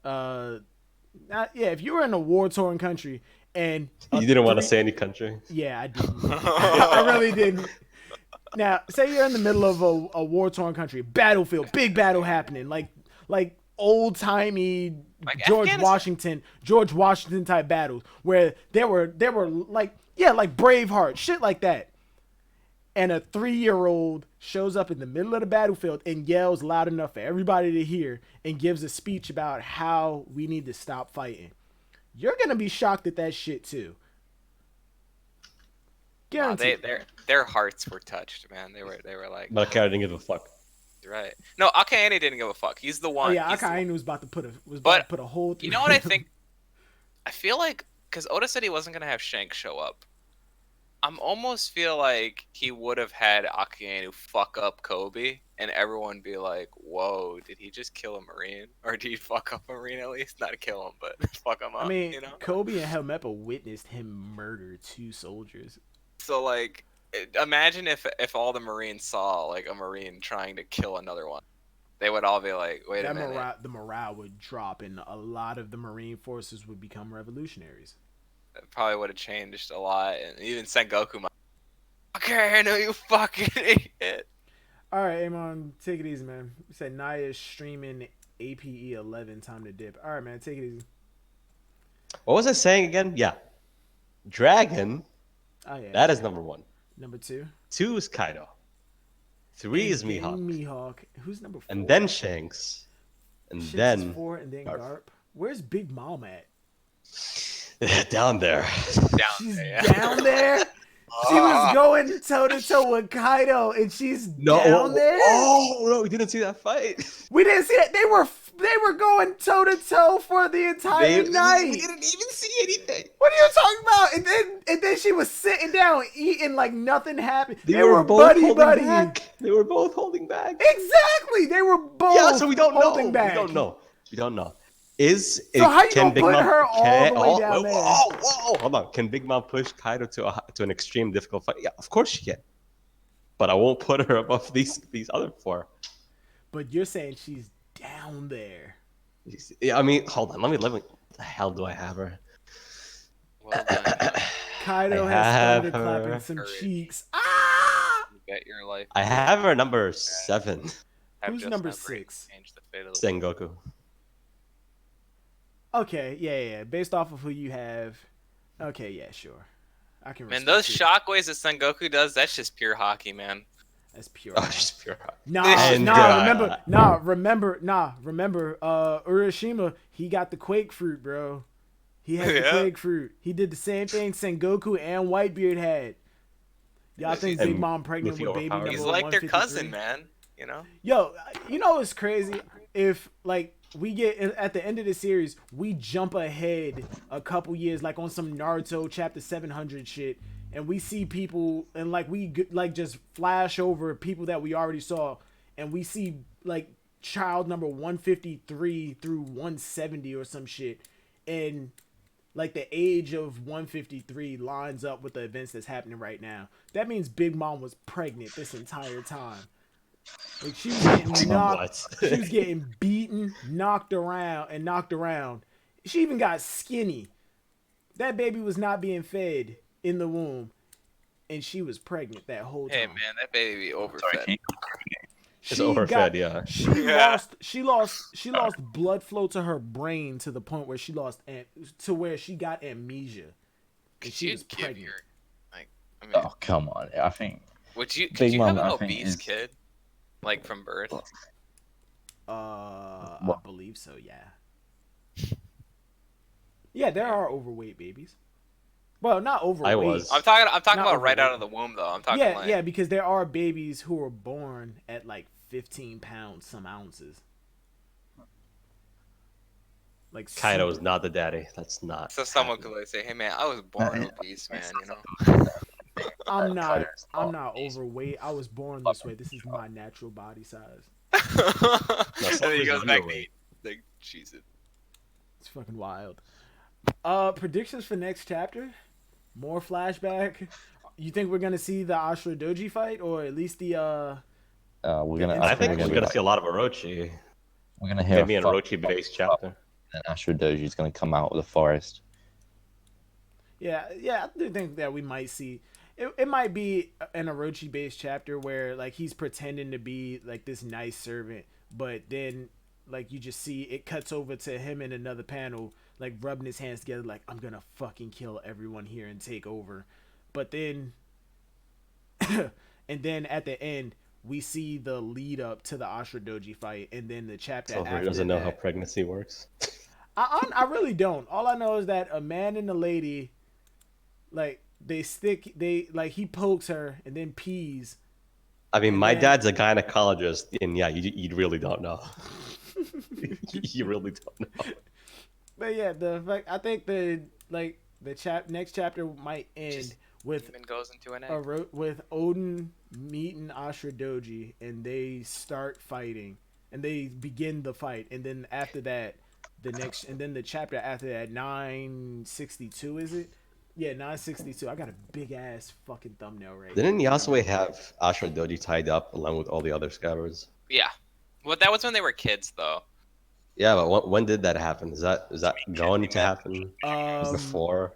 If you were in a war-torn country and You didn't want to say any country. yeah, I didn't. I really didn't. Now, say you're in the middle of a war-torn country, battlefield, big battle happening, like old-timey Like George Afghanistan. Washington type battles where there were like Braveheart, shit like that. And a 3-year-old shows up in the middle of the battlefield and yells loud enough for everybody to hear and gives a speech about how we need to stop fighting. You're gonna be shocked at that shit too. Guaranteed. Their hearts were touched, man. They were like. But I didn't give a fuck. Right. No, Akaane didn't give a fuck. He's the one. Oh yeah, Akaane was about to put a hole through. You know what I think? I feel like because Oda said he wasn't gonna have Shanks show up. I'm almost feel like he would have had Akainu fuck up Kobe, and everyone be like, "Whoa, did he just kill a Marine, or did he fuck up a Marine at least? Not kill him, but fuck him up." I mean, you know? Kobe and Helmeppa witnessed him murder 2 soldiers. So like, imagine if all the Marines saw like a Marine trying to kill another one, they would all be like, "Wait a minute." The morale would drop, and a lot of the Marine forces would become revolutionaries. It probably would have changed a lot, and even Sengoku might. Okay, I know you fucking idiot. All right, Amon, take it easy, man. You said Naya's streaming APE 11. Time to dip. All right, man, take it easy. What was I saying again? Yeah, Dragon. Oh yeah. That is number 1. Number 2. 2 is Kaido. 3 is Mihawk. Mihawk. Who's number 4? And then Shanks. And Shanks then is 4, and then Garp. Where's Big Mom at? down there. She's down there. She was going toe to toe with Kaido, and she's down there. Oh no, we didn't see that fight. We didn't see it. They were going toe to toe for the entire night. We didn't even see anything. What are you talking about? And then she was sitting down eating like nothing happened. They were both holding back. They were both holding back. Exactly. They were both. Yeah, so we don't know. Back. We don't know. How you gonna put her all the way down there? Whoa, hold on. Can Big Mom push Kaido to an extreme difficult fight? Yeah, of course she can. But I won't put her above these other 4. But you're saying she's down there. Yeah, I mean, hold on. Let me. What the hell do I have her? Well done. Kaido has started clapping some cheeks. Ah! Bet your life. I have her number 7. Who's number 6? Sengoku. Okay, yeah. Based off of who you have, okay, yeah, sure. I can. Man, those shockwaves that Sengoku does, that's just pure hockey, man. That's pure. Oh, just pure hockey. Remember, Urashima, he got the Quake Fruit, bro. He had the Quake Fruit. He did the same thing Sengoku and Whitebeard had. Y'all think Big Mom pregnant with baby number 153? He's like their cousin, man. You know? Yo, you know what's crazy? If, like, we get at the end of the series, we jump ahead a couple years, like on some Naruto chapter 700 shit, and we see people, and like we like just flash over people that we already saw, and we see like child number 153 through 170 or some shit, and like the age of 153 lines up with the events that's happening right now. That means Big Mom was pregnant this entire time. Like she was getting knocked, she was getting beaten, knocked around. She even got skinny. That baby was not being fed in the womb, and she was pregnant that whole time. Hey man, that baby overfed. It's overfed, yeah. She lost blood flow to her brain to the point where she got amnesia. And she was pregnant. Oh come on! I think Could you have an obese kid? like from birth? I believe so. Yeah. Yeah, there are overweight babies. Well, not overweight. I was. I'm talking Not about right overweight. out of the womb though. I'm talking Yeah, like yeah, because there are babies who are born at like 15 pounds, some ounces. Like Kaido is super- not the daddy. That's not. so someone happening. could like say, "Hey man, I was born obese, man," you know. I'm not overweight. I was born this way. This is my natural body size. And then he goes back to underweight. eat. Like, Jesus. It's fucking wild. Predictions for next chapter? More flashback? You think we're gonna see the Ashura Doji fight, or at least the We're gonna. I think We're we're gonna see a lot of Orochi. We're gonna hear Maybe a an fuck, Orochi-based chapter. and Ashura Doji's gonna come out of the forest. Yeah, I do think that we might see. It might be an Orochi based chapter where like he's pretending to be like this nice servant, but then like you just see it cuts over to him in another panel, like rubbing his hands together, like I'm gonna fucking kill everyone here and take over. But then, and then at the end we see the lead up to the Ashura Doji fight, and then the chapter So after he doesn't know that. how pregnancy works. I really don't. All I know is that a man and a lady, like he pokes her and then pees. I mean, And my then- dad's a gynecologist, and yeah, you really don't know. You really don't know. But yeah, I think the next chapter might end with Demon goes into an egg. with Odin meeting Ashura Doji, and they start fighting, and they begin the fight, and then after that, the chapter after that, 962 is it? Yeah, 962. I got a big ass fucking thumbnail right here. Didn't Yasue have Ashura Doji tied up along with all the other scabbards? Yeah. Well, that was when they were kids, though. Yeah, but when did that happen? Is that going to happen before?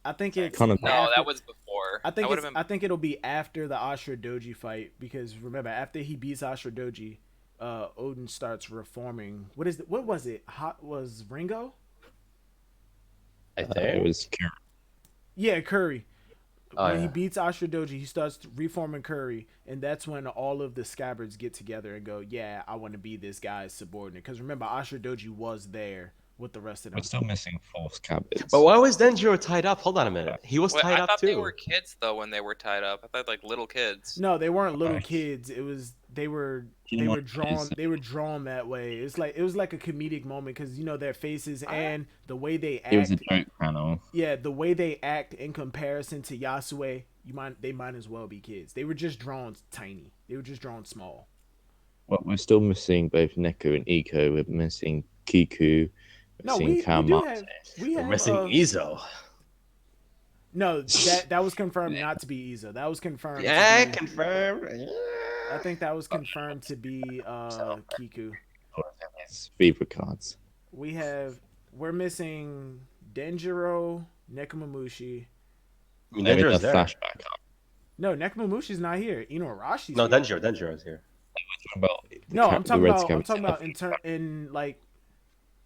I think it's Kind of- No, after- that was before. I think that would've been. I think it'll be after the Ashura Doji fight, because remember, after he beats Ashura Doji, Odin starts reforming. What was it? Was Ringo? I It think. was Yeah, Curry. Oh, When he yeah. beats Ashura Doji, he starts reforming Curry, and that's when all of the scabbards get together and go, "Yeah, I want to be this guy's subordinate." Because remember, Ashura Doji was there with the rest of them. We're still missing 4 scabbards. But why was Denjiro tied up? Hold on a minute. He was Wait, tied I up thought too. they were kids though when they were tied up. I thought like little kids. No, they weren't little Right. kids. It was they were know what drawn. it is? They were drawn that way. It was like a comedic moment because their faces and the way they It was a act. joke panel. Yeah, the way they act in comparison to Yasue, they might as well be kids. They were just drawn tiny. They were just drawn small. Well, we're still missing both Neko and Iko. We're missing Kiku. We're No, missing we do Kama. have We're missing Izo. No, that was confirmed not to be Izo. That was confirmed. Yeah, to be, confirmed. I think that was confirmed to be Kiku. His Vibra cards. We're missing Denjiro, Nekomamushi. Maybe the Denjiro's there. flashback. No, Nekomamushi's not here. Inuarashi's No, here. Denjiro's here. About No, I'm talking about Scabbards. in like.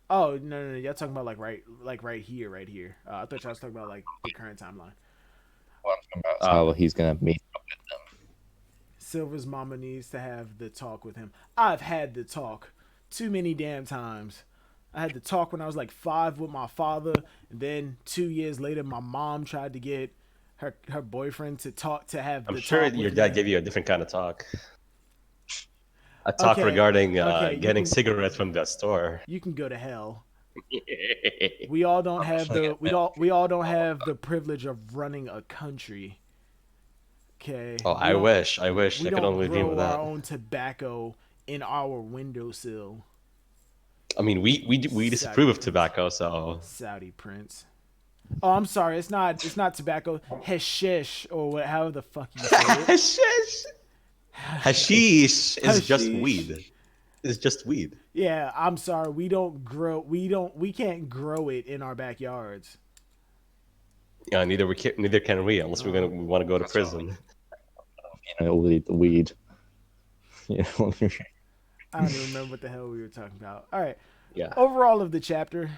Oh no, you're talking about like right here. I thought y'all was talking about like the current timeline. What I'm talking about is how he's gonna meet up with them. Silver's mama needs to have the talk with him. I've had the talk too many damn times. I had the talk when I was like 5 with my father, and then 2 years later, my mom tried to get her boyfriend to have. I'm the sure talk your with dad me. gave you a different kind of talk. A talk Okay, regarding okay, you getting can- cigarettes from the store. You can go to hell. We all don't have we all don't have the privilege of running a country. Okay. Oh, I wish I We could don't only dream grow of our that. own tobacco in our windowsill. I mean, we disapprove of tobacco, so Saudi prince. Oh, I'm sorry. It's not tobacco. Hashish or however the fuck you say it. hashish is just Hashish. weed. It's just weed. Yeah, I'm sorry. We can't grow it in our backyards. Yeah, neither can we unless we want to go to prison. You know, all the weed. You know, I don't even remember what the hell we were talking about. All right. Yeah. Overall of the chapter,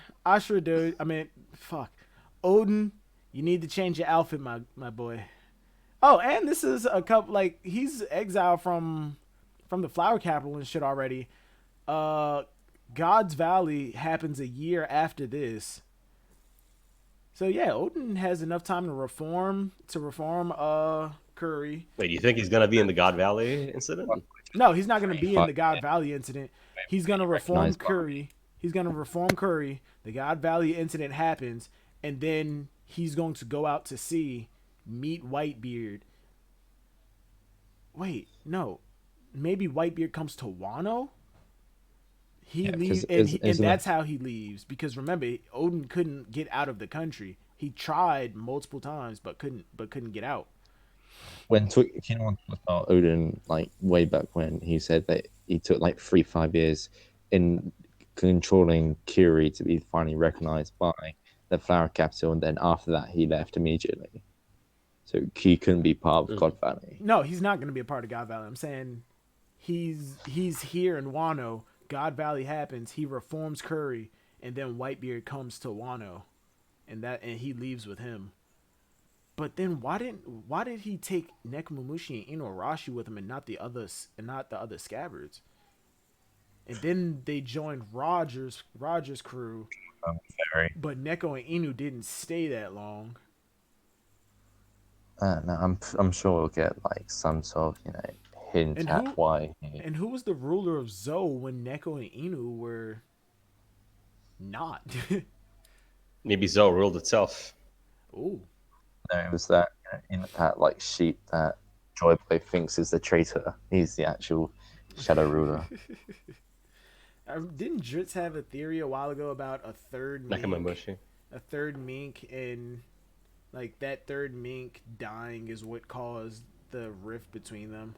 Odin, you need to change your outfit, my boy. Oh, and this is a couple he's exiled from from the Flower Capital and shit already. God's Valley happens a year after this. So yeah, Odin has enough time to reform Curry. Wait, do you think he's gonna be in the God Valley incident? No, he's not going to be in the God Valley incident. He's going to reform Curry. He's going to reform Curry. The God Valley incident happens, and then he's going to go out to sea, meet Whitebeard. Wait, no. Maybe Whitebeard comes to Wano? He leaves, and that's how he leaves. Because remember, Odin couldn't get out of the country. He tried multiple times, but couldn't get out. When Kinemon talked about Odin, like way back when, he said that he took like 3-5 years in controlling Curie to be finally recognized by the Flower Capital, and then after that he left immediately. So he couldn't be part of God Valley. No, he's not going to be a part of God Valley. I'm saying he's here in Wano. God Valley happens. He reforms Curry, and then Whitebeard comes to Wano, and he leaves with him. But then why did he take Nekomamushi and Inuarashi with him and not the other scabbards? And then they joined Roger's crew. But Neko and Inu didn't stay that long. No, I'm sure we'll get like some sort of hint at why. And who was the ruler of Zou when Neko and Inu were not? Maybe Zou ruled itself. Ooh. No, it was that that like sheep that Joyboy thinks is the traitor. He's the actual shadow ruler. Didn't Dritz have a theory a while ago about a third mink, and like that third mink dying is what caused the rift between them?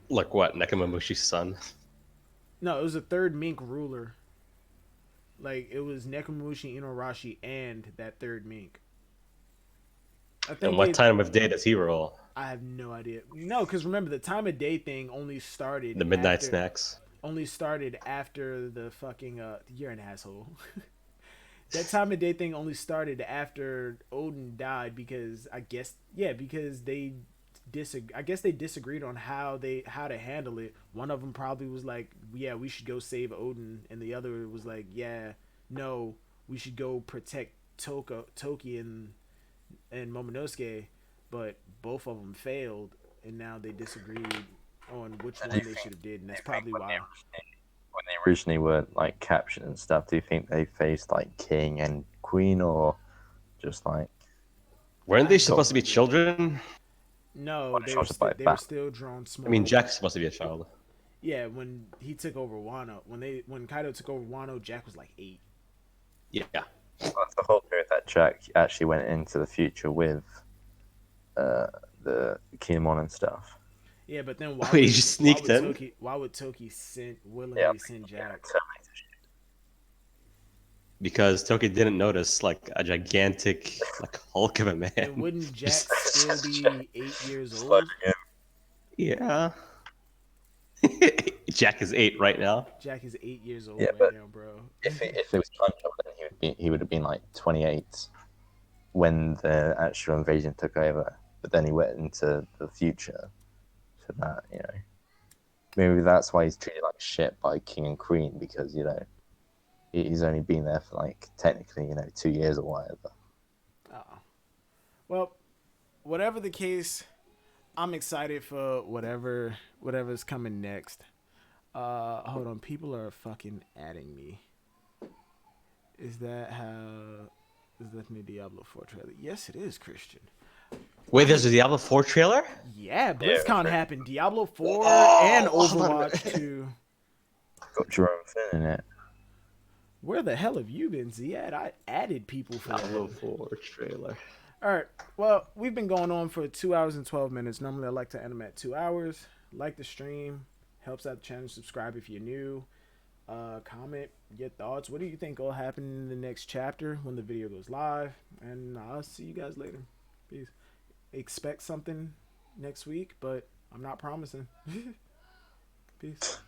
Like what? Nekomamushi's son? No, it was a third mink ruler. Like, it was Nekomamushi, Inuarashi, and that third mink. And what time of day does he roll? I have no idea. No, because remember, the time of day thing only started... The midnight snacks. Only started after the fucking... you're an asshole. That time of day thing only started after Odin died because, I guess... Yeah, because they... I guess they disagreed on how to handle it. One of them probably was like, yeah, we should go save Odin, and the other was like, yeah, no, we should go protect Toki and Momonosuke. But both of them failed, and now they disagreed on which one they should have did, and that's probably why. When they originally were like captured and stuff, do you think they faced like king and queen, or just like... Weren't they supposed to be children? No, they were still drawn small. I mean, Jack's supposed to be a child. Yeah, when he took over Wano, when Kaido took over Wano, Jack was like 8. Yeah. Well, that's the whole period that Jack actually went into the future with the Kinemon and stuff. Yeah, but then he just sneaked in? Why would Toki willingly send Jack? Because Toki didn't notice like a gigantic like hulk of a man. And wouldn't Jack still be 8 years old? Yeah. Jack is 8 right now. Jack is 8 years old now, bro. If it was time travel, then he would have been like 28 when the actual invasion took over. But then he went into the future, so that maybe that's why he's treated like shit by King and Queen, because he's only been there for like technically 2 years or whatever. Oh. Well, whatever the case, I'm excited for whatever's coming next. Hold on, people are fucking adding me. Is that the Diablo 4 trailer? Yes, it is, Christian. Wait, there's a Diablo 4 trailer? Yeah, BlizzCon happened. Diablo 4 and Overwatch 2. Got Jerome Finn in it. Where the hell have you been, Ziad? I added people for that. Diablo 4 trailer. All right. Well, we've been going on for 2 hours and 12 minutes. Normally, I like to end them at 2 hours. Like the stream. Helps out the channel. Subscribe if you're new. Comment your thoughts. What do you think will happen in the next chapter when the video goes live? And I'll see you guys later. Peace. Expect something next week, but I'm not promising. Peace.